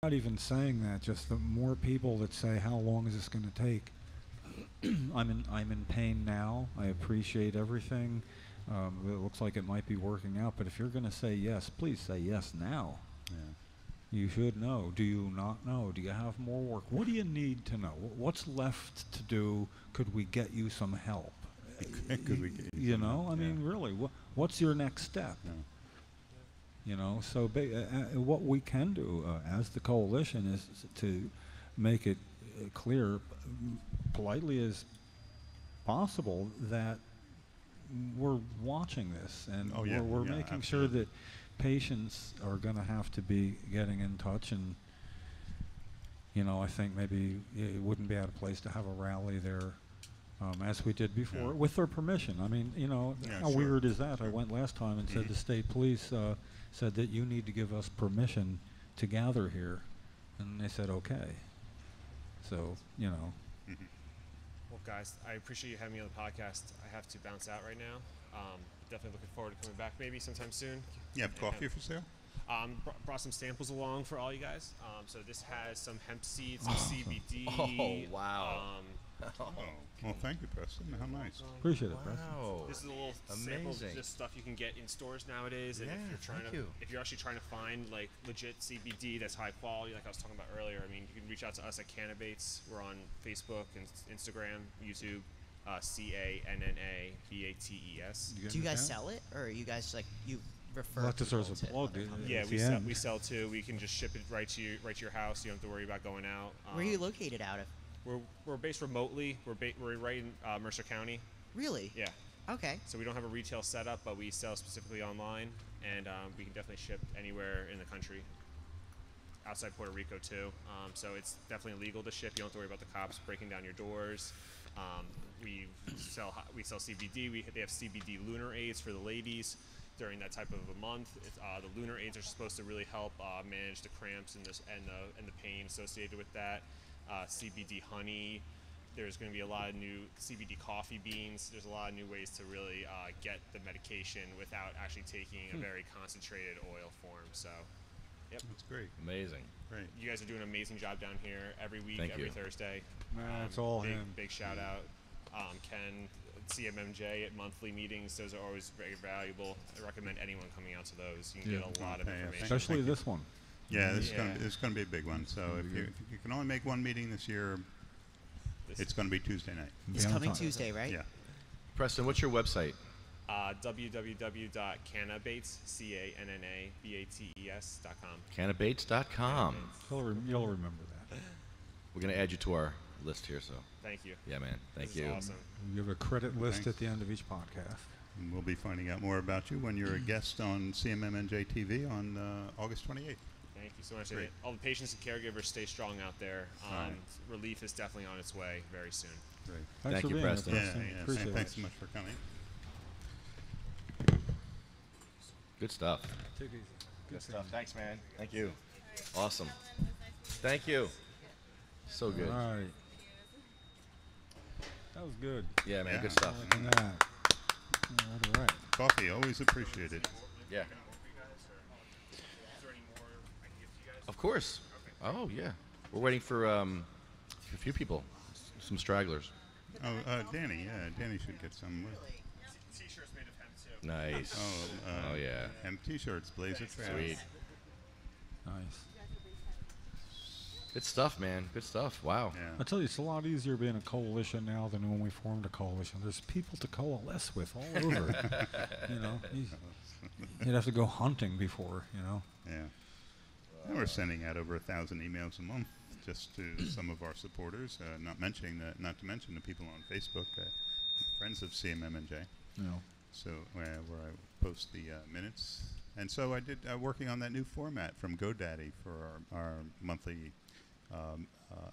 Not even saying that, just the more people that say, how long is this going to take? I'm in pain now. I appreciate everything. It looks like it might be working out, but if you're going to say yes, please say yes now. Yeah. You should know. Do you not know? Do you have more work? What do you need to know? What's left to do? Could we get you some help? Could we get you know? I mean, really, what's your next step? Yeah. You know, so what we can do as the coalition is to make it clear, politely as possible, that we're watching this and we're making sure that patients are going to have to be getting in touch. And, you know, I think maybe it wouldn't be out of place to have a rally there as we did before, with their permission. I mean, you know, how weird is that? I went last time and said the state police said that you need to give us permission to gather here. And they said, okay. So, you know. Well, guys, I appreciate you having me on the podcast. I have to bounce out right now. Definitely looking forward to coming back maybe sometime soon. You have coffee for sale? Brought some samples along for all you guys. So this has some hemp seeds, some CBD. Oh, wow. Well, thank you, Preston. How nice. Appreciate it, Preston. Wow. This is a little sample of just stuff you can get in stores nowadays. And if you're actually trying to find like legit CBD that's high quality, like I was talking about earlier, I mean, you can reach out to us at Cannabates. We're on Facebook and Instagram, YouTube, CANNABATES. Do you guys sell it, or are you guys like you refer? That deserves people a to plug. other companies? Yeah, we sell too. We can just ship it right to your house. You don't have to worry about going out. Where are you located out of? We're based remotely. We're right in Mercer County. Really? Yeah. Okay. So we don't have a retail setup, but we sell specifically online, and we can definitely ship anywhere in the country, outside Puerto Rico too. So it's definitely legal to ship. You don't have to worry about the cops breaking down your doors. We sell CBD. They have CBD lunar aids for the ladies during that type of a month. The lunar aids are supposed to really help manage the cramps and the pain associated with that. CBD honey. There's going to be a lot of new CBD coffee beans. There's a lot of new ways to really get the medication without actually taking a very concentrated oil form. So Yep. That's great. Amazing. Great. You guys are doing an amazing job down here every week, Thank every you. Thursday. Man, it's all big, him. Big shout out. Ken, CMMJ at monthly meetings. Those are always very valuable. I recommend anyone coming out to those. You can get a lot of Okay, yeah, information. Especially Thank you. this one. Yeah, this Yeah. is going to be a big one. So if you can only make one meeting this year, it's going to be Tuesday night. It's Be on coming time. Tuesday, right? Yeah. Preston, what's your website? www.cannabates, CANNABATES.com. Cannabates.com. You'll remember that. We're going to add you to our list here, so. Thank you. Yeah, man. Thank This you. is awesome. We give a credit list Thanks. at the end of each podcast. And we'll be finding out more about you when you're a guest on CMMNJ TV on August 28th. Thank you so much. Great. All the patients and caregivers, stay strong out there. Right. Relief is definitely on its way very soon. Great. Thanks Thank for you, being Preston. here, Yeah, Preston. yeah. Appreciate Thanks it. so much for coming. Good stuff. Take it easy. Good stuff. Thanks, man. Thank you. Awesome. Thank you. So good. All right. That was good. Yeah, man. Yeah. Good stuff. Liking that. All right. Coffee, always appreciated. Yeah. Of course. Oh, yeah. We're waiting for a few people, some stragglers. Oh, Danny, yeah, Danny should get some. T-shirts made of hemp too. Nice. Oh, yeah. And T-shirts, Blazer Trail. Sweet. Nice. Good stuff, man. Good stuff. Wow. Yeah. I tell you, it's a lot easier being a coalition now than when we formed a coalition. There's people to coalesce with all over. You know, you'd have to go hunting before, you know. Yeah. And we're sending out over 1,000 emails a month just to some of our supporters. Not to mention the people on Facebook, friends of CMMNJ. You know. So where I post the minutes, and so I did working on that new format from GoDaddy for our monthly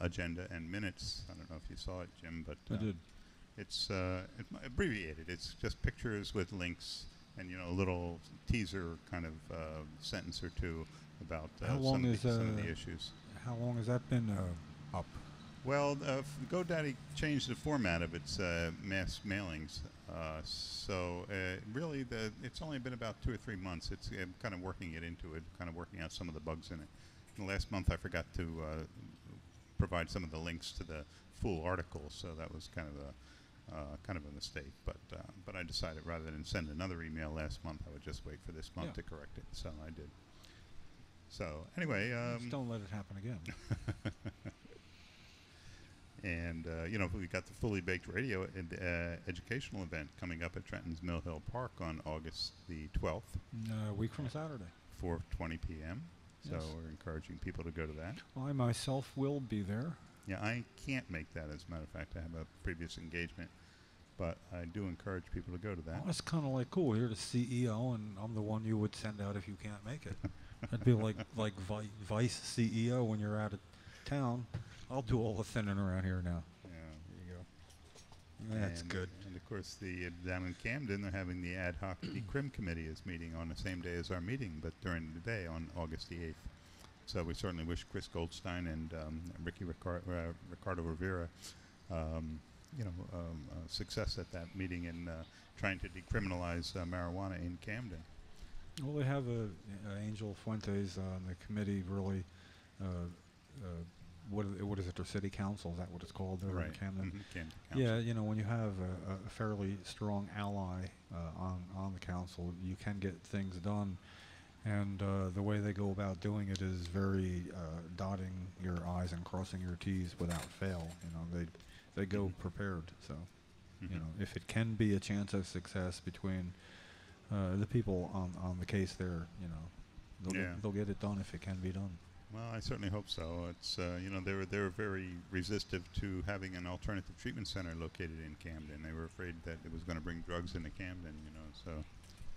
agenda and minutes. I don't know if you saw it, Jim, but I did. it's abbreviated. It's just pictures with links and a little teaser kind of sentence or two about How long some of the issues. How long has that been up? Well, GoDaddy changed the format of its mass mailings, so really it's only been about 2 or 3 months. It's kind of working it into it, kind of working out some of the bugs in it. In the last month, I forgot to provide some of the links to the full article, so that was kind of a mistake. But I decided rather than send another email last month, I would just wait for this month to correct it. So I did. So anyway, Just don't let it happen again. and we got the Fully Baked Radio educational event coming up at Trenton's Mill Hill Park on August the 12th, A week from Saturday. 4:20 p.m. So Yes. we're encouraging people to go to that. I myself will be there. Yeah, I can't make that, as a matter of fact. I have a previous engagement, but I do encourage people to go to that. Well, it's kind of like cool. You're the CEO, and I'm the one you would send out if you can't make it. I'd be like vice CEO when you're out of town. I'll do all the thinning around here now. Yeah. There you go. That's And- good. And of course, down in Camden, they're having the ad hoc Crim committee is meeting on the same day as our meeting, but during the day on August the 8th. So we certainly wish Chris Goldstein and Ricardo Rivera, success at that meeting in trying to decriminalize marijuana in Camden. Well, they have Angel Fuentes on the committee. Really, what is it? Their city council? Is that what it's called? There in Camden. Mhm, Camden Council. Yeah, when you have a fairly strong ally on the council, you can get things done. And the way they go about doing it is very dotting your I's and crossing your T's without fail. They go prepared. So, if it can be a chance of success between the people on the case there, they'll get it done if it can be done. Well, I certainly hope so. It's they were very resistive to having an alternative treatment center located in Camden. They were afraid that it was going to bring drugs into Camden. So.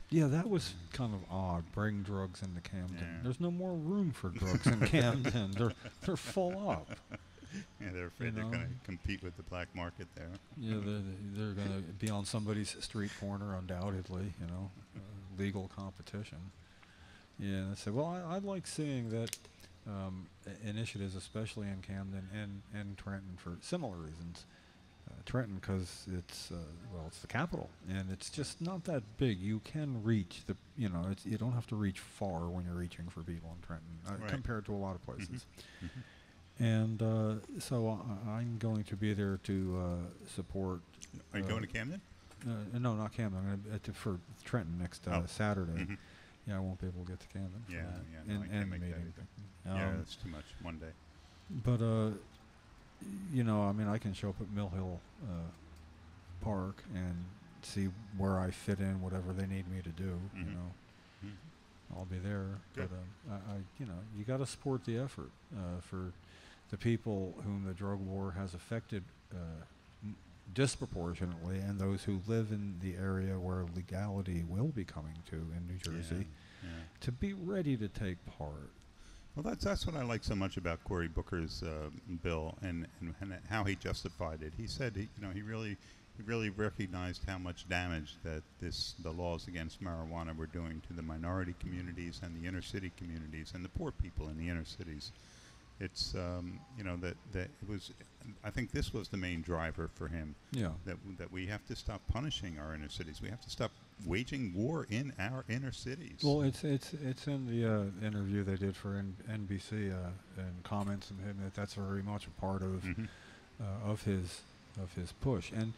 Yeah, that was kind of odd. Bring drugs into Camden. Yeah. There's no more room for drugs in Camden. They're full up. Yeah, they're afraid they're going to compete with the black market there. Yeah, they're going to be on somebody's street corner, undoubtedly. Legal competition. Yeah, and I said, well, I like seeing that initiatives, especially in Camden and Trenton, for similar reasons. Trenton because it's well, it's the capital, and it's just not that big. You can reach the, you don't have to reach far when you're reaching for people in Trenton compared to a lot of places. And so I'm going to be there to support. Are you going to Camden? No, not Camden. I'm going to for Trenton next Saturday. Yeah, I won't be able to get to Camden. Yeah, for no, I can't make that meeting. either. Yeah, that's too much one day. But I mean, I can show up at Mill Hill Park and see where I fit in, whatever they need me to do. I'll be there. Good. But you got to support the effort for the people whom the drug war has affected disproportionately, and those who live in the area where legality will be coming to in New Jersey, to be ready to take part. Well, that's what I like so much about Cory Booker's bill and how he justified it. He said he really recognized how much damage that the laws against marijuana were doing to the minority communities and the inner city communities and the poor people in the inner cities. It's that it was. I think this was the main driver for him. Yeah. That we have to stop punishing our inner cities. We have to stop waging war in our inner cities. Well, it's in the interview they did for NBC and comments from him that's very much a part of his push. And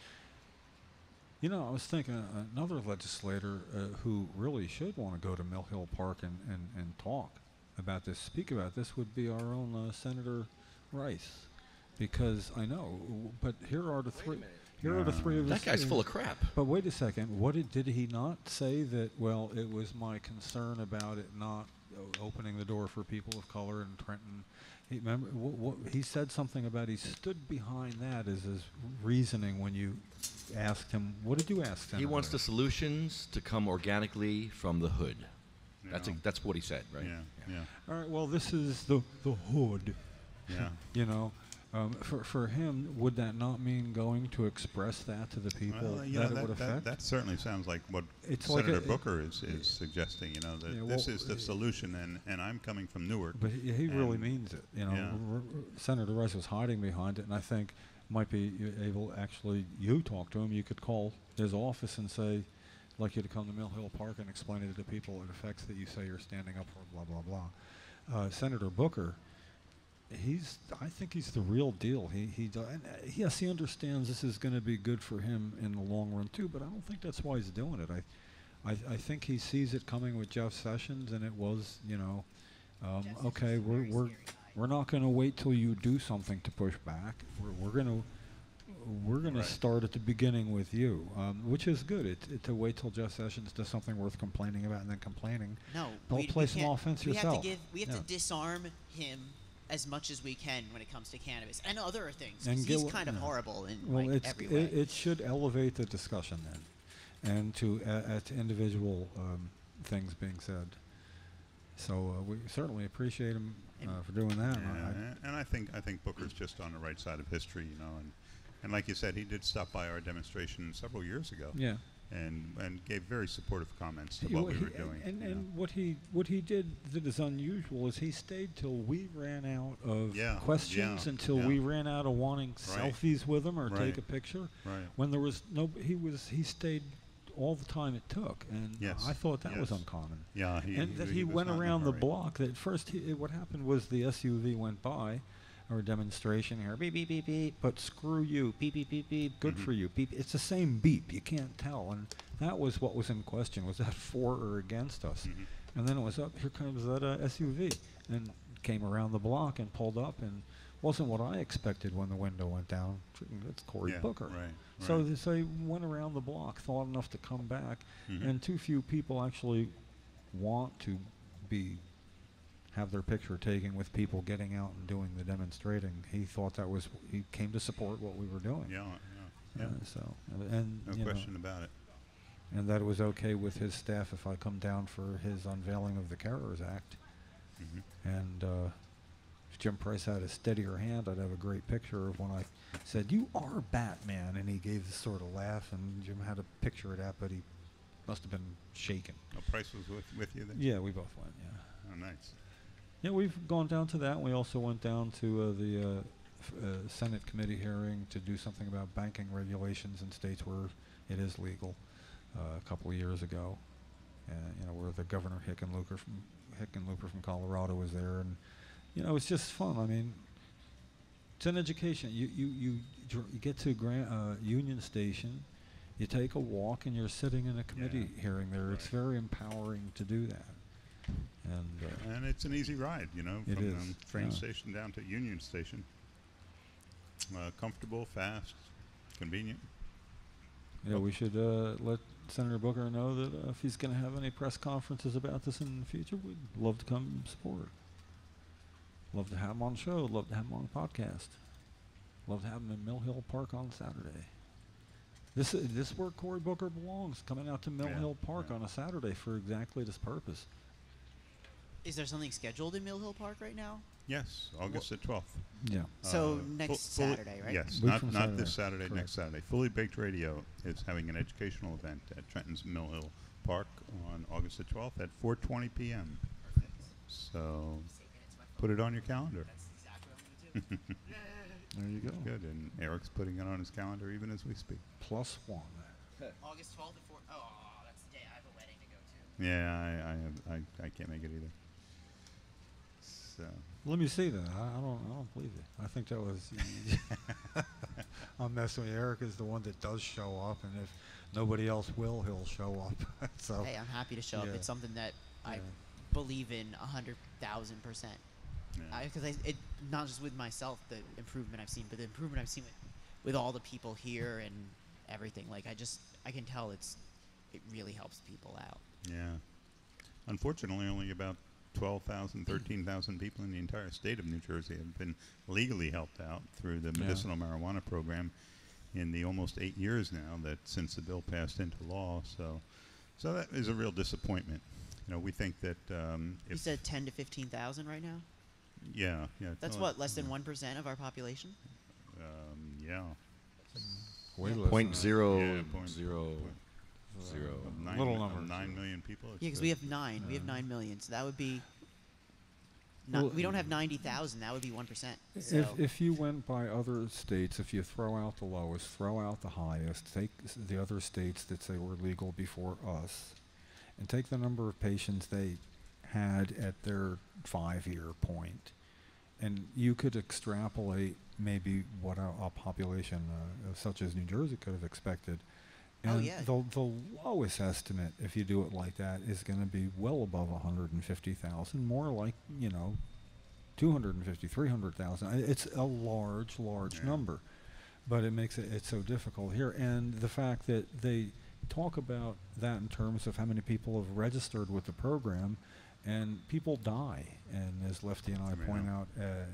I was thinking another legislator who really should want to go to Mill Hill Park and talk about this, speak about this, would be our own Senator Rice, because I know. But here are the three. Here are the three of us. That guy's full of crap. But wait a second. Did he not say that? Well, it was my concern about it not opening the door for people of color in Trenton. He said something about he stood behind that as his reasoning when you asked him. What did you ask him? He wants the solutions to come organically from the hood. That's what he said, right? Yeah. All right. Well, this is the hood. Yeah. For him, would that not mean going to express that to the people that it would affect? That certainly sounds like what Senator Booker is suggesting. That this is the solution, and I'm coming from Newark. But he really means it. Senator Rice was hiding behind it, and I think might be able. Actually, you talk to him. You could call his office and say, "I'd like you to come to Mill Hill Park and explain it to the people it affects that you say you're standing up for." Blah blah blah. Senator Booker. I think he's the real deal. Yes, he understands this is going to be good for him in the long run too, but I don't think that's why he's doing it. I think he sees it coming with Jeff Sessions, and it was, okay, we're not going to wait till you do something to push back. We're going to start at the beginning with you, which is good. To wait till Jeff Sessions does something worth complaining about and then complaining. No, don't play small offense yourself. We have to disarm him as much as we can when it comes to cannabis and other things. And he's kind of horrible in every way. It should elevate the discussion then, and to individual things being said. So we certainly appreciate him for doing that. And I think Booker's just on the right side of history, and like you said, he did stop by our demonstration several years ago. Yeah. And gave very supportive comments to what we were doing. And what he did that is unusual is he stayed till we ran out of questions, until we ran out of wanting selfies with him or take a picture. Right. When there was he stayed all the time it took, and I thought that was uncommon. Yeah, he went around the block. That first, what happened was the SUV went by. Or demonstration here, beep, beep, beep, beep, but screw you, beep, beep, beep, beep, good for you, beep. It's the same beep, you can't tell. And that was what was in question, was that for or against us? And then it was here comes that SUV, and came around the block and pulled up, and wasn't what I expected when the window went down. It's Cory Booker. Right. So he went around the block, thought enough to come back, and too few people actually want to have their picture taken with people getting out and doing the demonstrating. He thought he came to support what we were doing. Yeah. No question about it. And that it was okay with his staff if I come down for his unveiling of the Carers Act. And if Jim Price had a steadier hand, I'd have a great picture of when I said, "You are Batman," and he gave this sort of laugh, and Jim had a picture of that, but he must have been shaken. Oh, Price was with you then? Yeah, we both went, yeah. Oh, nice. Yeah, we've gone down to that. We also went down to the Senate committee hearing to do something about banking regulations in states where it is legal a couple of years ago. Where the governor Hickenlooper from Colorado was there, and it's just fun. I mean, it's an education. You get to Union Station, you take a walk, and you're sitting in a committee hearing there. Right. It's very empowering to do that. And it's an easy ride, from is, train station down to Union Station. Comfortable, fast, convenient. Yeah, we should let Senator Booker know that if he's going to have any press conferences about this in the future, we'd love to come support. Love to have him on the show. Love to have him on the podcast. Love to have him in Mill Hill Park on Saturday. This is where Cory Booker belongs, coming out to Mill Hill Park on a Saturday for exactly this purpose. Is there something scheduled in Mill Hill Park right now? Yes, August the 12th. Yeah. So next Saturday, right? Yes, not this Saturday, next Saturday. Fully Baked Radio is having an educational event at Trenton's Mill Hill Park on August the 12th at 4:20 p.m. Perfect. So put it on your calendar. That's exactly what I'm going to do. There you go. Good, and Eric's putting it on his calendar even as we speak. +1. August 12th at 4. Oh, that's the day I have a wedding to go to. Yeah, I can't make it either. So. Let me see that. I don't believe it. I think that was. I'm messing with you. Eric is the one that does show up, and if nobody else will, he'll show up. So. Hey, I'm happy to show up. It's something that I believe in 100,000%. Because it not just with myself, the improvement I've seen, but the improvement I've seen with all the people here and everything. Like I can tell it really helps people out. Yeah. Unfortunately, only about 12,000, 13,000 people in the entire state of New Jersey have been legally helped out through the medicinal marijuana program in the almost 8 years now that since the bill passed into law. So that is a real disappointment. We think that you said 10 to 15,000 right now. Yeah. That's what, less than 1% of our population. Yeah. Way less. Point zero. Little number. 9 million people. Yeah, because we have 9. We have 9 million. So that would be. We don't have 90,000. That would be 1%. So If you went by other states, if you throw out the lowest, throw out the highest, take the other states that say were legal before us, and take the number of patients they had at their 5-year point, and you could extrapolate maybe what a population such as New Jersey could have expected. And the lowest estimate, if you do it like that, is going to be well above 150,000, more like 250, 300,000. It's a large number, but it makes it's so difficult here. And the fact that they talk about that in terms of how many people have registered with the program, and people die. And as Lefty and I point out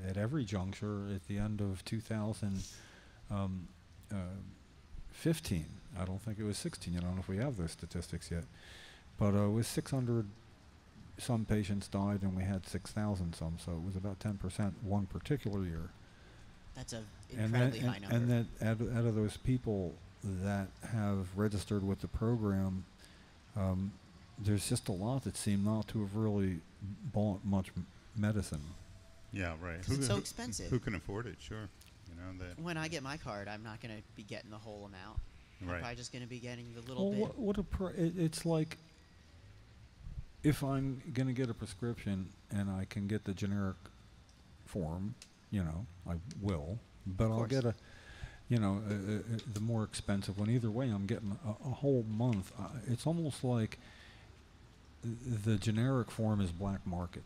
at every juncture, at the end of 2015, I don't think it was 16. I don't know if we have those statistics yet, but it was 600 some patients died, and we had 6,000 some. So it was about 10% one particular year. That's an incredibly high number. And that out of those people that have registered with the program, there's just a lot that seem not to have really bought much medicine. Yeah, right. It's so expensive. Who can afford it? Sure. When I get my card, I'm not going to be getting the whole amount. Right. I'm probably just going to be getting the little bit. It's like if I'm going to get a prescription and I can get the generic form, I will, but I'll get the more expensive one. Either way, I'm getting a whole month. It's almost like the generic form is black market.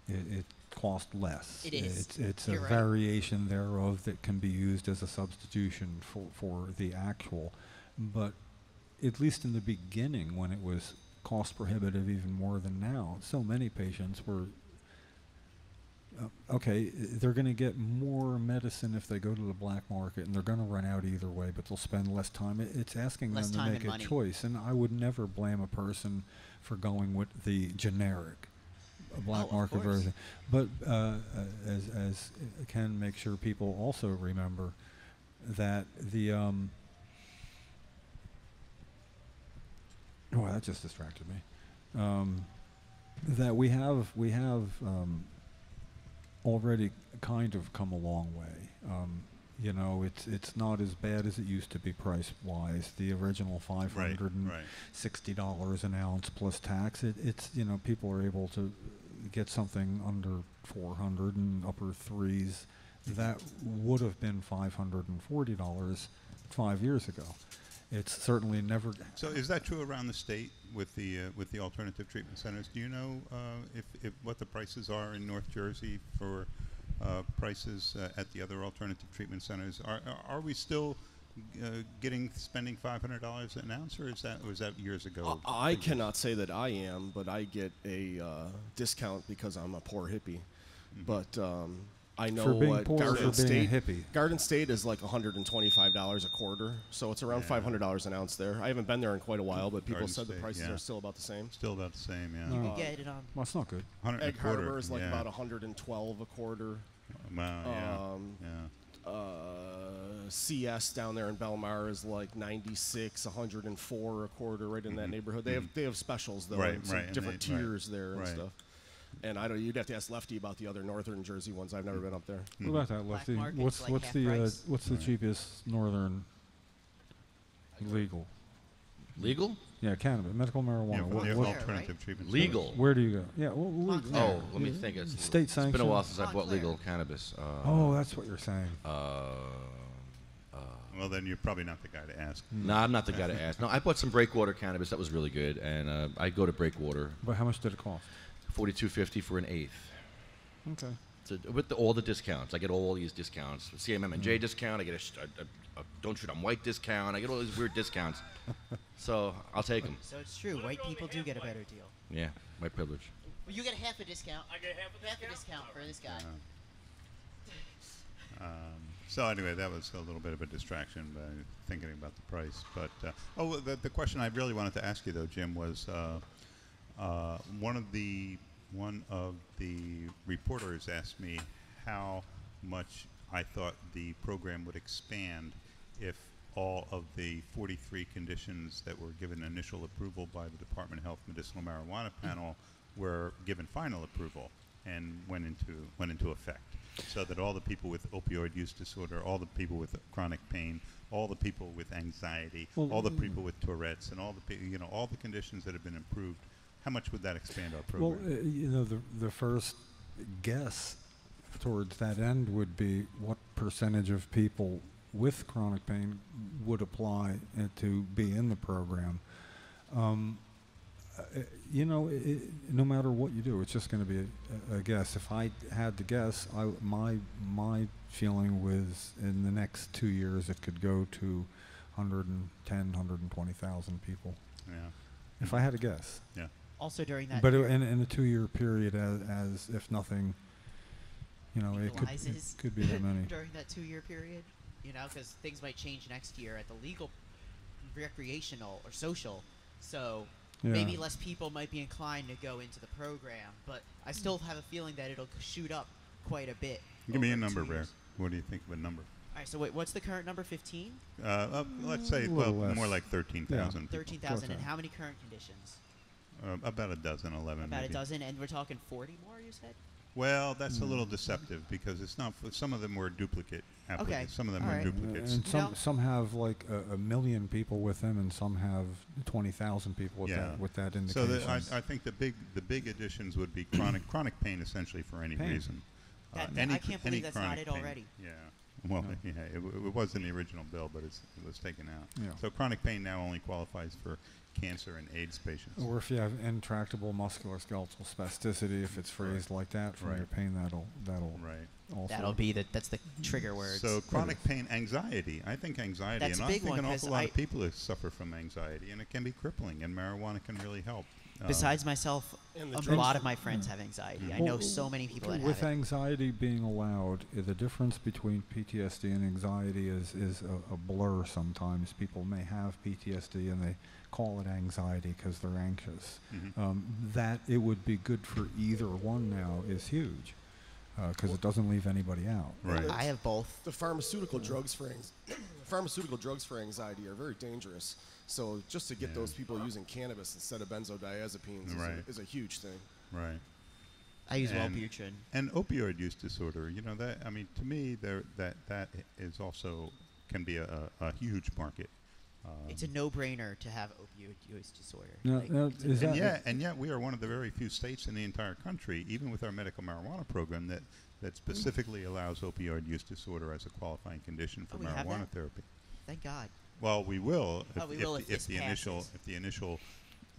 It costs less. It is. It's a variation thereof that can be used as a substitution for the actual. But at least in the beginning, when it was cost prohibitive even more than now, so many patients were they're going to get more medicine if they go to the black market, and they're going to run out either way, but they'll spend less time. It's asking them to make a choice, and I would never blame a person for going with the generic black market version. But as Ken, make sure people also remember that the that just distracted me. That we have already kind of come a long way. You know, it's not as bad as it used to be price-wise. The original $560 an ounce plus tax. It's you know, people are able to get something under 400 and upper threes. That would have been $540 5 years ago. It's certainly never. So is that true around the state with the alternative treatment centers? Do you know if what the prices are in North Jersey for prices at the other alternative treatment centers? Are we still spending $500 an ounce, or was that years ago? I cannot say that I am, but I get a discount because I'm a poor hippie. But I know for being poor, Garden for being State. a hippie. Garden State is like $125 a quarter, so it's around $500 an ounce there. I haven't been there in quite a while, but people Garden said the State, prices yeah. are still about the same. Still about the same, yeah. You can get it on. Well, it's not good. Egg Harbor is like about 112 a quarter. Wow, CS down there in Belmar is like 96, 104 a quarter, right in that neighborhood. They have specials though, Right, some right, different and tiers there and right. stuff. And you'd have to ask Lefty about the other northern Jersey ones. I've never been up there. What about that, Black Lefty? market's What's like what's half the price. what's the cheapest northern legal? Legal? Yeah, cannabis, medical marijuana. Yeah, for the Where, alternative treatment Legal. centers. Where do you go? Yeah, well, legal. Oh, let me think. It's State It's been a sanctioned. while since I bought Montclair. legal cannabis. Oh, that's what you're saying. Well, then you're probably not the guy to ask. No, I'm not the guy to ask. No, I bought some Breakwater cannabis. That was really good, and I go to Breakwater. But how much did it cost? $42.50 for an eighth. Okay. So with all the discounts, I get all these discounts. CMM&J discount. I get a Don't Shoot 'em White discount. I get all these weird discounts. So I'll take them. So it's true. White people do get a better deal. Yeah, my privilege. Well, you get half a discount. I get half a discount for this guy. So anyway, that was a little bit of a distraction by thinking about the price. But the question I really wanted to ask you though, Jim, was one of the reporters asked me how much I thought the program would expand if all of the 43 conditions that were given initial approval by the Department of Health Medicinal Marijuana panel were given final approval and went into effect. So that all the people with opioid use disorder, all the people with chronic pain, all the people with anxiety, all the people with Tourette's, and all the conditions that have been approved, how much would that expand our program? Well, you know, the first guess towards that end would be what percentage of people with chronic pain would apply to be in the program. You know, no matter what you do, it's just going to be a guess. If I had to guess, my feeling was in the next 2 years it could go to 110, 120,000 people. Yeah. If I had to guess. Yeah. Also during that. But in a 2 year period, as if nothing, you know, it could be that many. During that 2 year period, you know, because things might change next year at the legal, recreational, or social. So. Yeah. Maybe less people might be inclined to go into the program, but I still have a feeling that it'll shoot up quite a bit. Give me a number, Bear. What do you think of a number? All right, so wait, what's the current number? 15? Let's say, more like 13,000. Yeah. 13,000, and how many current conditions? About a dozen, 11 About maybe. a dozen, and we're talking 40 more, you said? Well, that's a little deceptive because it's not. Some of them were duplicate applicants. Okay. Some of them All were right. duplicates. And some have like a million people with them, and some have 20,000 people with that indication. So I think the big additions would be chronic pain essentially for any Pain. reason. I can't believe that's not it pain. already. Yeah. Well, yeah, it was in the original bill, but it was taken out. Yeah. So chronic pain now only qualifies for cancer and AIDS patients. Or if you have intractable musculoskeletal spasticity, if it's phrased like that from your pain, that'll also. That'll be that's the trigger word. So chronic pain, anxiety. I think anxiety, That's and a I big think one, an 'cause awful lot of people who suffer from anxiety, and it can be crippling, and marijuana can really help. Besides myself, And the a drugs- lot of my friends have anxiety. I know so many people that with have it. anxiety being allowed, the difference between PTSD and anxiety is a blur sometimes. People may have PTSD and they call it anxiety because they're anxious. That it would be good for either one now is huge because it doesn't leave anybody out. Right. I have both. The pharmaceutical drugs for anxiety are very dangerous. So just to get those people using cannabis instead of benzodiazepines is a huge thing. Right. I use Wellbutrin. And opioid use disorder, you know, that, I mean, to me, that is also, can be a huge market. It's a no-brainer to have opioid use disorder. No, Like, no, it's a is no- that- And yet we are one of the very few states in the entire country, even with our medical marijuana program, that specifically allows opioid use disorder as a qualifying condition for Oh, we have marijuana that? therapy. Thank God. Well, we will Oh, we will if this the initial passes. if the initial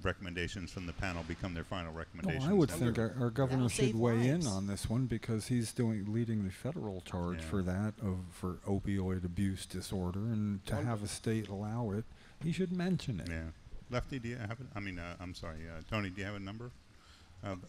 recommendations from the panel become their final recommendations. Well, I would then think our governor That'll should save weigh in lives. on this one because he's leading the federal charge Yeah. for that for opioid abuse disorder, and to have a state allow it, he should mention it. Yeah. Lefty, do you have it? I mean, I'm sorry, Tony, do you have a number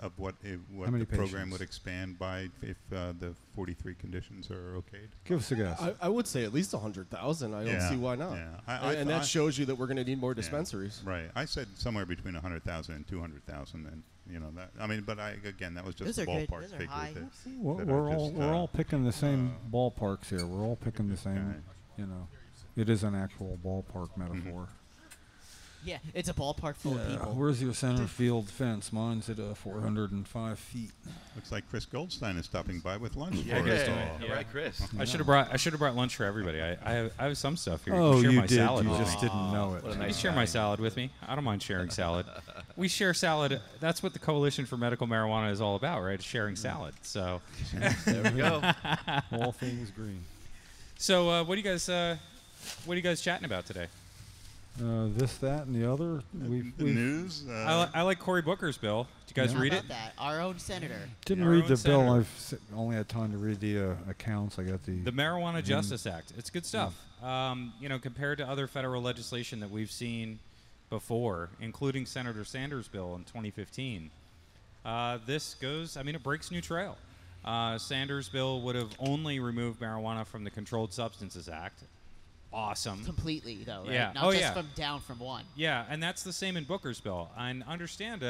of what How many the program patients? would expand by if the 43 conditions are okayed? Give us a guess. I would say at least 100,000. I don't Yeah, see why not. yeah. And that shows you that we're going to need more dispensaries. Yeah, right. I said somewhere between 100,000 and 200,000, and you know that. I mean, but again, that was just Those a are good. ballpark Those are figure. high. We're all picking the same ballparks here. We're all picking the same. Okay. You know, it is an actual ballpark metaphor. Yeah, it's a ballpark full of people. Where's your center field fence? Mine's at 405 feet. Looks like Chris Goldstein is stopping by with lunch. Yeah, for us Chris. all. Yeah. Right, Chris. I should have brought lunch for everybody. I have some stuff here. Oh, you can share you my did. salad You with just me. didn't know it. What a You nice can share guy. my salad with me. I don't mind sharing salad. We share salad. That's what the Coalition for Medical Marijuana is all about, right? It's sharing salad. So, There we go. All things green. so what are you guys chatting about today? This, that, and the other. The We've news. I like Cory Booker's bill. Did you guys How read about it? that? Our own senator. didn't Our read own the bill. senator. Only had time to read the accounts. I got The Marijuana Justice Act. It's good stuff. You know, compared to other federal legislation that we've seen before, including Senator Sanders' bill in 2015, this goes. I mean, it breaks new trail. Sanders' bill would have only removed marijuana from the Controlled Substances Act. Awesome. Completely, though, right? Yeah. Not Oh, just yeah. from down from one. Yeah, and that's the same in Booker's bill. And understand,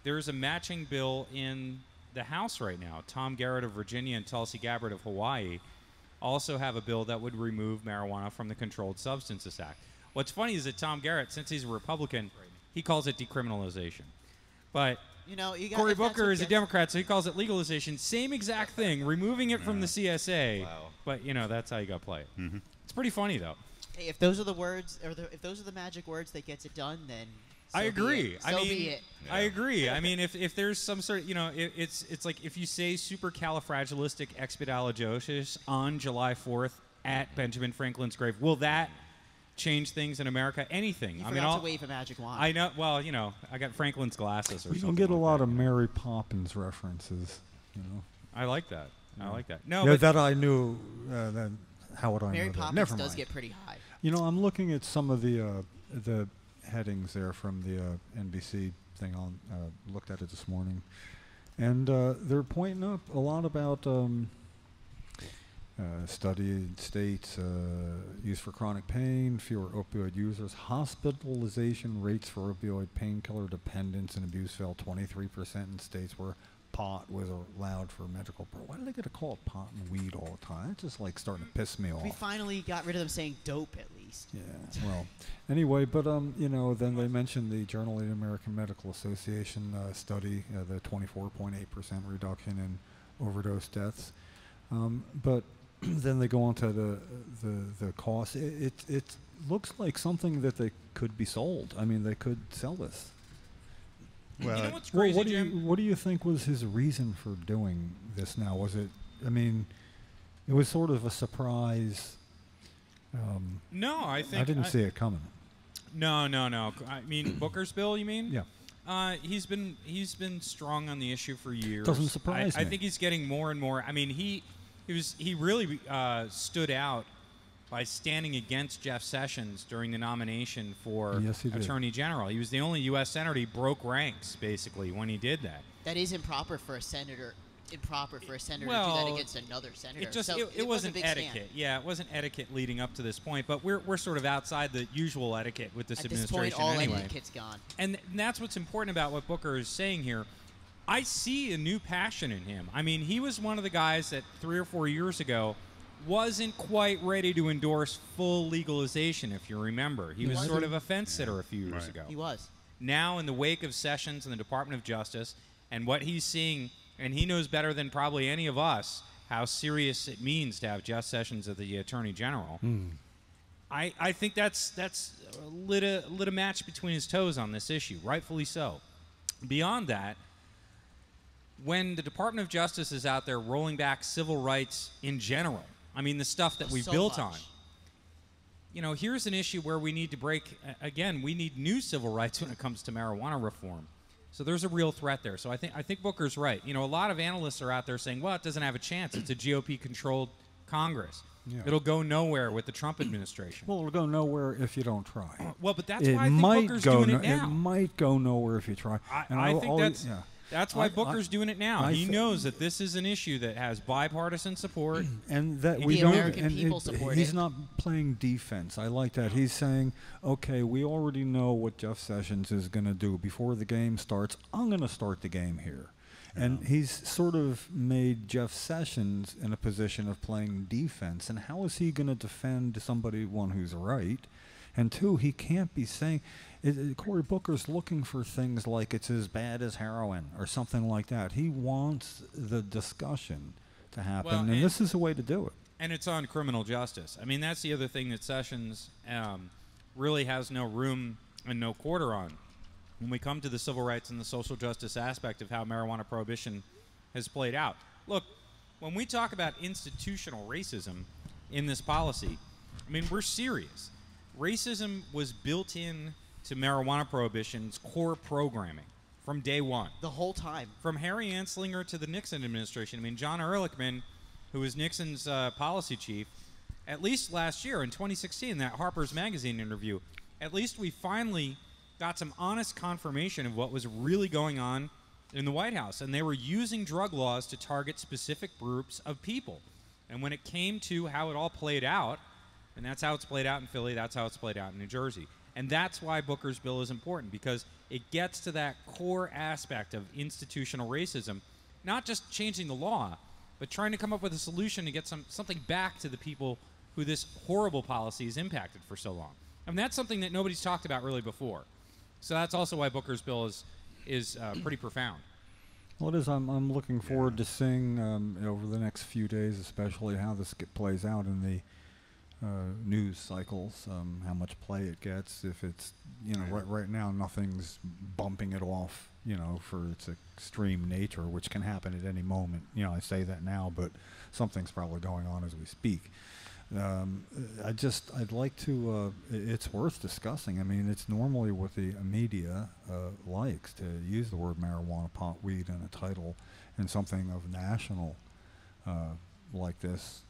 there's a matching bill in the House right now. Tom Garrett of Virginia and Tulsi Gabbard of Hawaii also have a bill that would remove marijuana from the Controlled Substances Act. What's funny is that Tom Garrett, since he's a Republican, he calls it decriminalization. But You know, you got Cory if that's Booker what is a gets- Democrat, so he calls it legalization. Same exact thing, removing it from the CSA. Wow. But, you know, that's how you got to play it. It's pretty funny, though. Hey, if those are the words, or if those are the magic words that gets it done, then so I be agree. it. I So mean, be it. I agree. I mean, if there's some sort of, you know, it's like if you say supercalifragilisticexpialidocious on July 4th at Benjamin Franklin's grave, will that change things in America? Anything. You I forgot mean, to wave a magic wand. I know. Well, you know, I got Franklin's glasses or You something. don't get a like lot that. of Mary Poppins references. You know. I like that. I like that. No, Yeah, but that I knew. Then how would I Mary know that? Poppins Never does mind. get pretty high. You know, I'm looking at some of the headings there from the NBC thing. On looked at it this morning, and they're pointing up a lot about studied states, use for chronic pain, fewer opioid users, hospitalization rates for opioid painkiller dependence and abuse fell 23% in states where pot was allowed for medical. Why do they get to call it pot and weed all the time? It's just like starting to piss me off. We finally got rid of them saying dope at least. Yeah. Well, anyway, but you know, then they mentioned the Journal of the American Medical Association study, the 24.8% reduction in overdose deaths. But then they go on to the cost. It looks like something that they could be sold. I mean, they could sell this. Well, you know what's crazy, what Jim? do you think was his reason for doing this now? Was it? I mean, it was sort of a surprise. no, I think I didn't see it coming. No. I mean, Booker's bill. You mean? Yeah. He's been strong on the issue for years. Doesn't surprise I me. think he's getting more and more. I mean, he really stood out by standing against Jeff Sessions during the nomination for Yes, he did. Attorney General. He was the only U.S. senator. He broke ranks basically when he did that. That is improper for a senator. Improper for a senator to do Well, that against another senator. It just So it was a wasn't big etiquette. stand. Yeah, it wasn't etiquette leading up to this point. But we're sort of outside the usual etiquette with this At this administration point, all anyway. etiquette's gone. And that's what's important about what Booker is saying here. I see a new passion in him. I mean, he was one of the guys that 3 or 4 years ago wasn't quite ready to endorse full legalization, if you remember. He was sort of a fence sitter a few years Right. ago. He was. Now, in the wake of Sessions and the Department of Justice and what he's seeing and he knows better than probably any of us how serious it means to have Jeff Sessions as the Attorney General. I think that's lit a match between his toes on this issue, rightfully so. Beyond that, when the Department of Justice is out there rolling back civil rights in general, I mean the stuff that we built on, here's an issue where we need to break, again, we need new civil rights when it comes to marijuana reform. So there's a real threat there. So I think Booker's right. A lot of analysts are out there saying, well, it doesn't have a chance. It's a GOP-controlled Congress. Yeah. It'll go nowhere with the Trump administration. Well, it'll go nowhere if you don't try. Well, but that's why I think Booker's doing it now. It might go nowhere if you try. I think that's why Booker's doing it now. He knows that this is an issue that has bipartisan support, and that we don't. American people support he's not playing defense. I like that. He's saying, "Okay, we already know what Jeff Sessions is going to do before the game starts. I'm going to start the game here." And he's sort of made Jeff Sessions in a position of playing defense. And how is he going to defend somebody, one, who's right, and two, he can't be saying Cory Booker's looking for things like it's as bad as heroin or something like that. He wants the discussion to happen, and this is a way to do it. And it's on criminal justice. I mean, that's the other thing that Sessions really has no room and no quarter on. When we come to the civil rights and the social justice aspect of how marijuana prohibition has played out. Look, when we talk about institutional racism in this policy, I mean, we're serious. Racism was built in to marijuana prohibition's core programming from day one. The whole time. From Harry Anslinger to the Nixon administration. I mean, John Ehrlichman, who was Nixon's policy chief, at least last year in 2016, that Harper's Magazine interview, at least we finally got some honest confirmation of what was really going on in the White House. And they were using drug laws to target specific groups of people. And when it came to how it all played out, and that's how it's played out in Philly, that's how it's played out in New Jersey. And that's why Booker's bill is important, because it gets to that core aspect of institutional racism, not just changing the law, but trying to come up with a solution to get something back to the people who this horrible policy has impacted for so long. And that's something that nobody's talked about really before. So that's also why Booker's bill is pretty profound. Well, it is. I'm looking forward to seeing over the next few days, especially how this plays out in the news cycles, how much play it gets. If it's, right now nothing's bumping it off, for its extreme nature, which can happen at any moment. I say that now, but something's probably going on as we speak. I'd like to, it's worth discussing. I mean, it's normally what the media likes, to use the word marijuana, pot, weed in a title, and something of national like this.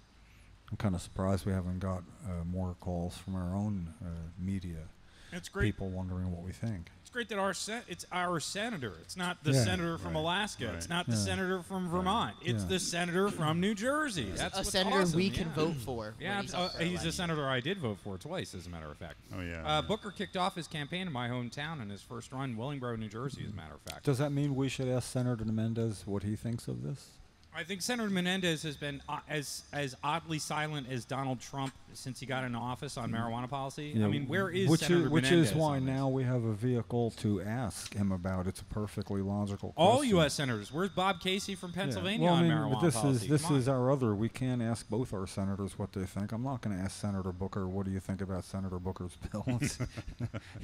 I'm kind of surprised we haven't got more calls from our own media. It's great. People wondering what we think. It's great that it's our senator. It's not the senator from Alaska. Right. It's not the senator from Vermont. It's the senator from New Jersey. That's a senator awesome. we can vote for. Yeah, he's a senator I did vote for twice, as a matter of fact. Oh, yeah. Booker kicked off his campaign in my hometown in his first run, Willingboro, New Jersey, as a matter of fact. Does that mean we should ask Senator Menendez what he thinks of this? I think Senator Menendez has been as oddly silent as Donald Trump since he got into office on marijuana policy. I mean, where is Senator Menendez? Which is why now we have a vehicle to ask him about. It's a perfectly logical question. All U.S. senators. Where's Bob Casey from Pennsylvania on marijuana policy? This is our other. We can't ask both our senators what they think. I'm not going to ask Senator Booker, what do you think about Senator Booker's bill?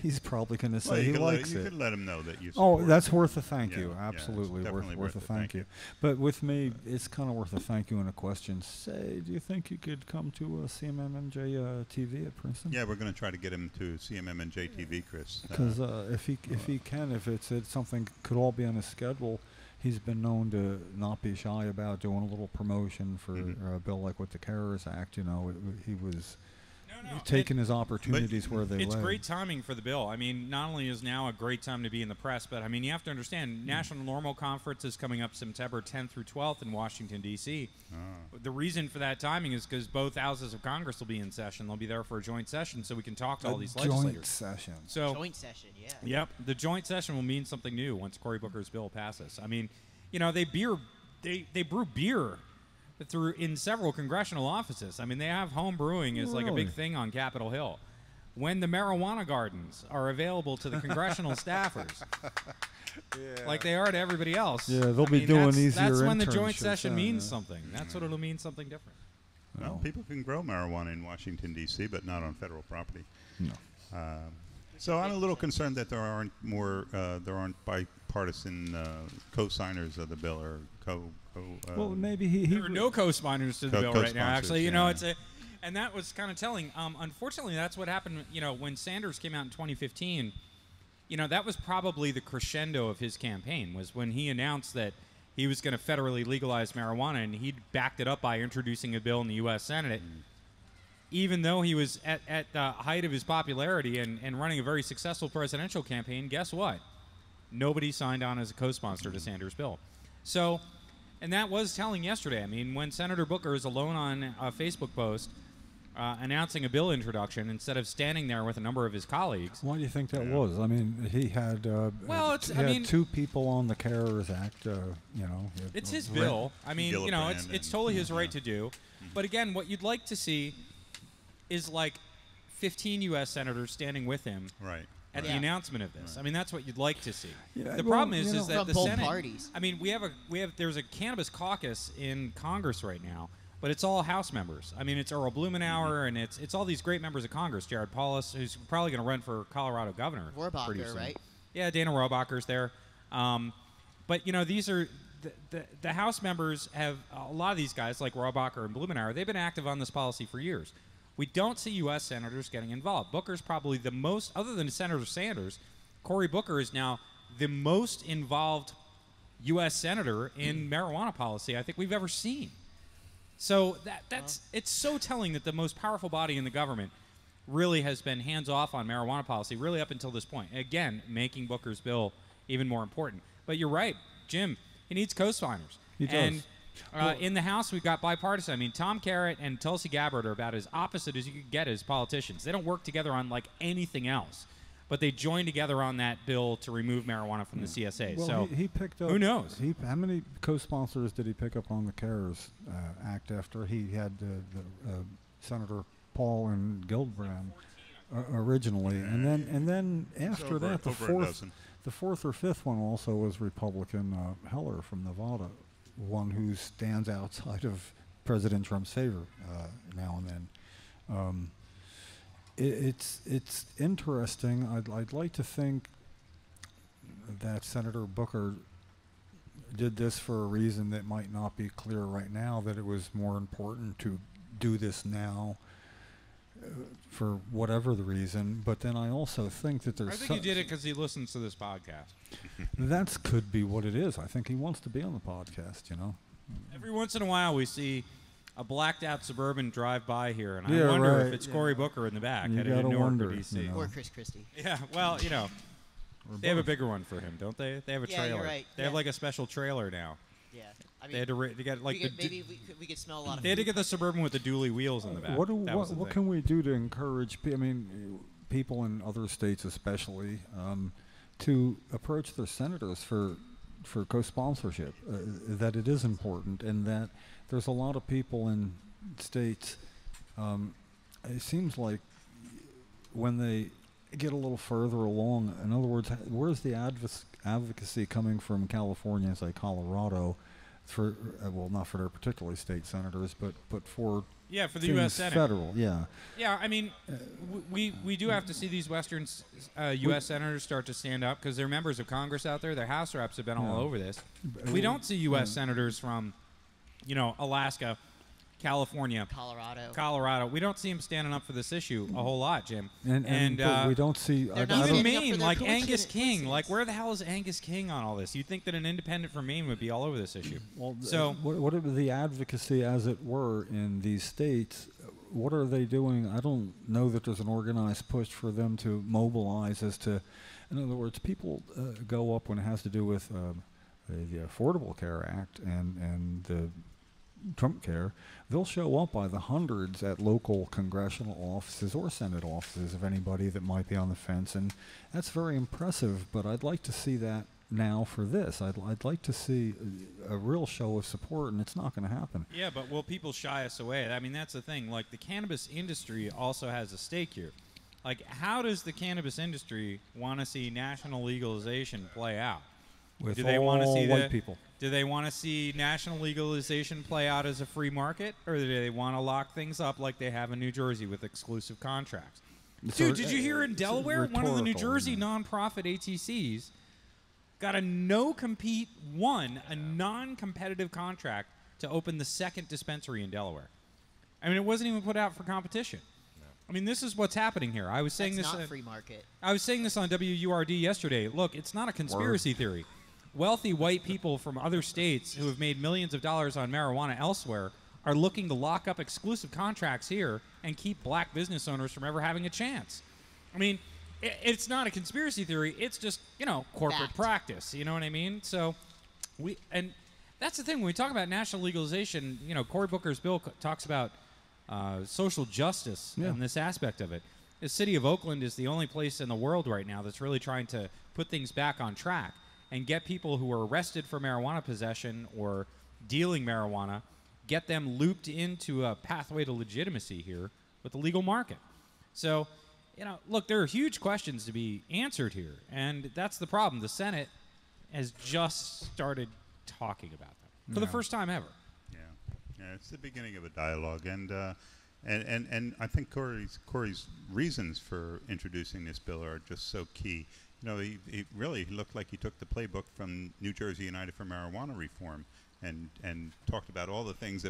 He's probably going to say he likes it. You could let him know that you support that's it. worth a thank you. Absolutely worth a thank you. But with me, it's kind of worth a thank you and a question. Say, do you think you could come to CMMNJ TV at Princeton? Yeah, we're going to try to get him to CMMNJ TV, Chris. Because if he can, if it's something could all be on his schedule, he's been known to not be shy about doing a little promotion for a bill like with the CARES Act. He was taking his opportunities where they lay. It's great timing for the bill. I mean, not only is now a great time to be in the press, but I mean, you have to understand, National Normal Conference is coming up September 10th through 12th in Washington, D.C. The reason for that timing is because both houses of Congress will be in session. They'll be there for a joint session so we can talk to all these legislators. Joint session. Joint session, yeah. Yep. The joint session will mean something new once Cory Booker's bill passes. I mean, they brew beer in several congressional offices. I mean, they have home brewing as like a big thing on Capitol Hill. when the marijuana gardens are available to the congressional staffers, like they are to everybody else. Yeah, they'll be doing easier That's when the joint internships, session means yeah. something. That's what it'll mean something different. Well, people can grow marijuana in Washington, D.C., but not on federal property. No. So I'm a little concerned that there aren't bipartisan co-signers of the bill or well, maybe there are no co-signers to the bill right now. Actually, you know, yeah. and that was kind of telling. Unfortunately, that's what happened. You know, when Sanders came out in 2015, you know, that was probably the crescendo of his campaign, was when he announced that he was going to federally legalize marijuana, and he backed it up by introducing a bill in the U.S. Senate. Even though he was at the height of his popularity and running a very successful presidential campaign, guess what? Nobody signed on as a co-sponsor to Sanders' bill. So, and that was telling yesterday. I mean, when Senator Booker is alone on a Facebook post announcing a bill introduction instead of standing there with a number of his colleagues. Why do you think that was? I mean, he had two people on the CARES Act. You know, it's his bill. I mean, you know, it's totally his right to do. But again, what you'd like to see is like 15 U.S. senators standing with him at the announcement of this. I mean, that's what you'd like to see. Yeah, the problem is that from the both Senate. parties. I mean, there's a cannabis caucus in Congress right now, but it's all House members. I mean, it's Earl Blumenauer and it's all these great members of Congress. Jared Paulus, who's probably going to run for Colorado governor. pretty soon. Right? Yeah, Dana Rohrabacher's there. But you know, these are. The House members have a lot of these guys like Rohrabacher and Blumenauer. They've been active on this policy for years. We don't see U.S. senators getting involved. Booker's probably the most, other than Senator Sanders, Cory Booker is now the most involved U.S. senator in marijuana policy I think we've ever seen. So it's so telling that the most powerful body in the government really has been hands off on marijuana policy really up until this point. Again, making Booker's bill even more important. But you're right, Jim. He needs co-signers. He does. And in the House, we've got bipartisan. I mean, Tom Carrot and Tulsi Gabbard are about as opposite as you could get as politicians. They don't work together on, like, anything else. But they joined together on that bill to remove marijuana from the CSA. Well, so he picked up. Who knows? How many co-sponsors did he pick up on the CARES Act after he had Senator Paul and Gillibrand originally, and then after that the fourth or fifth one also was Republican Heller from Nevada, one who stands outside of President Trump's favor now and then. It's interesting. I'd like to think that Senator Booker did this for a reason that might not be clear right now, that it was more important to do this now for whatever the reason. But then I also think that there's... I think he did it because he listens to this podcast. That could be what it is. I think he wants to be on the podcast, you know. Every once in a while we see a blacked-out Suburban drive by here, and I wonder if it's Cory Booker in the back, headed to Newark or D.C. You know. Or Chris Christie. Yeah, well, you know, they have a bigger one for him, don't they? They have a trailer. You're right. They have like a special trailer now. Yeah, I mean, They had to get like maybe we could smell a lot of. They had to get the Suburban with the dually wheels in the back. What can we do to encourage? I mean, people in other states, especially, to approach their senators for co-sponsorship. That it is important, and that there's a lot of people in states. It seems like when they get a little further along, in other words, where's the advocacy coming from California, say Colorado, for well, not for their particular state senators, but for for the U.S. Senate, federal, yeah. I mean, we do have to see these Western U.S. senators start to stand up because they're members of Congress out there. Their House reps have been all over this. We don't see U.S. senators from, Alaska, California, Colorado. We don't see them standing up for this issue a whole lot, Jim. And we don't see even Maine, like Angus King. Like, where the hell is Angus King on all this? You'd think that an independent from Maine would be all over this issue. Well, so what are the advocacy, as it were, in these states? What are they doing? I don't know that there's an organized push for them to mobilize as to, in other words, people go up when it has to do with the Affordable Care Act and the Trump Care. They'll show up by the hundreds at local congressional offices or Senate offices of anybody that might be on the fence, and that's very impressive. But I'd like to see that now for this. I'd like to see a real show of support, and it's not going to happen. Yeah, but will people shy us away? I mean, that's the thing. Like, the cannabis industry also has a stake here. Like, how does the cannabis industry want to see national legalization play out? With Do they want to all see white people. Do they want to see national legalization play out as a free market, or do they want to lock things up like they have in New Jersey with exclusive contracts? Dude, did you hear in Delaware, one of the New Jersey nonprofit ATCs got a non-competitive contract to open the second dispensary in Delaware. I mean, it wasn't even put out for competition. No. I mean, this is what's happening here. I was saying That's this. not free market. I was saying this on WURD yesterday. Look, it's not a conspiracy theory. Wealthy white people from other states who have made millions of dollars on marijuana elsewhere are looking to lock up exclusive contracts here and keep black business owners from ever having a chance. I mean, it's not a conspiracy theory. It's just, corporate practice. You know what I mean? So and that's the thing. When we talk about national legalization, Cory Booker's bill talks about social justice and this aspect of it. The city of Oakland is the only place in the world right now that's really trying to put things back on track and get people who are arrested for marijuana possession or dealing marijuana, get them looped into a pathway to legitimacy here with the legal market. So, look, there are huge questions to be answered here, and that's the problem. The Senate has just started talking about them for the first time ever. Yeah, it's the beginning of a dialogue, and I think Cory's reasons for introducing this bill are just so key. He really looked like he took the playbook from New Jersey United for Marijuana Reform and talked about all the things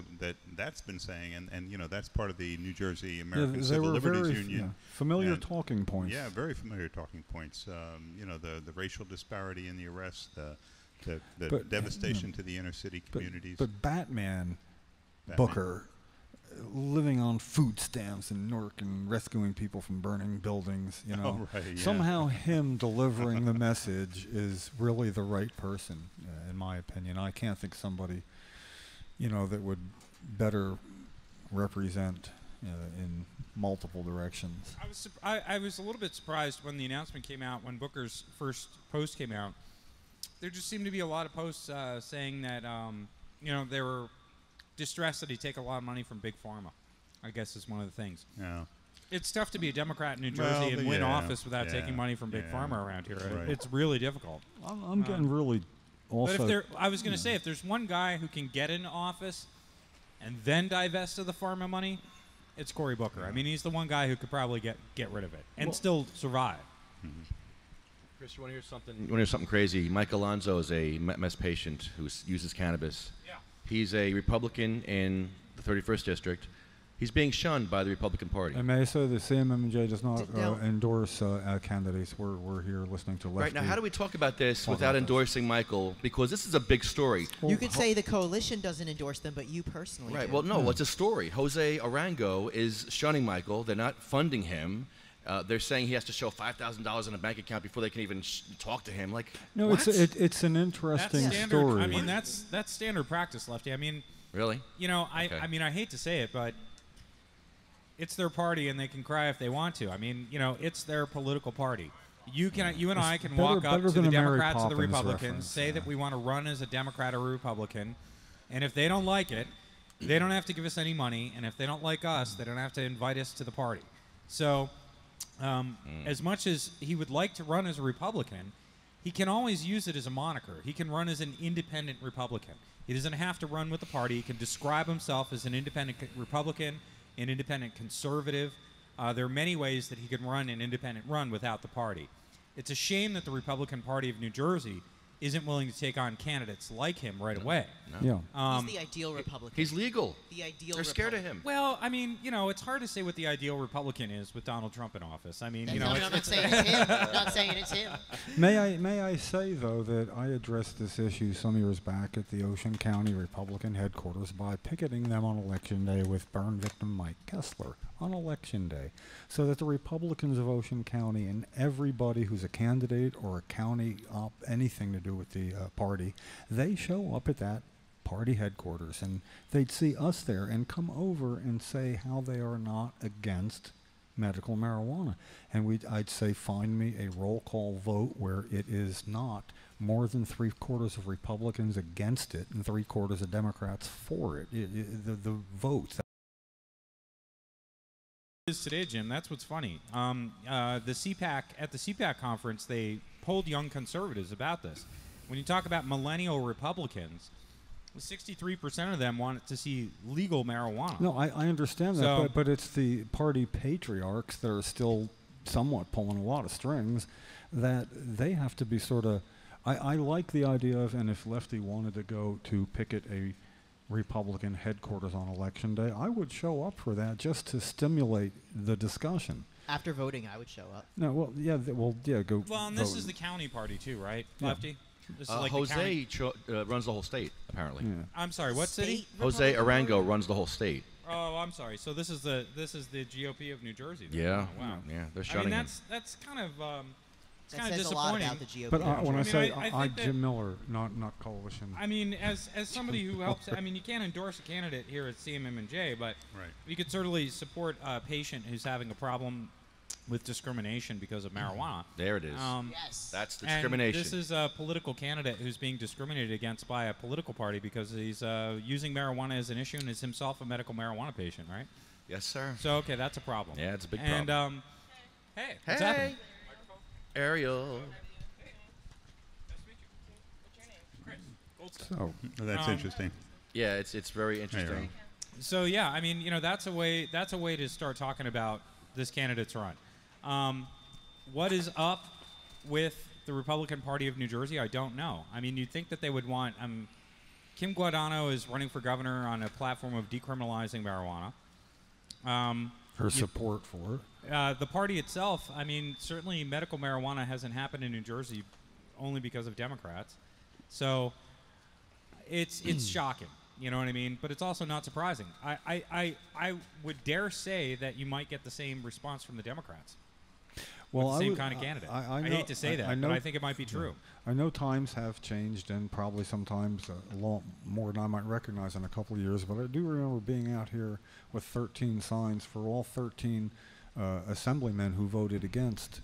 that's been saying, and that's part of the New Jersey American Civil Liberties Union. Familiar talking points. Yeah, very familiar talking points. The racial disparity in the arrests, the devastation to the inner city communities. But Batman Booker, living on food stamps in Newark and rescuing people from burning buildings, somehow him delivering the message is really the right person, in my opinion. I can't think somebody, that would better represent in multiple directions. I was a little bit surprised when the announcement came out, when Booker's first post came out. There just seemed to be a lot of posts saying that, they were distressed that he'd take a lot of money from Big Pharma, I guess is one of the things. Yeah. It's tough to be a Democrat in New Jersey and win office without taking money from Big Pharma around here. Right. It's really difficult. I'm getting really also... But I was going to say, if there's one guy who can get into office and then divest of the pharma money, it's Cory Booker. I mean, he's the one guy who could probably get rid of it and still survive. Mm-hmm. Chris, you want to hear something? You want to hear something crazy? Mike Alonso is a MS patient who uses cannabis. Yeah. He's a Republican in the 31st District. He's being shunned by the Republican Party. And may I say the CMMJ does not endorse candidates. We're here listening to Lefty. Right, now how do we talk about this without endorsing Michael? Because this is a big story. You could say the coalition doesn't endorse them, but you personally do. Well, no, it's a story. Jose Arango is shunning Michael. They're not funding him. They're saying he has to show $5,000 in a bank account before they can even talk to him. It's an interesting story. I mean, that's standard practice, Lefty. I mean, really? I mean, I hate to say it, but it's their party, and they can cry if they want to. I mean, it's their political party. You and I can walk up to the Democrats or the Republicans, say that we want to run as a Democrat or a Republican, and if they don't like it, they don't have to give us any money, and if they don't like us, they don't have to invite us to the party. So. As much as he would like to run as a Republican, he can always use it as a moniker. He can run as an independent Republican. He doesn't have to run with the party. He can describe himself as an independent Republican, an independent conservative. There are many ways that he can run an independent run without the party. It's a shame that the Republican Party of New Jersey isn't willing to take on candidates like him right away. No. He's the ideal Republican. He's legal. The ideal They're scared of him. Well, I mean, it's hard to say what the ideal Republican is with Donald Trump in office. I mean, I'm not saying it's him. I'm not saying it's him. May I say, though, that I addressed this issue some years back at the Ocean County Republican headquarters by picketing them on Election Day with burn victim Mike Kessler on Election Day, so that the Republicans of Ocean County and everybody who's a candidate or a county anything to do with the party, they show up at that party headquarters and they'd see us there and come over and say how they are not against medical marijuana. And I'd say, find me a roll call vote where it is not more than 3/4 of Republicans against it and 3/4 of Democrats for it. The votes. is today, Jim. That's what's funny. The CPAC at the CPAC conference, they polled young conservatives about this. When you talk about millennial Republicans, 63% of them wanted to see legal marijuana. No, I understand that, So- but it's the party patriarchs that are still somewhat pulling a lot of strings that they have to be sort of. I like the idea of, and if Lefty wanted to go to picket a Republican headquarters on Election Day, I would show up for that just to stimulate the discussion. After voting, I would show up. No, well, yeah, go. Well, and this vote. is the county party too, right, Yeah. Lefty? This is like the Jose county. runs the whole state, apparently. Yeah. I'm sorry, what city? State Jose Republican Arango Party? runs the whole state. Oh, I'm sorry. So this is the GOP of New Jersey. then. Yeah, Oh, wow. yeah, they're I shutting mean, him. that's kind of it's That kind of says a lot disappointing. about the GOP. But when I I say mean, I I think that- Jim Miller, not coalition. I mean, as somebody who helps, I mean, you can't endorse a candidate here at CMM&J, but Right. you could certainly support a patient who's having a problem with discrimination because of marijuana. There it is. Yes. That's And discrimination. this is a political candidate who's being discriminated against by a political party because he's using marijuana as an issue and is himself a medical marijuana patient, right? Yes, sir. So, okay, that's a problem. Yeah, it's a big and, problem. Hey, what's happening? Ariel. So Well, that's interesting. Yeah, it's very interesting. So yeah, I mean, that's a way to start talking about this candidate's run. What is up with the Republican Party of New Jersey? I don't know. I mean, you'd think that they would want. Kim Guadagno is running for governor on a platform of decriminalizing marijuana. her support for it. The party itself, I mean, certainly medical marijuana hasn't happened in New Jersey only because of Democrats. So it's shocking, you know what I mean? But it's also not surprising. I would dare say that you might get the same response from the Democrats. Well, with the I same would- kind of candidate. I I know- hate to say that, I know- but I think it might be true. I know times have changed, and probably sometimes a lot more than I might recognize in a couple of years. But I do remember being out here with 13 signs for all 13 assemblymen who voted against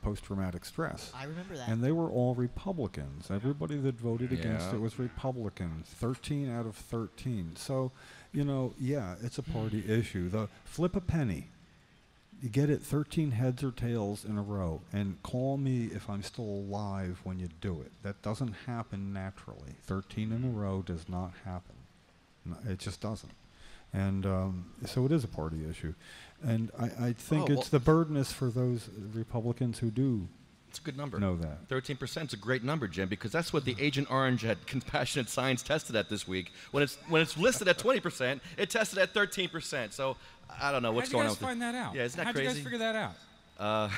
post-traumatic stress. I remember that. And they were all Republicans. Everybody that voted against Yeah. it was Republicans. 13 out of 13. So, yeah, it's a party issue. The flip a penny. You get it 13 heads or tails in a row, and call me if I'm still alive when you do it. That doesn't happen naturally. 13 in a row does not happen. No, it just doesn't. And so it is a party issue. And I think Oh, it's the burden is for those Republicans who do It's a good number. know that. 13% is a great number, Jim, because that's what the Agent Orange at Compassionate Science tested at this week. When it's listed at 20%, it tested at 13%. So I don't know what's going on. How'd you guys find that out? Yeah, isn't that How'd crazy? you guys figure that out?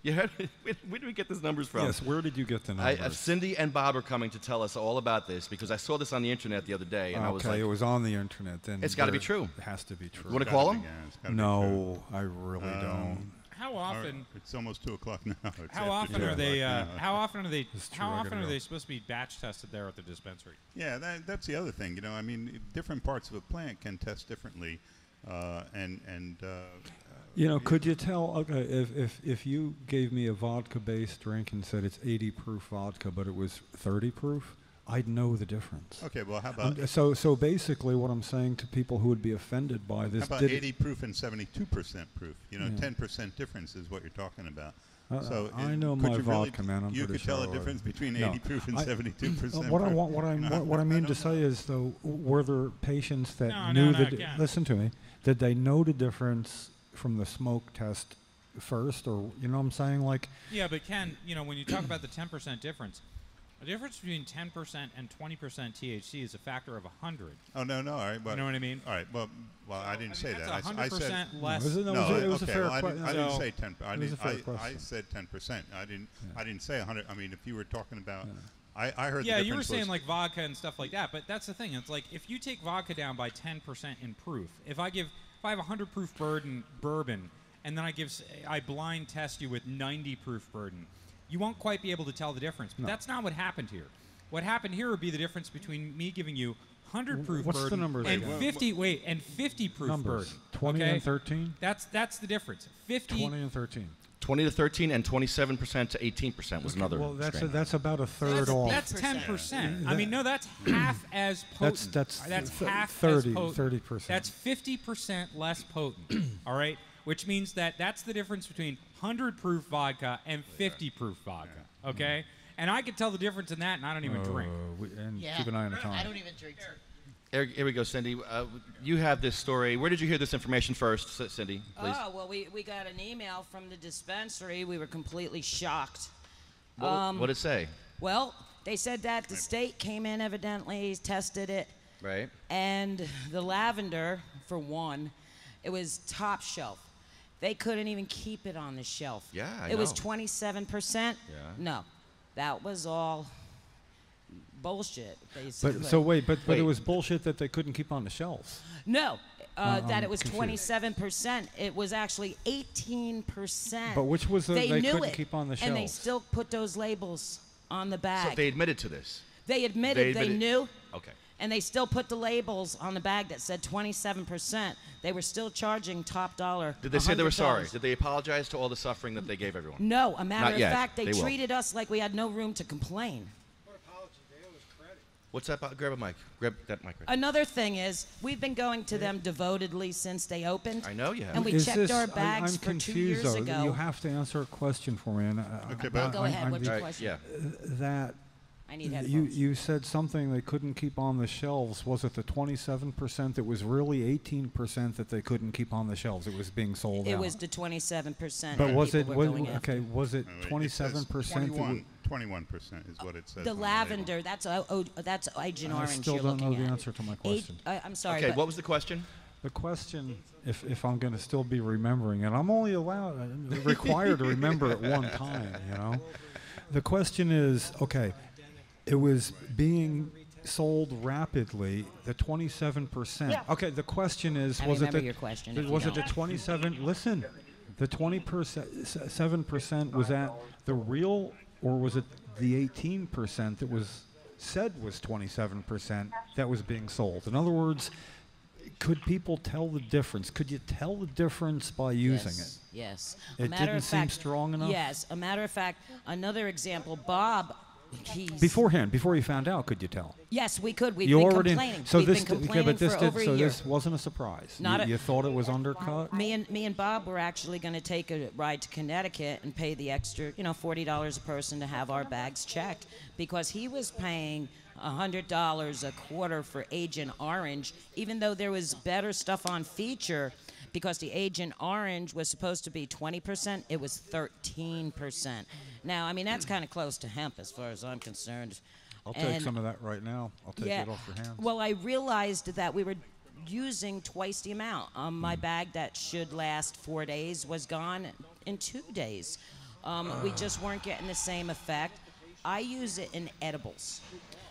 Where do we get these numbers from? Yes, where did you get the numbers? Cindy and Bob are coming to tell us all about this because I saw this on the internet the other day, and I was Okay, like, it was on the internet. Then It's gotta be there- true. It has to be true. You wanna call him? Yeah, it's gotta be true. No, I really don't. How All right, often? It's almost 2:00 now. It's How after often 2 are they? o'clock now. How often are they? It's true, How I often gotta are go. they supposed to be batch tested there at the dispensary? Yeah, that's the other thing. I mean, different parts of a plant can test differently, Could you tell? Okay, if you gave me a vodka-based drink and said it's 80 proof vodka, but it was 30 proof, I'd know the difference. Okay, well, how about So basically, what I'm saying to people who would be offended by this, how about 80 proof and 72% proof? Yeah. 10% difference is what you're talking about. I know could my you really- vodka, man. I'm you pretty could tell sure a difference between No, 80 proof and I- 72%. What I proof. want, what I mean to say is, though, were there patients that No, knew no, that? again. Listen to me. Did they know the difference from the smoke test first, or you know what I'm saying? Like, Yeah, but Ken, when you talk about the 10% difference, the difference between 10% and 20% THC is a factor of 100. Oh no, all right. Well, You know what I mean? All right. Well, I didn't say That's that. I 100% said less. Was it- no, no. it was a okay, fair well, I question. didn't So- say 10. It was a fair I question. said 10%. I didn't say 100. I mean, if you were talking about, I heard. Yeah, the you were difference saying was- like vodka and stuff like that, but that's the thing. It's like if you take vodka down by 10% in proof, if I have 100 proof bourbon, and then I blind test you with 90 proof bourbon, you won't quite be able to tell the difference. But that's not what happened here. What happened here would be the difference between me giving you 100 proof What's the bourbon numbers and again? 50 proof numbers bourbon. 20 okay? and 13. That's the difference. 50 20 and 13. 20 to 13 and 27% to 18% was another. Well, strain. that's about a third off. That's 10%. I mean, no, that's half as potent. That's half 30, as potent. 30%. That's 50% less potent. All right, which means that's the difference between 100 proof vodka and 50 proof vodka. Okay, and I could tell the difference in that, and I don't even drink. And keep an eye on the time. I don't even drink too. Here we go, Cindy. You have this story. Where did you hear this information first, Cindy? Please. Oh, well, we got an email from the dispensary. We were completely shocked. What did it say? Well, they said that the state came in, evidently, tested it, Right. and the lavender, for one, it was top shelf. They couldn't even keep it on the shelf. Yeah, I It was know. 27%. Yeah. No, that was all bullshit, basically. But it was bullshit that they couldn't keep on the shelves. No, that it was confused. 27%. It was actually 18%. But which was they knew couldn't it, keep on the and they shelves. still put those labels on the bag. So they admitted to this. They admitted they knew, Okay. and they still put the labels on the bag that said 27%. They were still charging top dollar. Did they say they were sorry? $100. Did they apologize to all the suffering that they gave everyone? No, a matter Not of yet. fact, they They will. treated us like we had no room to complain. What's that? Grab a mic. Grab that mic. Right. Another thing is, we've been going to them devotedly since they opened. I know you have. And we Is checked this- our bags I'm for confused 2 years though. ago. You have to answer a question for me. And, Okay, Well, go ahead. What's your All right, question? yeah. that I need headphones. you said something they couldn't keep on the shelves. Was it the 27% that was really 18% that they couldn't keep on the shelves? It was being sold It out. was the 27%. But that was it people were going after. okay? Was it No, it says 27%? 21% is what it says. The on lavender, that's Agent I Orange still you're don't know looking the at. answer to my question. I'm sorry. Okay, but what was the question? The question, if I'm going to still be remembering it, I'm only required to remember it one time, you know? The question is, okay, it was being sold rapidly, the 27%. Yeah. Okay, the question is, I was it remember the, your question, if you was it the don't. 27, listen, the 27%, was that the real, or was it the 18% that was said was 27% that was being sold? In other words, could people tell the difference? Could you tell the difference by using yes, Yes. It didn't seem strong enough? Yes. A matter of fact, another example, Bob, it? Beforehand, before you found out, could you tell? Yes, we could. We've You been already complaining. so We've this been okay, complaining but this for did, over so a year. this wasn't a surprise. Not you thought it was undercut? Me and Bob were actually going to take a ride to Connecticut and pay the extra, $40 a person to have our bags checked, because he was paying $100 a quarter for Agent Orange, even though there was better stuff on feature. Because the Agent Orange was supposed to be 20%, it was 13%. Now, I mean, that's kind of close to hemp as far as I'm concerned. I'll take And- some of that right now. I'll take it off your hands. Well, I realized that we were using twice the amount. My bag that should last 4 days was gone in 2 days. We just weren't getting the same effect. I use it in edibles.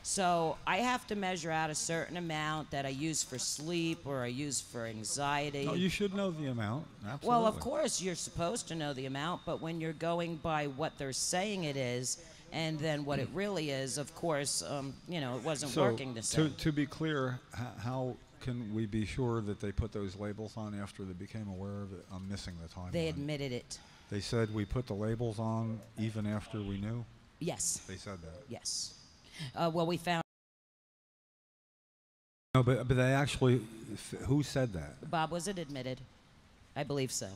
So I have to measure out a certain amount that I use for sleep or I use for anxiety. No, you should know the amount. Absolutely. Well, of course you're supposed to know the amount, but when you're going by what they're saying it is, and then what it really is, of course, it wasn't working the same. To be clear, how can we be sure that they put those labels on after they became aware of it? I'm missing the timeline. They admitted it. They said we put the labels on even after we knew? Yes. They said that. Yes. Well, we found No, but they actually, who said that? Bob, was it admitted? I believe so.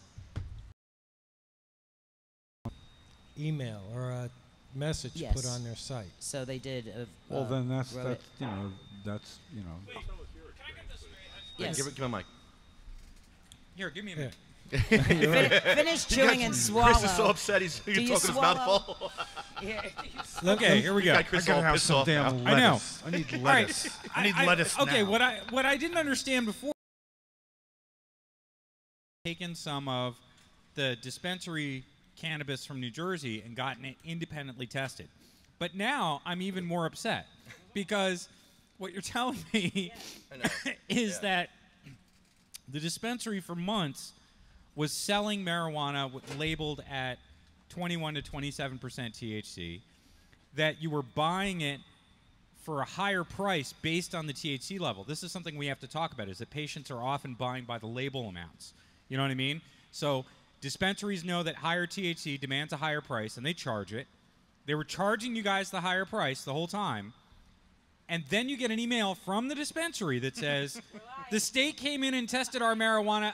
Email or a message Yes. put on their site. So they did. Well, then that's wrote it. that's. Yes. Give him a mic. Here, give me a minute. Finish chewing and swallow. Chris is so upset he's Do talking you his mouth full. Okay, here we go. Got Chris all have pissed some off damn now. lettuce. I know. I need All right, lettuce. I need lettuce Okay, now. what I didn't understand before, taken some of the dispensary cannabis from New Jersey and gotten it independently tested. But now I'm even more upset because what you're telling me is that the dispensary for months was selling marijuana labeled at 21 to 27% THC, that you were buying it for a higher price based on the THC level. This is something we have to talk about, is that patients are often buying by the label amounts. You know what I mean? So Dispensaries know that higher THC demands a higher price, and they charge it. They were charging you guys the higher price the whole time. And then you get an email from the dispensary that says, the state came in and tested our marijuana.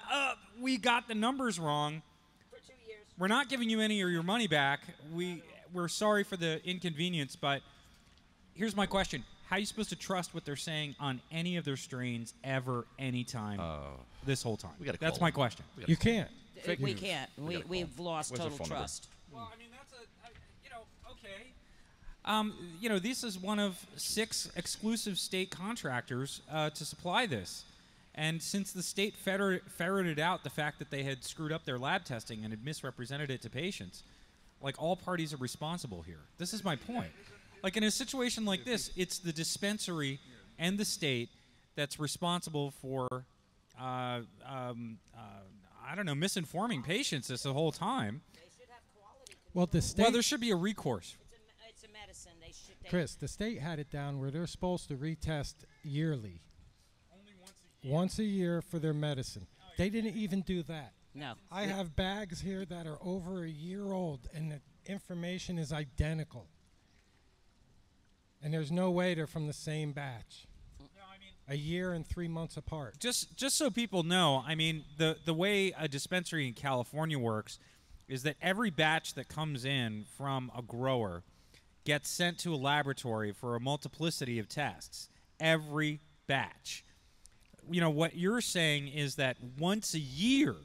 We got the numbers wrong. For 2 years. We're not giving you any of your money back. We're sorry for the inconvenience, but here's my question. How are you supposed to trust what they're saying on any of their strains ever, anytime, this whole time? That's my question. You can't. We can't. We've lost total trust. Well, I mean, that's okay. This is one of 6 exclusive state contractors to supply this. And since the state ferreted out the fact that they had screwed up their lab testing and had misrepresented it to patients, like, all parties are responsible here. This is my point. Like, in a situation like this, it's the dispensary and the state that's responsible for, I don't know, misinforming patients this the whole time. They should have quality control. Well, the state. Well, there should be a recourse. It's a medicine. Chris, the state had it down where they're supposed to retest yearly. Only once a year. Once a year for their medicine. They didn't even do that. No. I have bags here that are over a year old, and the information is identical. And there's no way they're from the same batch. A year and 3 months apart. Just so people know, I mean, the way a dispensary in California works is that every batch that comes in from a grower gets sent to a laboratory for a multiplicity of tests. Every batch. What you're saying is that once a year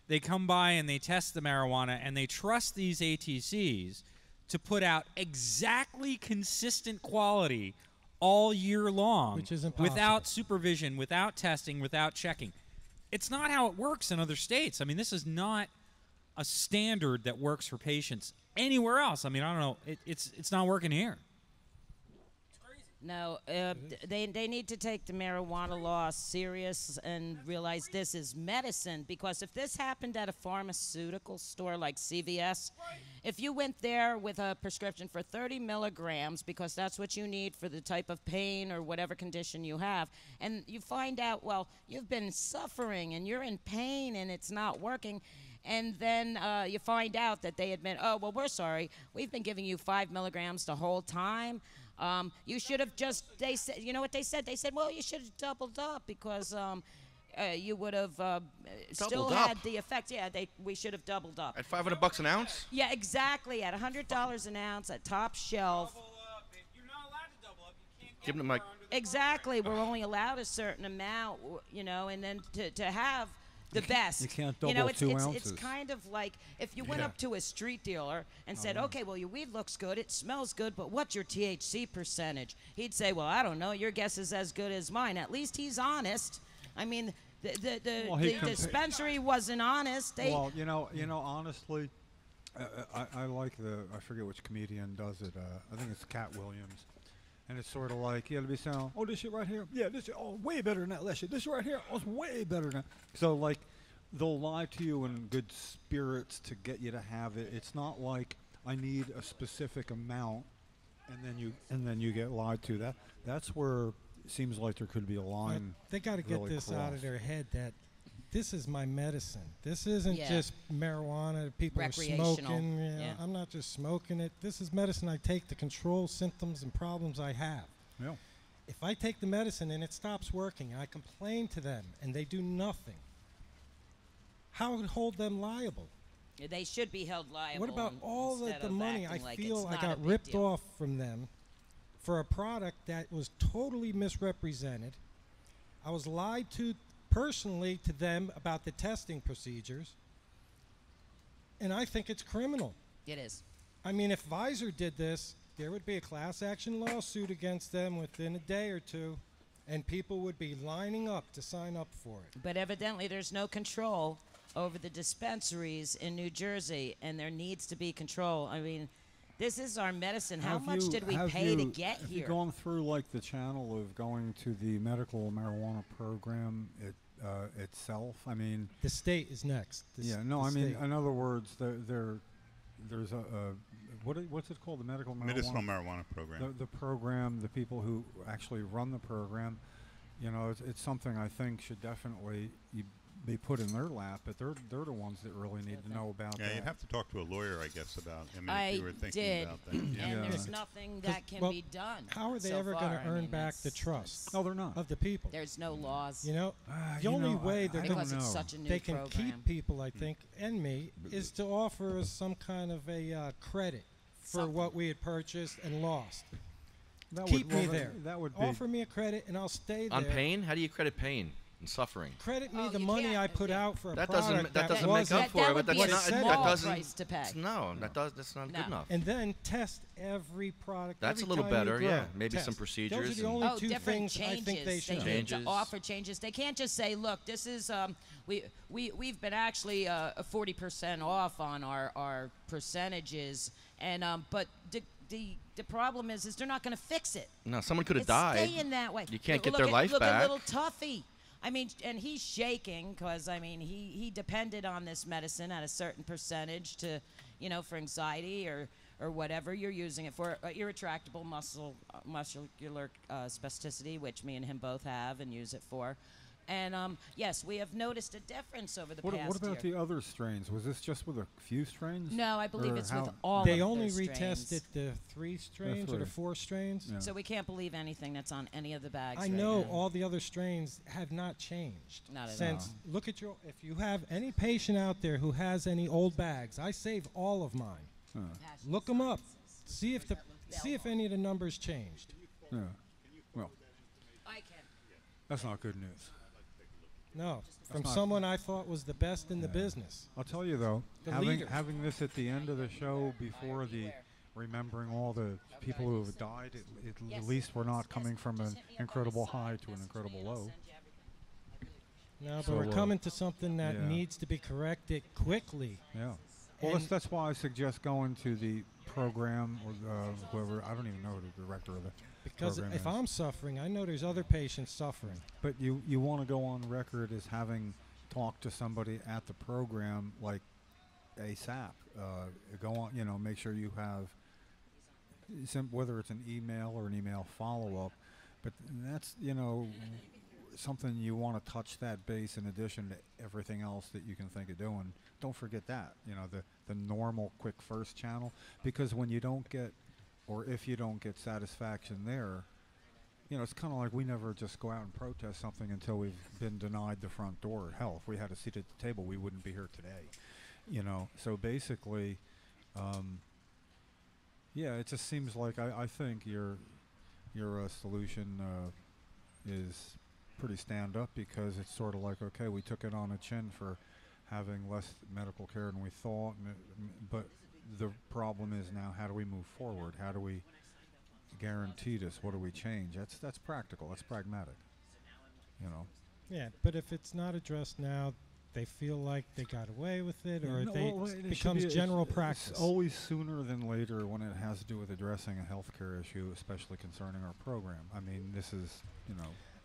they come by and they test the marijuana and they trust these ATCs to put out exactly consistent quality all year long, which is impossible. Without supervision, without testing, without checking. It's not how it works in other states. I mean, this is not a standard that works for patients anywhere else. I mean, I don't know. It's not working here. No, they need to take the marijuana law serious and realize this is medicine, because if this happened at a pharmaceutical store like CVS, if you went there with a prescription for 30 milligrams, because that's what you need for the type of pain or whatever condition you have, and you find out, well, you've been suffering and you're in pain and it's not working, and then you find out that they admit, oh, well, we're sorry, we've been giving you 5 milligrams the whole time. You should have they said, you know what they said? They said, well, you should have doubled up because you would have still had the effect. Yeah, we should have doubled up. At $500 an ounce? Yeah, exactly. At $100 an ounce at top shelf. You're not allowed to double up. You can't Give them the mic. Exactly. We're only allowed a certain amount, and then to have the best. You can't double it's 2 ounces. It's kind of like if you went up to a street dealer and said, okay, well, your weed looks good, it smells good, but what's your THC percentage? He'd say, well, I don't know. Your guess is as good as mine. At least he's honest. I mean, the dispensary wasn't honest. Well, honestly, I like I forget which comedian does it. I think it's Cat Williams. And it's sort of like, to be saying, oh, this shit right here, yeah, this shit, way better than that shit. This shit right here, it's way better than that. So, like, they'll lie to you in good spirits to get you to have it. It's not like I need a specific amount, and then you get lied to. That's where it seems like there could be a line. They got to get this out of their head that this is my medicine. This isn't just marijuana that people are smoking. Yeah. I'm not just smoking it. This is medicine I take to control symptoms and problems I have. Yeah. If I take the medicine and it stops working and I complain to them and they do nothing, how would hold them liable? They should be held liable. What about all the money I like feel I got ripped off from them for a product that was totally misrepresented? I was lied to personally to them about the testing procedures, and I think it's criminal. It is. I mean, if Pfizer did this, there would be a class action lawsuit against them within a day or two, and people would be lining up to sign up for it. But evidently there's no control over the dispensaries in New Jersey, and there needs to be control. I mean, this is our medicine. How much did we pay to get here? Have you gone through, like, the channel of going to the medical marijuana program itself? I mean, the state is next. In other words, there's what's it called? The medicinal marijuana program. The program, the people who actually run the program, it's something I think should definitely be put in their lap, but they're the ones that really need to know about Yeah, that. you'd have to talk to a lawyer, I guess, about. I mean, I if you were thinking did, about that. and Yeah. there's nothing that can well, be done. How are they so ever far. going to I earn mean, back the that's- trust No, they're not. of the people? There's no laws. You know, the you only know, way I they're don't because it's know. such a new they can program. keep people, I think, and me, is to offer us some kind of a credit for what we had purchased and lost. That Keep would, me well, there. That would be Offer me a credit, and I'll stay there. On pain? How do you credit pain and suffering? Credit me Oh, the you money can't- I put out for a That product doesn't that doesn't wasn't, make up for that it, would but be that's a not small that doesn't price to pay. No, that's not No. good enough. and then test every product. That's every a little time you better, grow. yeah. Maybe some Test. procedures Those are the and- only Oh, two different things changes. I think they should need do. Changes. to offer changes. They can't just say, "Look, this is we've been actually 40% off on our percentages," and but the problem is they're not going to fix it. No, someone could have It's died. staying that way. You can't get Look their at- life look back. at little Tuffy. I mean, and he's shaking because I mean he depended on this medicine at a certain percentage to, for anxiety or whatever you're using it for, irretractable muscular spasticity, which me and him both have and use it for. And yes, we have noticed a difference over the What past about year. the other strains? Was this just with a few strains? No, I believe Or it's how- with all They of only their retested strains. the 3 strains or the three. 4 strains. Yeah. So we can't believe anything that's on any of the bags. I right know now. all the other strains have not changed. Not at since all. look at if you have any patient out there who has any old bags, I save all of mine. Look them up. See if any of the numbers changed. Yeah. Well, I can. that's not good news. No, from not- someone I thought was the best in the business. I'll tell you though, The having leader. having this at the end of the show before the remembering all the people who have died, at least we're not coming from an incredible high to an incredible low. No, but So, we're coming to something that yeah. needs to be corrected quickly. Yeah. Well, And- that's why I suggest going to the program or whoever. I don't even know who the director of the Because program if is. I'm suffering, I know there's other patients suffering. But you want to go on record as having talked to somebody at the program like ASAP. Go on, make sure you have whether it's an email or an email follow-up. But that's, something you want to touch that base in addition to everything else that you can think of doing. Don't forget that, the normal quick first channel. Because when you don't get, or if you don't get satisfaction there, it's kind of like we never just go out and protest something until we've been denied the front door. Hell, if we had a seat at the table, we wouldn't be here today. So basically, it just seems like I think your solution is pretty stand up, because it's sort of like, okay, we took it on the chin for having less medical care than we thought, but the problem is now, how do we move forward? How do we guarantee this? What do we change? That's practical. That's pragmatic. Yeah, but if it's not addressed now, they feel like they got away with it, or it becomes general practice. It's always sooner than later when it has to do with addressing a healthcare issue, especially concerning our program. I mean, this is,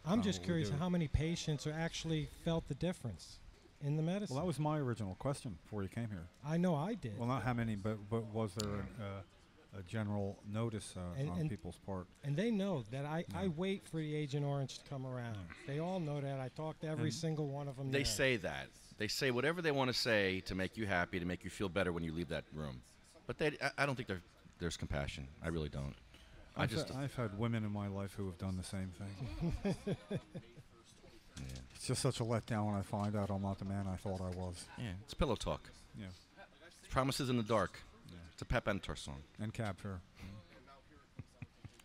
I'm not just what we curious do. how many patients are actually felt the difference in the medicine. Well, that was my original question before you came here. I know I did. Well, not how many, but was there a general notice on people's part? And they know that I wait for the Agent Orange to come around. They all know that. I talk to every single one of them. They there. say that. They say whatever they want to say to make you happy, to make you feel better when you leave that room. But I don't think there's compassion. I really don't. I've had women in my life who have done the same thing. It's just such a letdown when I find out I'm not the man I thought I was. Yeah, it's pillow talk. Yeah. It's promises in the dark. Yeah. It's a Pep Antar song. And cab fare.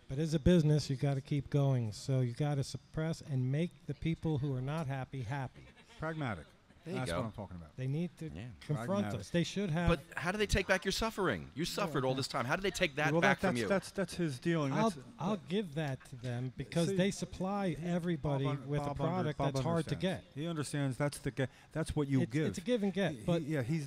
But as a business, you got to keep going. So you got to suppress and make the people who are not happy happy. Pragmatic. There you That's go. what I'm talking about. They need to confront Pragmatic. us. They should have. But how do they take back your suffering? You suffered all this time. How do they take that Well, back from you? That's his dealing. I'll give that to them because See, they supply everybody with a product that's hard to get. He understands that's what you give. It's a give and get. But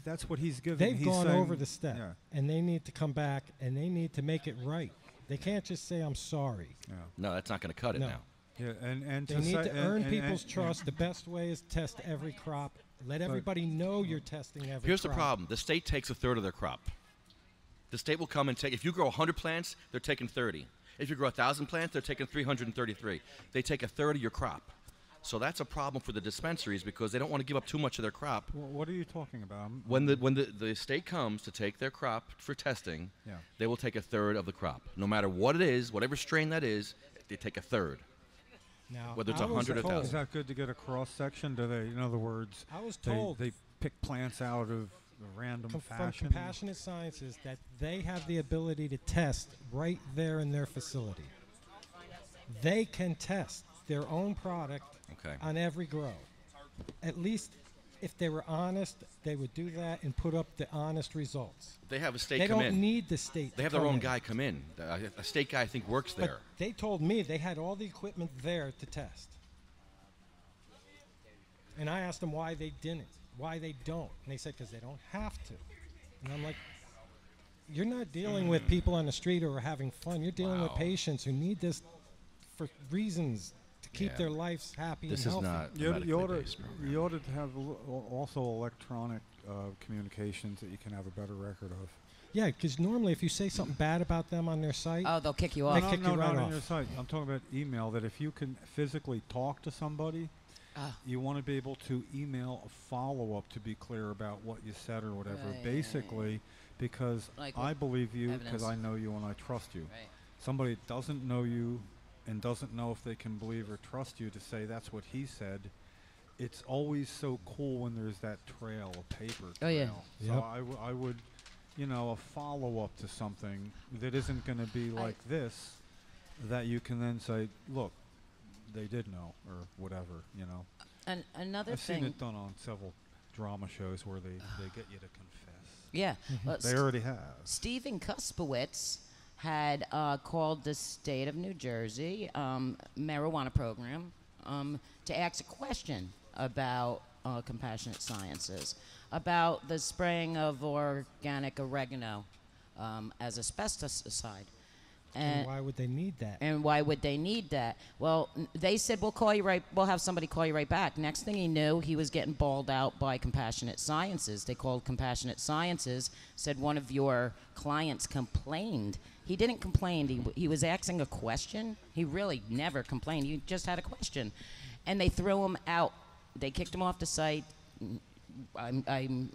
that's what he's giving. they've He's gone saying- over the step, Yeah. and they need to come back and they need to make it right. They can't just say I'm sorry. Yeah. No, that's not going to cut it No. now. Yeah, and They need to earn people's trust. The best way is test every crop. Let everybody know you're testing every Here's crop. the problem. The state takes a third of their crop. The state will come and take, if you grow 100 plants, they're taking 30. If you grow 1,000 plants, they're taking 333. They take a third of your crop. So that's a problem for the dispensaries because they don't want to give up too much of their crop. What are you talking about? When the state comes to take their crop for testing, they will take a third of the crop. No matter what it is, whatever strain that is, they take a third. Now, whether it's 100 or 1,000. Is that good to get a cross section? Do they, in other words, I was told they pick plants out of a random from fashion? Compassionate Sciences that they have the ability to test right there in their facility. They can test their own product on every grow. At least if they were honest, they would do that and put up the honest results. They have a state they come in. They don't need the state. They have their own guy come in. A state guy, I think, works but there. They told me they had all the equipment there to test. And I asked them why they didn't, why they don't. And they said because they don't have to. And I'm like, you're not dealing with people on the street who are having fun. You're dealing with patients who need this for reasons to keep their lives happy and healthy. This is not you ought to have also electronic communications that you can have a better record of. Yeah, because normally if you say something bad about them on their site, they'll kick you off. They kick you right not off. on your site. I'm talking about email. That if you can physically talk to somebody, you want to be able to email a follow-up to be clear about what you said or whatever. Basically, because I believe you, because I know you and I trust you. Right. Somebody that doesn't know you and doesn't know if they can believe or trust you to say that's what he said, it's always so cool when there's that trail of paper trail. Oh, yeah. So I would, a follow-up to something that isn't going to be like this, that you can then say, look, they did know, or whatever, And another I've thing. seen it done on several drama shows where they get you to confess. Yeah. Well, They already have. Stephen Kuspowitz had called the state of New Jersey marijuana program to ask a question about Compassionate Sciences, about the spraying of organic oregano as a pesticide. and why would they need that? And why would they need that? Well, they said, we'll have somebody call you right back. Next thing he knew, he was getting bawled out by Compassionate Sciences. They called Compassionate Sciences, said one of your clients complained. He didn't complain. He was asking a question. He really never complained. He just had a question. And they threw him out. They kicked him off the site. I'm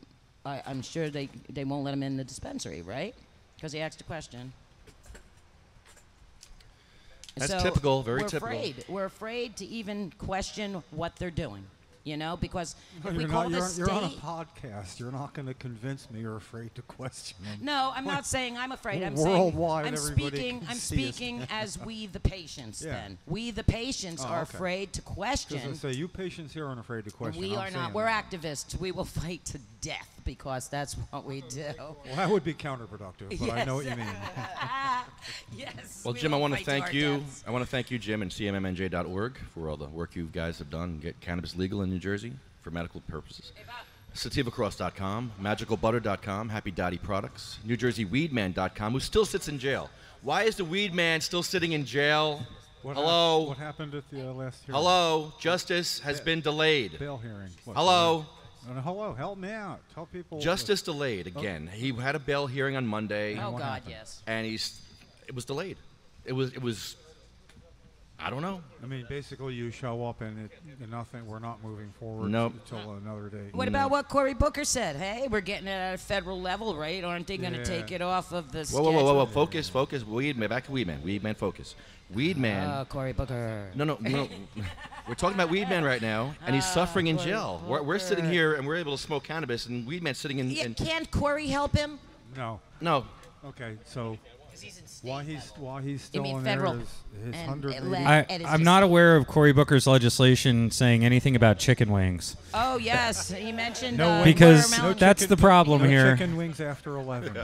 sure they won't let him in the dispensary, right? Because he asked a question. That's typical, very typical. We're afraid to even question what they're doing, because if we You're call not- the you're on a state. podcast. You're not going to convince me you're afraid to question them. No, I'm not saying I'm afraid. I'm Worldwide, saying everybody can I'm see us. speaking as we the patients. Yeah. Then we the patients are okay. afraid to question. Because I say you patients here aren't afraid to question. We I'm are not. saying We're that. activists. We will fight to death because that's what we do. Well, that would be counterproductive, but I know what you mean. Yes. Well, we Jim, I will want to fight to thank our you. deaths. I want to thank you, Jim, and cmmnj.org for all the work you guys have done to get cannabis legal in New Jersey for medical purposes. SativaCross.com, MagicalButter.com, Happy Daddy Products, NewJerseyWeedman.com, who still sits in jail. Why is the Weed Man still sitting in jail? Hello? What happened at the last hearing? Hello? Justice has been delayed. Bail hearing. What, Hello? hello, help me out. Tell people. Justice delayed again. He had a bail hearing on Monday. Oh God, yes. And it was delayed. It was I don't know. I mean, basically, you show up and nothing. We're not moving forward Nope. until another day. What about what Cory Booker said? Hey, we're getting it at a federal level, right? Aren't they going to Yeah. take it off of the Whoa, schedule? whoa. Focus. Weedman. Back to Weedman. Weedman, focus. Weedman. Cory Booker. No. We're talking about Weedman right now, and he's suffering in jail. We're sitting here, and we're able to smoke cannabis, and Weedman's sitting in. Can't Cory help him? No. No. Okay, so while he's still mean in federal there, his and 180 I'm not aware of Cory Booker's legislation saying anything about chicken wings. Oh yes, he mentioned because watermelon. that's the problem here. Chicken wings after 11.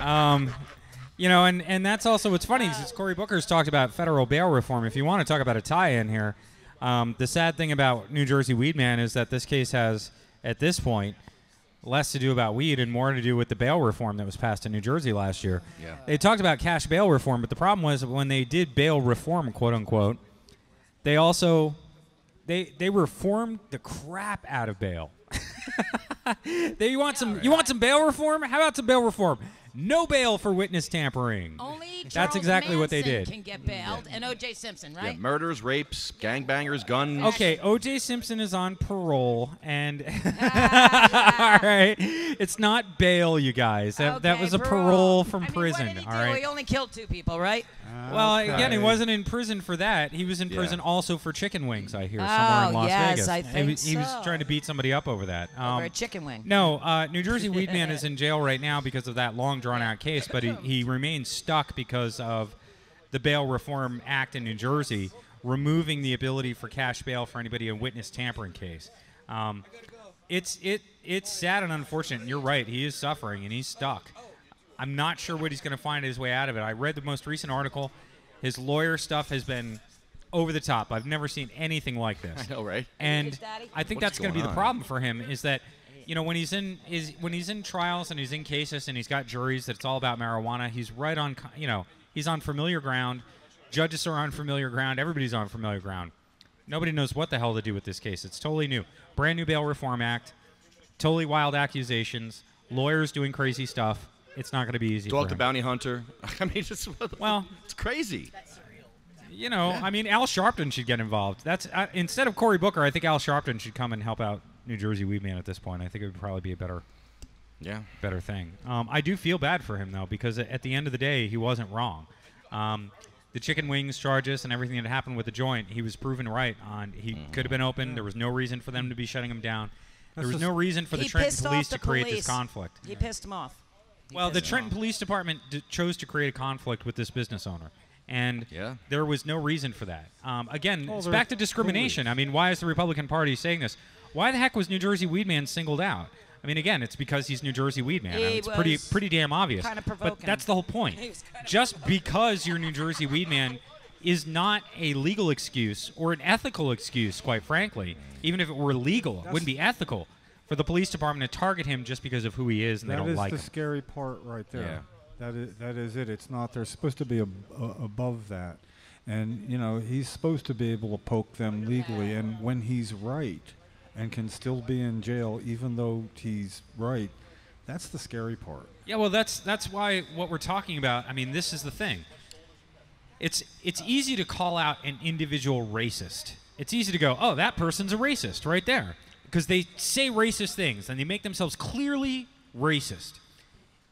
And that's also what's funny is Cory Booker's talked about federal bail reform. If you want to talk about a tie-in here, the sad thing about New Jersey Weedman is that this case has, at this point, less to do about weed and more to do with the bail reform that was passed in New Jersey last year. Yeah. They talked about cash bail reform, but the problem was when they did bail reform, quote unquote, they also they reformed the crap out of bail. You want some bail reform? How about some bail reform? No bail for witness tampering. Only Charles That's exactly what they Manson did. Can get bailed, and O.J. Simpson, right? Yeah, murders, rapes, gangbangers, guns. Okay, O.J. Simpson is on parole, and all right, it's not bail, you guys. That was a parole from prison. What did he all do? right. He only killed 2 people, right? Well, again, he wasn't in prison for that. He was in prison also for chicken wings, I hear, somewhere in Las Vegas. I think he was trying to beat somebody up over that. Over a chicken wing. No, New Jersey Weedman is in jail right now because of that long, drawn-out case, but he remains stuck because of the Bail Reform Act in New Jersey, removing the ability for cash bail for anybody in a witness tampering case. It's sad and unfortunate, and you're right. He is suffering, and he's stuck. I'm not sure what he's going to find his way out of it. I read the most recent article. His lawyer stuff has been over the top. I've never seen anything like this. I know, right? And I think that's going to be the problem for him is that, when he's in trials and he's in cases and he's got juries that it's all about marijuana, he's right on, he's on familiar ground. Judges are on familiar ground. Everybody's on familiar ground. Nobody knows what the hell to do with this case. It's totally new. Brand new Bail Reform Act. Totally wild accusations. Lawyers doing crazy stuff. It's not going to be easy for him. Dog the bounty hunter. I mean, it's crazy. Al Sharpton should get involved. That's instead of Cory Booker, I think Al Sharpton should come and help out New Jersey Weedman at this point. I think it would probably be a better thing. I do feel bad for him, though, because at the end of the day, he wasn't wrong. The chicken wings charges and everything that happened with the joint, he was proven right on. He could have been open. There was no reason for them to be shutting him down. There was no reason for the Trenton police to create this conflict. He pissed him off. Well, the Trenton Police Department chose to create a conflict with this business owner, and there was no reason for that. Again, it's back to discrimination. I mean, why is the Republican Party saying this? Why the heck was New Jersey Weedman singled out? I mean, again, it's because he's New Jersey Weedman. It's pretty damn obvious. Kind of provoking. But that's the whole point. Just because you're New Jersey Weedman is not a legal excuse or an ethical excuse, quite frankly. Even if it were legal, it wouldn't be ethical for the police department to target him just because of who he is and they don't like him. That is the scary part right there. Yeah. That is it. It's not. They're supposed to be above that. And, he's supposed to be able to poke them legally. And when he's right and can still be in jail even though he's right, that's the scary part. Yeah, well, that's why what we're talking about, I mean, this is the thing. It's easy to call out an individual racist. It's easy to go, oh, that person's a racist right there. Because they say racist things and they make themselves clearly racist.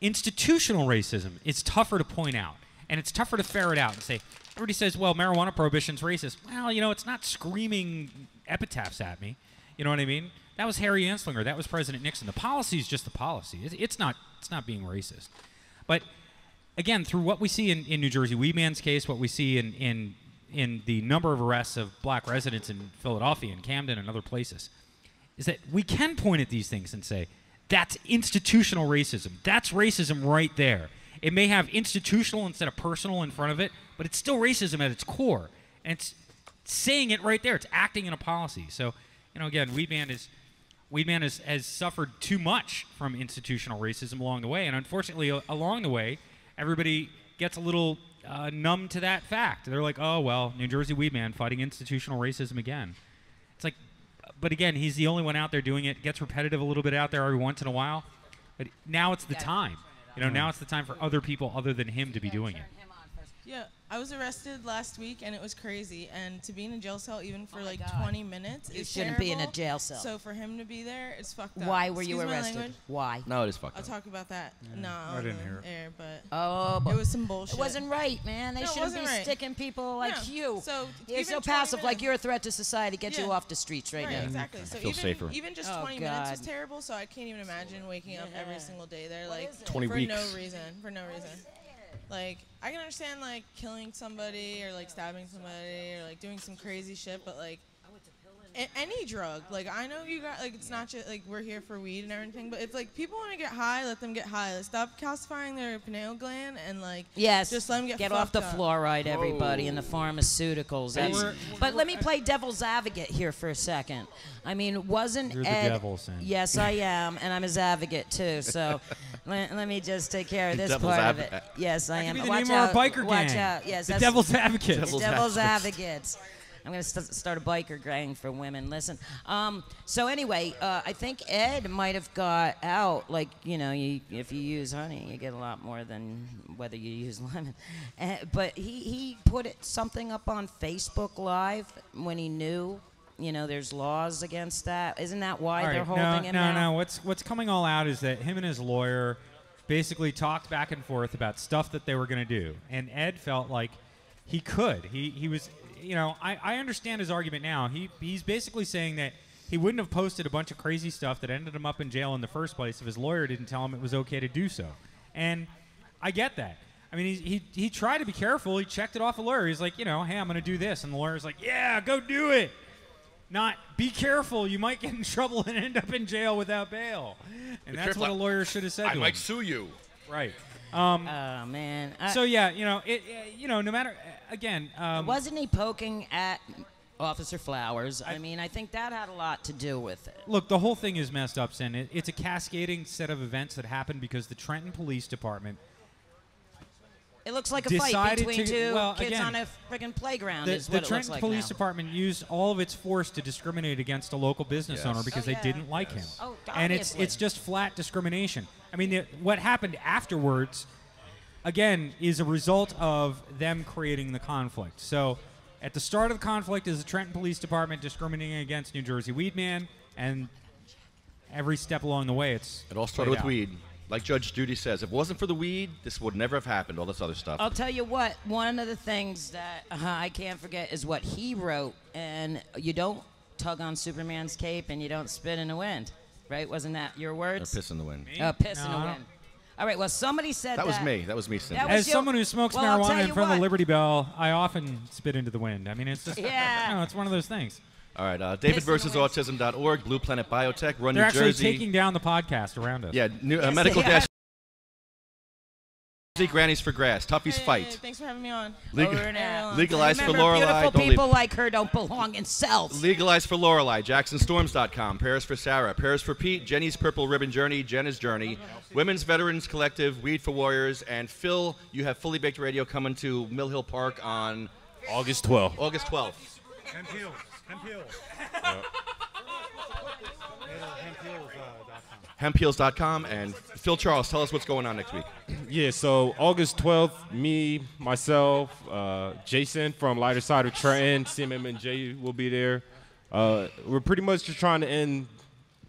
Institutional racism is tougher to point out, and it's tougher to ferret out and say, everybody says, well, marijuana prohibition's racist. Well, it's not screaming epitaphs at me. You know what I mean? That was Harry Anslinger. That was President Nixon. The policy is just the policy. It's not being racist. But, again, through what we see in New Jersey Weedman's case, what we see in the number of arrests of black residents in Philadelphia and Camden and other places, is that we can point at these things and say, that's institutional racism. That's racism right there. It may have institutional instead of personal in front of it, but it's still racism at its core. And it's saying it right there. It's acting in a policy. So, again, Weedman has suffered too much from institutional racism along the way. And unfortunately, along the way, everybody gets a little numb to that fact. They're like, oh, well, New Jersey Weedman fighting institutional racism again. It's like, but again, he's the only one out there doing it. It gets repetitive a little bit out there every once in a while. But now it's the time. Now it's the time for other people other than him to be doing it. Yeah, I was arrested last week, and it was crazy. And to be in a jail cell even for 20 minutes You is shouldn't terrible. be in a jail cell. So for him to be there, it's fucked up. Why were you Excuse my arrested? language. Why? No, it is fucked I'll up. talk about that. Yeah, No, I didn't hear it. air, but Oh, it was some bullshit. It wasn't right, man. They No, it shouldn't be wasn't right. sticking people like No. you. So You're even so 20 passive, like minutes. you're a threat to society. Get you Yeah. off the streets right now. Exactly. So feel even, safer. even just Oh, 20 minutes was God. terrible. So I can't even imagine waking up every single day there, like 20 for weeks. no reason. For no reason. Like I can understand like killing somebody or like stabbing somebody or like doing some crazy shit, but like any drug. Like I know you got like it's not just like we're here for weed and everything, but if like people want to get high, let them get high. Like, stop calcifying their pineal gland and like Yes. just let them get off the fucked up. fluoride, everybody, and the pharmaceuticals. But let me play devil's advocate here for a second. I mean, wasn't You're the Ed? devil, Sam. Yes, I am, and I'm his advocate too. So let me just take care of this Devil's part of it. advocate. Yes, I That am. could be the Watch name of our out. biker Watch gang. out. Yes, The that's Devil's Advocates. the Devil's Advocates. I'm gonna start a biker gang for women. Listen. So anyway, I think Ed might have got out. Like, you know, if you use honey, you get a lot more than whether you use lemon. But he put something up on Facebook Live when he knew. You know, there's laws against that. Isn't that why they're holding him now? No. What's coming all out is that him and his lawyer basically talked back and forth about stuff that they were going to do, and Ed felt like he could. He was, you know, I understand his argument now. He's basically saying that he wouldn't have posted a bunch of crazy stuff that ended him up in jail in the first place if his lawyer didn't tell him it was okay to do so. And I get that. I mean, he tried to be careful. He checked it off a lawyer. He's like, you know, hey, I'm going to do this, and the lawyer's like, yeah, go do it. Not be careful. You might get in trouble and end up in jail without bail. And that's what a lawyer should have said to him. I might sue you. Right. Oh man. So yeah, you know, no matter. Again, wasn't he poking at Officer Flowers? I mean, I think that had a lot to do with it. Look, the whole thing is messed up, Sin. It's a cascading set of events that happened because the Trenton Police Department. It looks like a fight between two kids on a friggin' playground. The Trenton Police Department used all of its force to discriminate against a local business owner because they didn't like him. Oh, and it's just flat discrimination. I mean, what happened afterwards, again, is a result of them creating the conflict. So at the start of the conflict is the Trenton Police Department discriminating against New Jersey Weed Man, and every step along the way, it all started with weed. Like Judge Judy says, if it wasn't for the weed, this would never have happened, all this other stuff. I'll tell you what, one of the things that I can't forget is what he wrote, and you don't tug on Superman's cape and you don't spit in the wind, right? Wasn't that your words? Or piss in the wind. Piss in the wind. All right, well, somebody said that. That was me. That was me, Cindy. As someone who smokes marijuana in front of the Liberty Bell, I often spit into the wind. I mean, it's just, it's one of those things. All right, DavidVersusAutism.org, Blue Planet Biotech, Run They're New actually Jersey. taking down the podcast around us. Yeah, medical dash. Grannies for Grass, Tuffy's Fight. Thanks for having me on. Legalize for Remember, Lorelei. beautiful people like her don't belong in cells. Legalize for Lorelei, JacksonStorms.com, Paris for Sarah, Paris for Pete, Jenny's Purple Ribbon Journey, Jenna's Journey, Women's Veterans Collective, Weed for Warriors, and Phil, you have Fully Baked Radio coming to Mill Hill Park on August 12th. August 12th. Hempheels.com. And Phil Charles, tell us what's going on next week. Yeah, so August 12th, me, myself, Jason from Lighter Side of Trenton, CMM&J will be there. We're pretty much just trying to end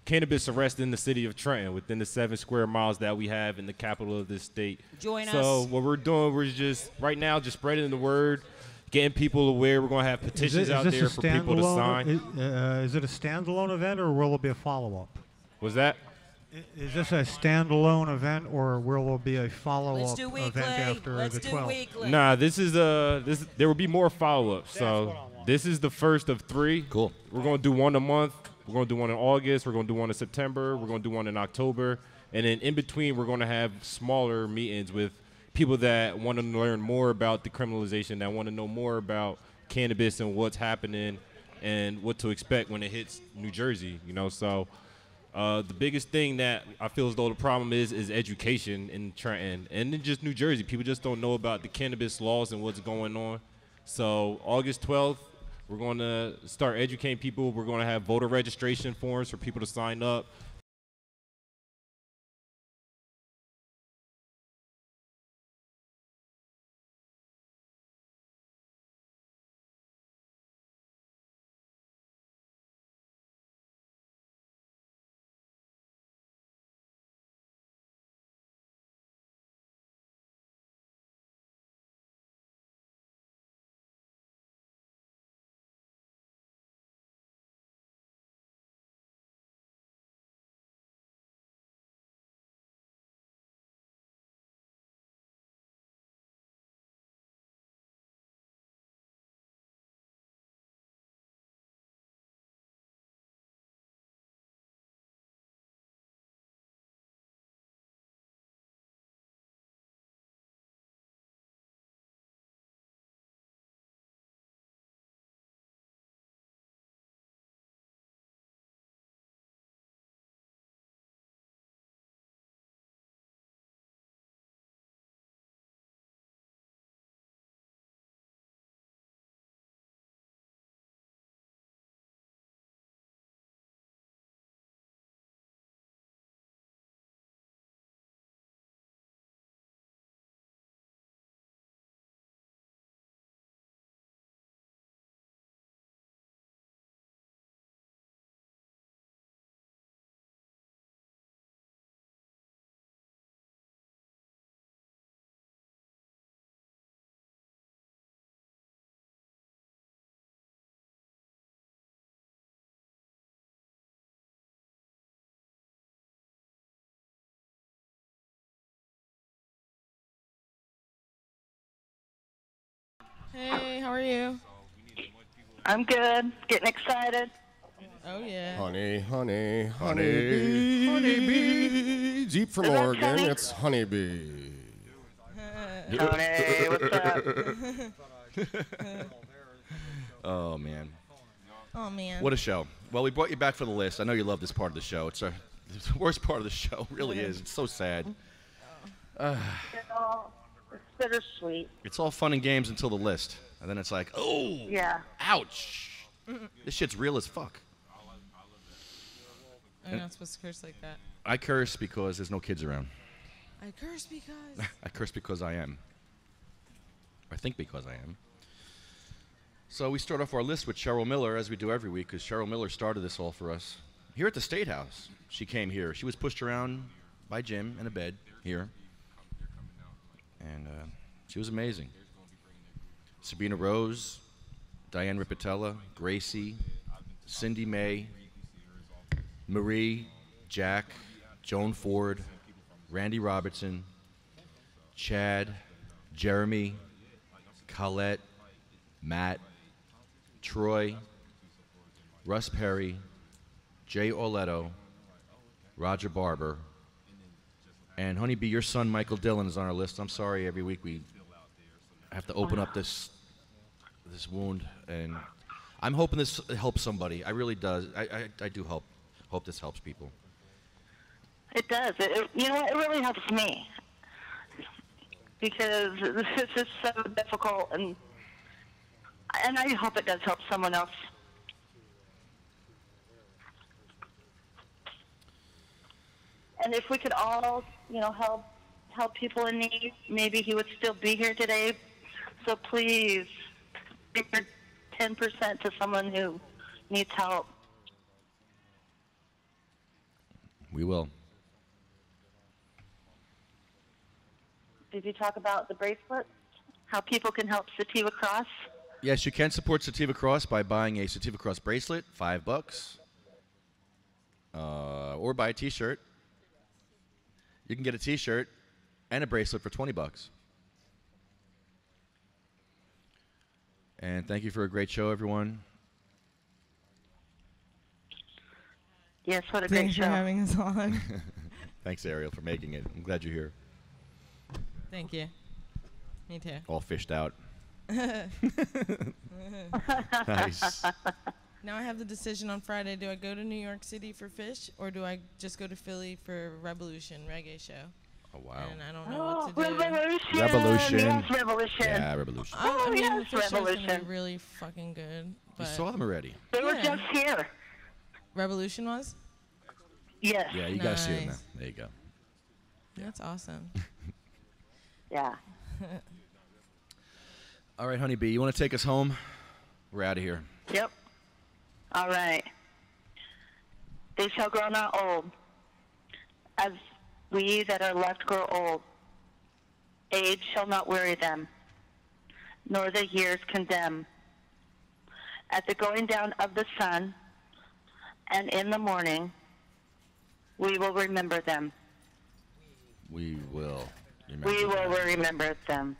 cannabis arrest in the city of Trenton within the 7 square miles that we have in the capital of this state. Join us. So what we're doing, we're just right now just spreading the word, getting people aware. We're going to have petitions out there for people to sign. Is it a standalone event or will it be a follow-up? Was that? Is this a standalone event or will there be a follow-up event after the 12th? Nah, this is there will be more follow-ups. So this is the first of 3. Cool. We're going to do one a month. We're going to do one in August. We're going to do one in September. We're going to do one in October. And then in between, we're going to have smaller meetings with people that want to learn more about decriminalization, that want to know more about cannabis and what's happening and what to expect when it hits New Jersey, you know. So the biggest thing that I feel as though the problem is education in Trenton and in just New Jersey. People just don't know about the cannabis laws and what's going on. So August 12th, we're going to start educating people. We're going to have voter registration forms for people to sign up. Hey, how are you? I'm good. Getting excited. Oh, yeah. Honey, honey, honeybee. Honeybee. Deep from Is that Oregon, funny? it's honeybee. Honey, what's up? Oh, man. Oh, man. What a show. Well, we brought you back for the list. I know you love this part of the show. It's the worst part of the show. It really is. It's so sad. It's bittersweet. It's all fun and games until the list. And then it's like, oh, Yeah. ouch. This shit's real as fuck. I'm not supposed to curse like that. I curse because there's no kids around. I curse because. I curse because I am. I think because I am. So we start off our list with Cheryl Miller, as we do every week, because Cheryl Miller started this all for us. Here at the State House, she came here. She was pushed around by Jim in a bed here. And she was amazing. Sabina Rose, Diane Ripatella, Gracie, Cindy May, Marie, Jack, Joan Ford, Randy Robertson, Chad, Jeremy, Colette, Matt, Troy, Russ Perry, Jay Orletto, Roger Barber, and Honeybee, your son Michael Dillon is on our list. I'm sorry, every week we have to open up this wound, and I'm hoping this helps somebody. I really does. I do hope this helps people. It does. You know what? It really helps me. Because this is so difficult, and I hope it does help someone else. And if we could all, help people in need, maybe he would still be here today. So please, give your 10% to someone who needs help. We will. Did you talk about the bracelets? How people can help Sativa Cross? Yes, you can support Sativa Cross by buying a Sativa Cross bracelet, $5, or buy a T-shirt. You can get a T-shirt and a bracelet for $20. And thank you for a great show, everyone. Yes, what a great Thanks show. for having us on. Thanks, Ariel, for making it. I'm glad you're here. Thank you. Me too. All fished out. Nice. Now I have the decision on Friday. Do I go to New York City for Fish, or do I just go to Philly for Revolution Reggae Show? Oh, wow. And I don't know what to do. Revolution. Revolution. Yes, Revolution. Yeah, Revolution. I mean, yes, the Fish show's gonna Revolution. be really fucking good. You But saw them already. They were just here. Revolution was? Yes. Yeah, you got to see them now. Nice. There you go. That's awesome. Yeah. All right, Honeybee, you want to take us home? We're out of here. Yep. All right. They shall grow not old, as we that are left grow old. Age shall not weary them, nor the years condemn. At the going down of the sun, and in the morning, we will remember them. We will remember. We will remember them.